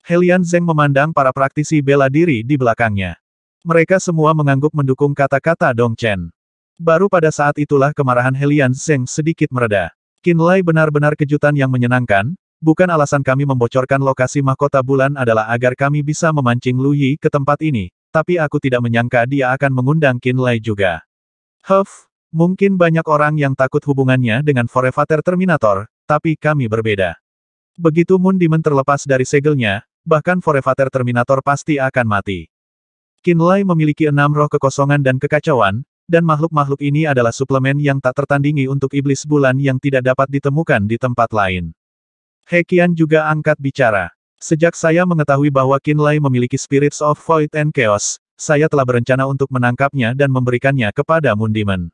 Helian Zeng memandang para praktisi bela diri di belakangnya. Mereka semua mengangguk mendukung kata-kata Dong Chen. Baru pada saat itulah kemarahan Helian Zeng sedikit mereda. Qin Lai benar-benar kejutan yang menyenangkan, bukan alasan kami membocorkan lokasi mahkota bulan adalah agar kami bisa memancing Lu Yi ke tempat ini, tapi aku tidak menyangka dia akan mengundang Qin Lai juga. Mungkin banyak orang yang takut hubungannya dengan Forevater Terminator, tapi kami berbeda. Begitu Moon Demon terlepas dari segelnya, bahkan Forevater Terminator pasti akan mati. Qin Lai memiliki 6 roh kekosongan dan kekacauan, dan makhluk-makhluk ini adalah suplemen yang tak tertandingi untuk iblis bulan yang tidak dapat ditemukan di tempat lain. He Qian juga angkat bicara. Sejak saya mengetahui bahwa Qin Lai memiliki Spirits of Void and Chaos, saya telah berencana untuk menangkapnya dan memberikannya kepada Moon Demon.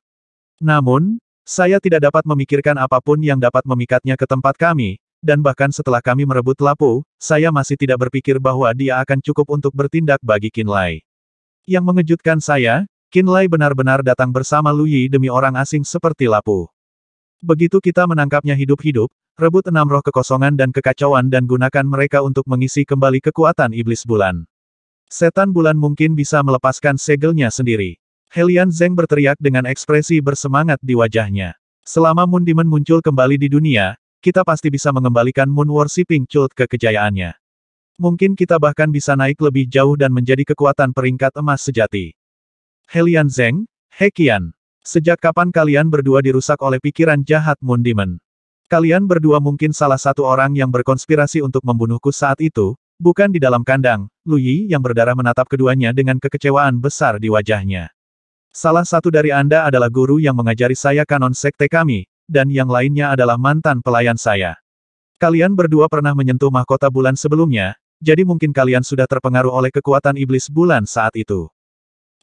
Namun, saya tidak dapat memikirkan apapun yang dapat memikatnya ke tempat kami, dan bahkan setelah kami merebut Lapu, saya masih tidak berpikir bahwa dia akan cukup untuk bertindak bagi Qin Lai. Yang mengejutkan saya, Qin Lai benar-benar datang bersama Lu Yi demi orang asing seperti Lapu. Begitu kita menangkapnya hidup-hidup, rebut 6 roh kekosongan dan kekacauan dan gunakan mereka untuk mengisi kembali kekuatan iblis bulan. Setan bulan mungkin bisa melepaskan segelnya sendiri. Helian Zeng berteriak dengan ekspresi bersemangat di wajahnya. Selama Moon Demon muncul kembali di dunia, kita pasti bisa mengembalikan Moon Worshipping Cult ke kejayaannya. Mungkin kita bahkan bisa naik lebih jauh dan menjadi kekuatan peringkat emas sejati. Helian Zeng, He Qian. Sejak kapan kalian berdua dirusak oleh pikiran jahat Moon Demon? Kalian berdua mungkin salah satu orang yang berkonspirasi untuk membunuhku saat itu, bukan di dalam kandang. Lu Yi yang berdarah menatap keduanya dengan kekecewaan besar di wajahnya. Salah satu dari Anda adalah guru yang mengajari saya kanon sekte kami, dan yang lainnya adalah mantan pelayan saya. Kalian berdua pernah menyentuh mahkota bulan sebelumnya, jadi mungkin kalian sudah terpengaruh oleh kekuatan iblis bulan saat itu.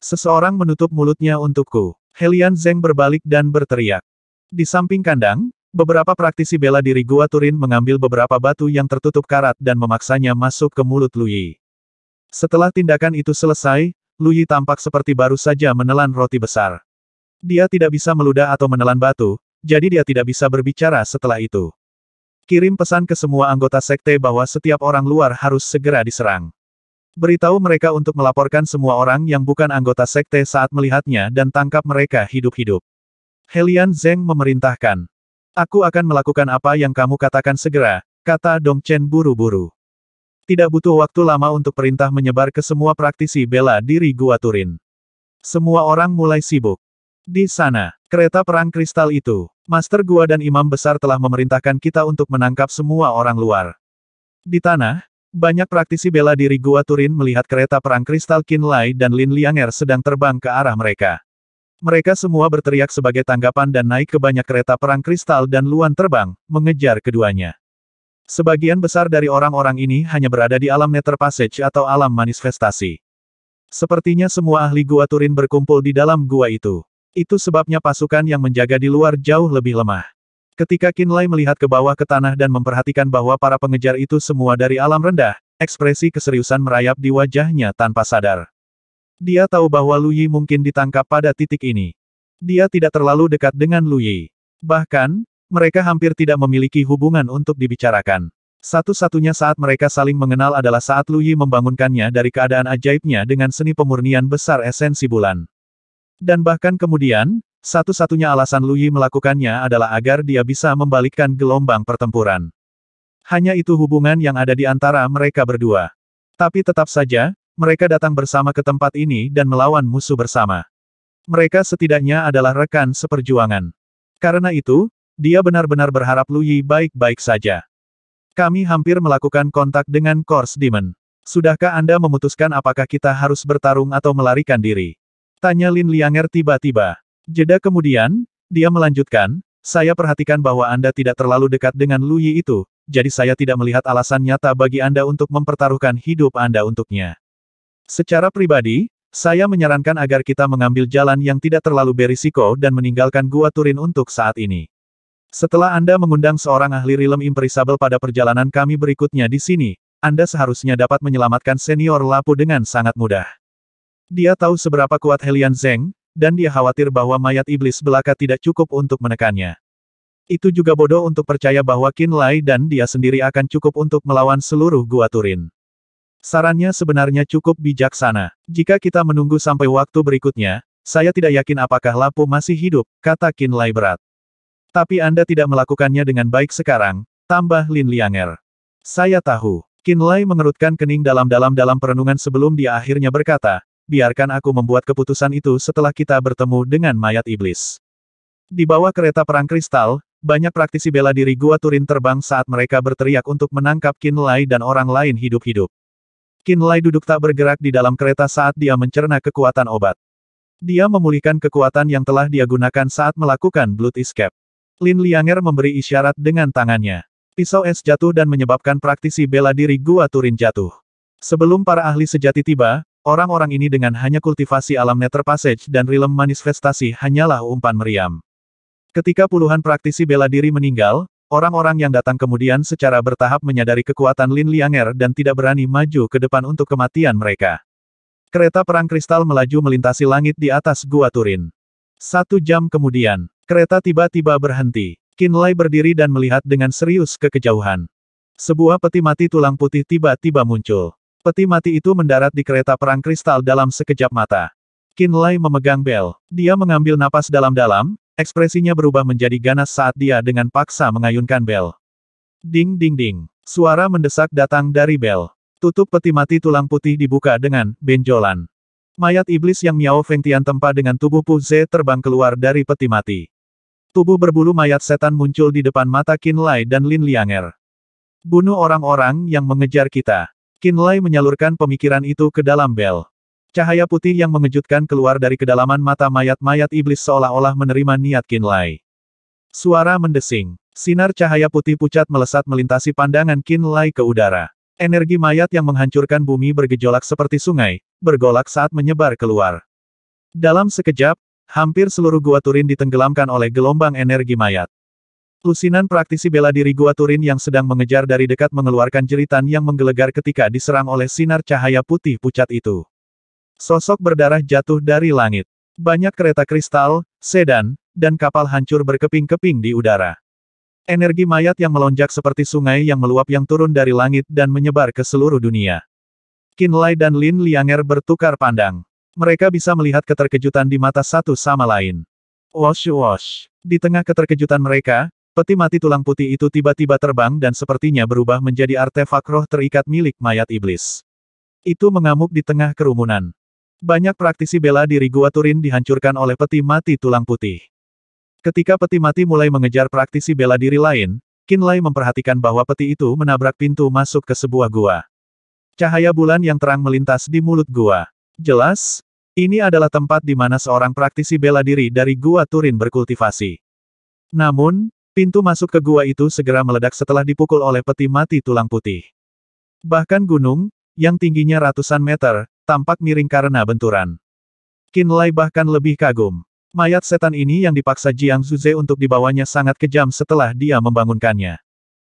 Seseorang menutup mulutnya untukku. Helian Zeng berbalik dan berteriak. Di samping kandang, beberapa praktisi bela diri Gua Turin mengambil beberapa batu yang tertutup karat dan memaksanya masuk ke mulut Lu Yi. Setelah tindakan itu selesai, Lu Yi tampak seperti baru saja menelan roti besar. Dia tidak bisa meludah atau menelan batu, jadi dia tidak bisa berbicara setelah itu. Kirim pesan ke semua anggota sekte bahwa setiap orang luar harus segera diserang. Beritahu mereka untuk melaporkan semua orang yang bukan anggota sekte saat melihatnya dan tangkap mereka hidup-hidup. Helian Zeng memerintahkan. Aku akan melakukan apa yang kamu katakan segera, kata Dong Chen buru-buru. Tidak butuh waktu lama untuk perintah menyebar ke semua praktisi bela diri Gua Turin. Semua orang mulai sibuk. Di sana, kereta perang kristal itu, Master Gua dan Imam Besar telah memerintahkan kita untuk menangkap semua orang luar. Di tanah, banyak praktisi bela diri Gua Turin melihat kereta perang kristal Qin Lai dan Lin Lianger sedang terbang ke arah mereka. Mereka semua berteriak sebagai tanggapan dan naik ke banyak kereta perang kristal dan luan terbang, mengejar keduanya. Sebagian besar dari orang-orang ini hanya berada di alam Nether Passage atau alam manifestasi. Sepertinya semua ahli Gua Turin berkumpul di dalam gua itu. Itu sebabnya pasukan yang menjaga di luar jauh lebih lemah. Ketika Qin Lai melihat ke bawah ke tanah dan memperhatikan bahwa para pengejar itu semua dari alam rendah, ekspresi keseriusan merayap di wajahnya tanpa sadar. Dia tahu bahwa Lu Yi mungkin ditangkap pada titik ini. Dia tidak terlalu dekat dengan Lu Yi. Bahkan, mereka hampir tidak memiliki hubungan untuk dibicarakan. Satu-satunya saat mereka saling mengenal adalah saat Lu Yi membangunkannya dari keadaan ajaibnya dengan seni pemurnian besar esensi bulan. Dan bahkan kemudian, Satu-satunya alasan Lu Yi melakukannya adalah agar dia bisa membalikkan gelombang pertempuran. Hanya itu hubungan yang ada di antara mereka berdua. Tapi tetap saja, mereka datang bersama ke tempat ini dan melawan musuh bersama. Mereka setidaknya adalah rekan seperjuangan. Karena itu, dia benar-benar berharap Lu Yi baik-baik saja. Kami hampir melakukan kontak dengan Course Demon. Sudahkah Anda memutuskan apakah kita harus bertarung atau melarikan diri? Tanya Lin Lianger tiba-tiba. Jeda kemudian, dia melanjutkan, saya perhatikan bahwa Anda tidak terlalu dekat dengan Lu Yi itu, jadi saya tidak melihat alasan nyata bagi Anda untuk mempertaruhkan hidup Anda untuknya. Secara pribadi, saya menyarankan agar kita mengambil jalan yang tidak terlalu berisiko dan meninggalkan Gua Turin untuk saat ini. Setelah Anda mengundang seorang ahli Realm Imperishable pada perjalanan kami berikutnya di sini, Anda seharusnya dapat menyelamatkan senior Lapu dengan sangat mudah. Dia tahu seberapa kuat Helian Zeng, dan dia khawatir bahwa mayat iblis belaka tidak cukup untuk menekannya. Itu juga bodoh untuk percaya bahwa Qin Lai dan dia sendiri akan cukup untuk melawan seluruh Gua Turin. Sarannya sebenarnya cukup bijaksana. Jika kita menunggu sampai waktu berikutnya, saya tidak yakin apakah Lapu masih hidup, kata Qin Lai berat. Tapi Anda tidak melakukannya dengan baik sekarang, tambah Lin Lianger. Saya tahu. Qin Lai mengerutkan kening dalam-dalam dalam perenungan sebelum dia akhirnya berkata, biarkan aku membuat keputusan itu setelah kita bertemu dengan mayat iblis. Di bawah kereta perang kristal, banyak praktisi bela diri Gua Turin terbang saat mereka berteriak untuk menangkap Qin Lai dan orang lain hidup-hidup. Qin Lai duduk tak bergerak di dalam kereta saat dia mencerna kekuatan obat. Dia memulihkan kekuatan yang telah dia gunakan saat melakukan Blood Escape. Lin Lianger memberi isyarat dengan tangannya. Pisau es jatuh dan menyebabkan praktisi bela diri Gua Turin jatuh. Sebelum para ahli sejati tiba, orang-orang ini dengan hanya kultivasi alam Nether Passage dan Realm Manifestasi hanyalah umpan meriam. Ketika puluhan praktisi bela diri meninggal, orang-orang yang datang kemudian secara bertahap menyadari kekuatan Lin Lianger dan tidak berani maju ke depan untuk kematian mereka. Kereta perang kristal melaju melintasi langit di atas Gua Turin. 1 jam kemudian, kereta tiba-tiba berhenti. Qin Lai berdiri dan melihat dengan serius ke kejauhan. Sebuah peti mati tulang putih tiba-tiba muncul. Peti mati itu mendarat di kereta perang kristal dalam sekejap mata. Qin Lai memegang bel. Dia mengambil napas dalam-dalam, ekspresinya berubah menjadi ganas saat dia dengan paksa mengayunkan bel. Ding ding ding. Suara mendesak datang dari bel. Tutup peti mati tulang putih dibuka dengan benjolan. Mayat iblis yang Miao Fengtian tempa dengan tubuh Pu Ze terbang keluar dari peti mati. Tubuh berbulu mayat setan muncul di depan mata Qin Lai dan Lin Lianger. Bunuh orang-orang yang mengejar kita. Qin Lai menyalurkan pemikiran itu ke dalam bel. Cahaya putih yang mengejutkan keluar dari kedalaman mata mayat-mayat iblis seolah-olah menerima niat Qin Lai. Suara mendesing. Sinar cahaya putih pucat melesat melintasi pandangan Qin Lai ke udara. Energi mayat yang menghancurkan bumi bergejolak seperti sungai, bergolak saat menyebar keluar. Dalam sekejap, hampir seluruh Gua Turin ditenggelamkan oleh gelombang energi mayat. Lusinan praktisi bela diri Gua Turin yang sedang mengejar dari dekat mengeluarkan jeritan yang menggelegar ketika diserang oleh sinar cahaya putih pucat itu. Sosok berdarah jatuh dari langit. Banyak kereta kristal, sedan, dan kapal hancur berkeping-keping di udara. Energi mayat yang melonjak seperti sungai yang meluap yang turun dari langit dan menyebar ke seluruh dunia. Qin Lai dan Lin Lianger bertukar pandang. Mereka bisa melihat keterkejutan di mata satu sama lain. Wosh wosh. Di tengah keterkejutan mereka, peti mati tulang putih itu tiba-tiba terbang dan sepertinya berubah menjadi artefak roh terikat milik mayat iblis. Itu mengamuk di tengah kerumunan. Banyak praktisi bela diri Gua Turin dihancurkan oleh peti mati tulang putih. Ketika peti mati mulai mengejar praktisi bela diri lain, Qin Lai memperhatikan bahwa peti itu menabrak pintu masuk ke sebuah gua. Cahaya bulan yang terang melintas di mulut gua. Jelas, ini adalah tempat di mana seorang praktisi bela diri dari Gua Turin berkultivasi. Namun, pintu masuk ke gua itu segera meledak setelah dipukul oleh peti mati tulang putih. Bahkan gunung, yang tingginya ratusan meter, tampak miring karena benturan. Qin Lai bahkan lebih kagum. Mayat setan ini yang dipaksa Jiang Zuze untuk dibawanya sangat kejam setelah dia membangunkannya.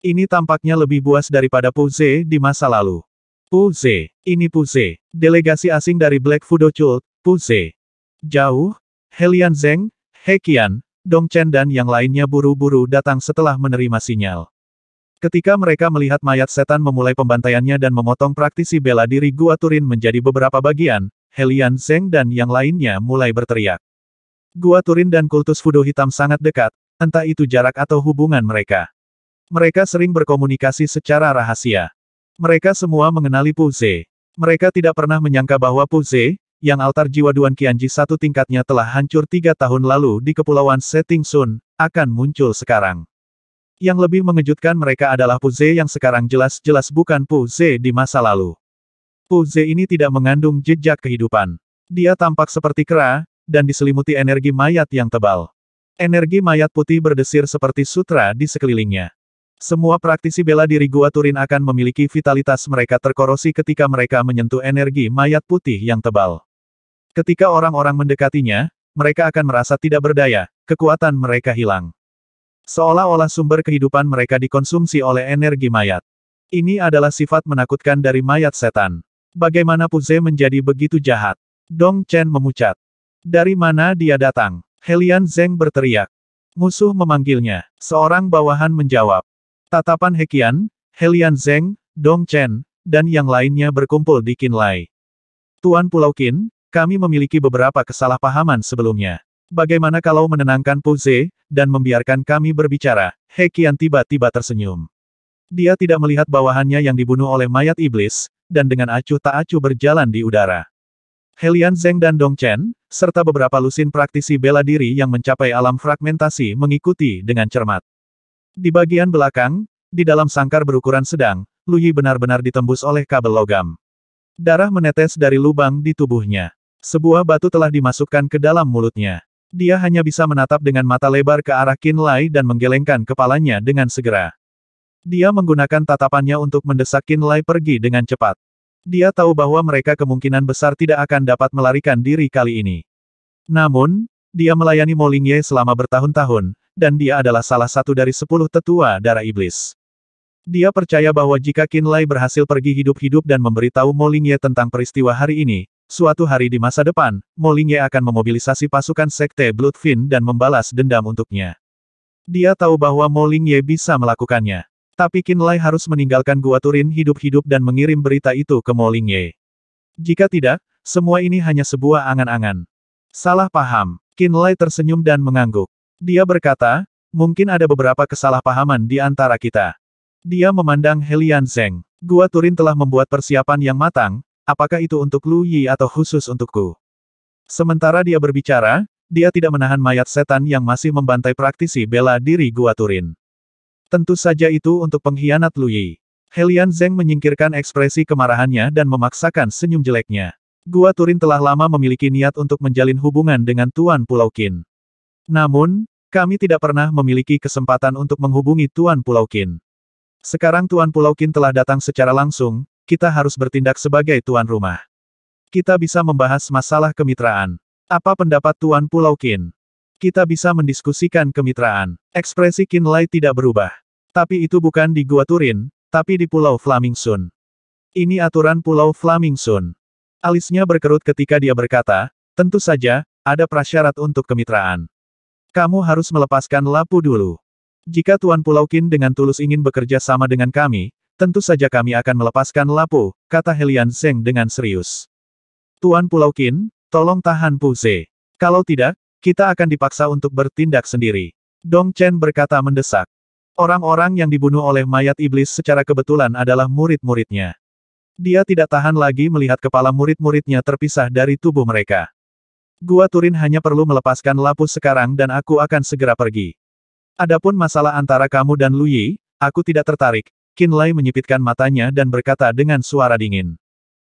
Ini tampaknya lebih buas daripada Pu Ze di masa lalu. Pu Ze, ini Pu Ze, delegasi asing dari Black Fudo Cult, Pu Ze. Jauh, Helian Zeng, He Qian, Dong Chen dan yang lainnya buru-buru datang setelah menerima sinyal. Ketika mereka melihat mayat setan memulai pembantaiannya dan memotong praktisi bela diri Gua Turin menjadi beberapa bagian, Helian Zeng dan yang lainnya mulai berteriak. Gua Turin dan kultus Fudo hitam sangat dekat, entah itu jarak atau hubungan mereka. Mereka sering berkomunikasi secara rahasia. Mereka semua mengenali Pu Ze. Mereka tidak pernah menyangka bahwa Pu Ze, yang altar jiwa Duan Qianji satu tingkatnya telah hancur 3 tahun lalu di Kepulauan Setting Sun, akan muncul sekarang. Yang lebih mengejutkan mereka adalah Pu Ze yang sekarang jelas-jelas bukan Pu Ze di masa lalu. Pu Ze ini tidak mengandung jejak kehidupan. Dia tampak seperti kera, dan diselimuti energi mayat yang tebal. Energi mayat putih berdesir seperti sutra di sekelilingnya. Semua praktisi bela diri Gua Turin akan memiliki vitalitas mereka terkorosi ketika mereka menyentuh energi mayat putih yang tebal. Ketika orang-orang mendekatinya, mereka akan merasa tidak berdaya, kekuatan mereka hilang. Seolah-olah sumber kehidupan mereka dikonsumsi oleh energi mayat. Ini adalah sifat menakutkan dari mayat setan. Bagaimana Pu Ze menjadi begitu jahat? Dong Chen memucat. Dari mana dia datang? Helian Zeng berteriak. Musuh memanggilnya. Seorang bawahan menjawab. Tatapan Heqian, Helian Zeng, Dong Chen, dan yang lainnya berkumpul di Qinlai. Tuan Pulau Qin, kami memiliki beberapa kesalahpahaman sebelumnya. Bagaimana kalau menenangkan Pu Ze, dan membiarkan kami berbicara? Heqian tiba-tiba tersenyum. Dia tidak melihat bawahannya yang dibunuh oleh mayat iblis, dan dengan acuh tak acuh berjalan di udara. Helian Zeng dan Dong Chen, serta beberapa lusin praktisi bela diri yang mencapai alam fragmentasi mengikuti dengan cermat. Di bagian belakang, di dalam sangkar berukuran sedang, Lu Yi benar-benar ditembus oleh kabel logam. Darah menetes dari lubang di tubuhnya. Sebuah batu telah dimasukkan ke dalam mulutnya. Dia hanya bisa menatap dengan mata lebar ke arah Qinlai dan menggelengkan kepalanya dengan segera. Dia menggunakan tatapannya untuk mendesak Qinlai pergi dengan cepat. Dia tahu bahwa mereka kemungkinan besar tidak akan dapat melarikan diri kali ini. Namun, dia melayani Mo Lingye selama bertahun-tahun, dan dia adalah salah satu dari 10 tetua darah iblis. Dia percaya bahwa jika Qinlai berhasil pergi hidup-hidup dan memberitahu Mo Lingye tentang peristiwa hari ini, suatu hari di masa depan, Mo Lingye akan memobilisasi pasukan Sekte Bloodfin dan membalas dendam untuknya. Dia tahu bahwa Mo Lingye bisa melakukannya. Tapi Qinlai harus meninggalkan Gua Turin hidup-hidup dan mengirim berita itu ke Mo Lingye. Jika tidak, semua ini hanya sebuah angan-angan. Salah paham. Qinlai tersenyum dan mengangguk. Dia berkata, mungkin ada beberapa kesalahpahaman di antara kita. Dia memandang Helian Zeng. Gua Turin telah membuat persiapan yang matang, apakah itu untuk Lu Yi atau khusus untukku? Sementara dia berbicara, dia tidak menahan mayat setan yang masih membantai praktisi bela diri Gua Turin. Tentu saja itu untuk pengkhianat Lu Yi. Helian Zeng menyingkirkan ekspresi kemarahannya dan memaksakan senyum jeleknya. Gua Turin telah lama memiliki niat untuk menjalin hubungan dengan Tuan Pulau Qin. Namun, kami tidak pernah memiliki kesempatan untuk menghubungi Tuan Pulau Qin. Sekarang Tuan Pulau Qin telah datang secara langsung, kita harus bertindak sebagai tuan rumah. Kita bisa membahas masalah kemitraan. Apa pendapat Tuan Pulau Qin? Kita bisa mendiskusikan kemitraan. Ekspresi Qinlai tidak berubah. Tapi itu bukan di Gua Turin, tapi di Pulau Flaming Sun. Ini aturan Pulau Flaming Sun. Alisnya berkerut ketika dia berkata, tentu saja, ada prasyarat untuk kemitraan. Kamu harus melepaskan Lapu dulu. Jika Tuan Pulau Qin dengan tulus ingin bekerja sama dengan kami, tentu saja kami akan melepaskan Lapu, kata Helian Zeng dengan serius. Tuan Pulau Qin, tolong tahan Pu Ze. Kalau tidak, kita akan dipaksa untuk bertindak sendiri. Dong Chen berkata mendesak. Orang-orang yang dibunuh oleh mayat iblis secara kebetulan adalah murid-muridnya. Dia tidak tahan lagi melihat kepala murid-muridnya terpisah dari tubuh mereka. Gua Turin hanya perlu melepaskan Lapu sekarang dan aku akan segera pergi. Adapun masalah antara kamu dan Lu Yi, aku tidak tertarik. Qinlai menyipitkan matanya dan berkata dengan suara dingin.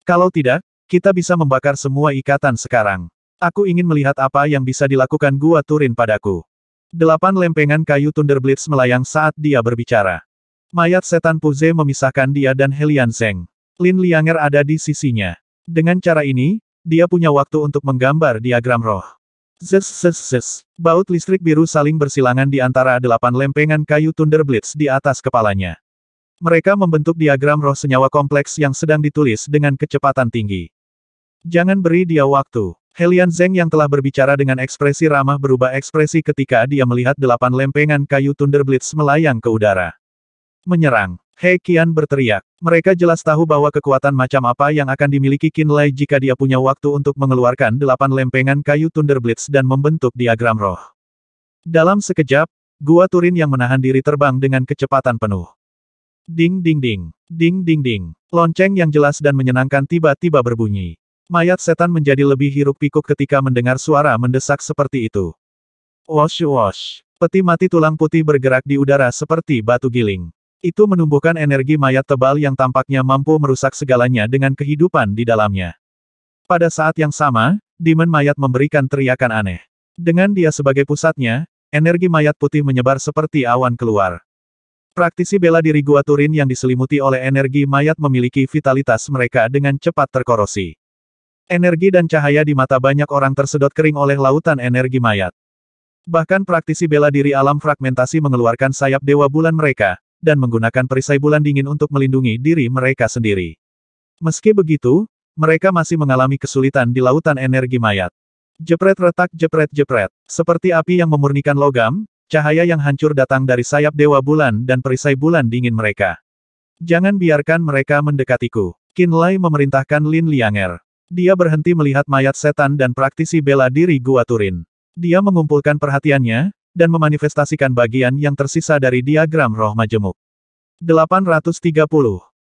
Kalau tidak, kita bisa membakar semua ikatan sekarang. Aku ingin melihat apa yang bisa dilakukan Gua Turin padaku. 8 lempengan kayu Thunderblitz melayang saat dia berbicara. Mayat setan Pu Ze memisahkan dia dan Helian Zeng. Lin Lianger ada di sisinya. Dengan cara ini, dia punya waktu untuk menggambar diagram roh. Zzzz. Baut listrik biru saling bersilangan di antara 8 lempengan kayu Thunderblitz di atas kepalanya. Mereka membentuk diagram roh senyawa kompleks yang sedang ditulis dengan kecepatan tinggi. Jangan beri dia waktu. Helian Zeng yang telah berbicara dengan ekspresi ramah berubah ekspresi ketika dia melihat 8 lempengan kayu Thunderblitz melayang ke udara. Menyerang. He Qian berteriak. Mereka jelas tahu bahwa kekuatan macam apa yang akan dimiliki Qin Lai jika dia punya waktu untuk mengeluarkan 8 lempengan kayu Thunder Blitz dan membentuk diagram roh. Dalam sekejap, Gua Turin yang menahan diri terbang dengan kecepatan penuh. Ding ding ding. Ding ding ding. Lonceng yang jelas dan menyenangkan tiba-tiba berbunyi. Mayat setan menjadi lebih hiruk-pikuk ketika mendengar suara mendesak seperti itu. Wosh wosh. Peti mati tulang putih bergerak di udara seperti batu giling. Itu menumbuhkan energi mayat tebal yang tampaknya mampu merusak segalanya dengan kehidupan di dalamnya. Pada saat yang sama, Demon Mayat memberikan teriakan aneh. Dengan dia sebagai pusatnya, energi mayat putih menyebar seperti awan keluar. Praktisi bela diri Gua Turin yang diselimuti oleh energi mayat memiliki vitalitas mereka dengan cepat terkorosi. Energi dan cahaya di mata banyak orang tersedot kering oleh lautan energi mayat. Bahkan praktisi bela diri alam fragmentasi mengeluarkan sayap dewa bulan mereka, dan menggunakan perisai bulan dingin untuk melindungi diri mereka sendiri. Meski begitu, mereka masih mengalami kesulitan di lautan energi mayat. Jepret retak jepret jepret. Seperti api yang memurnikan logam, cahaya yang hancur datang dari sayap dewa bulan dan perisai bulan dingin mereka. Jangan biarkan mereka mendekatiku. Qin Lai memerintahkan Lin Lianger. Dia berhenti melihat mayat setan dan praktisi bela diri Gua Turin. Dia mengumpulkan perhatiannya, dan memanifestasikan bagian yang tersisa dari diagram roh majemuk. 830.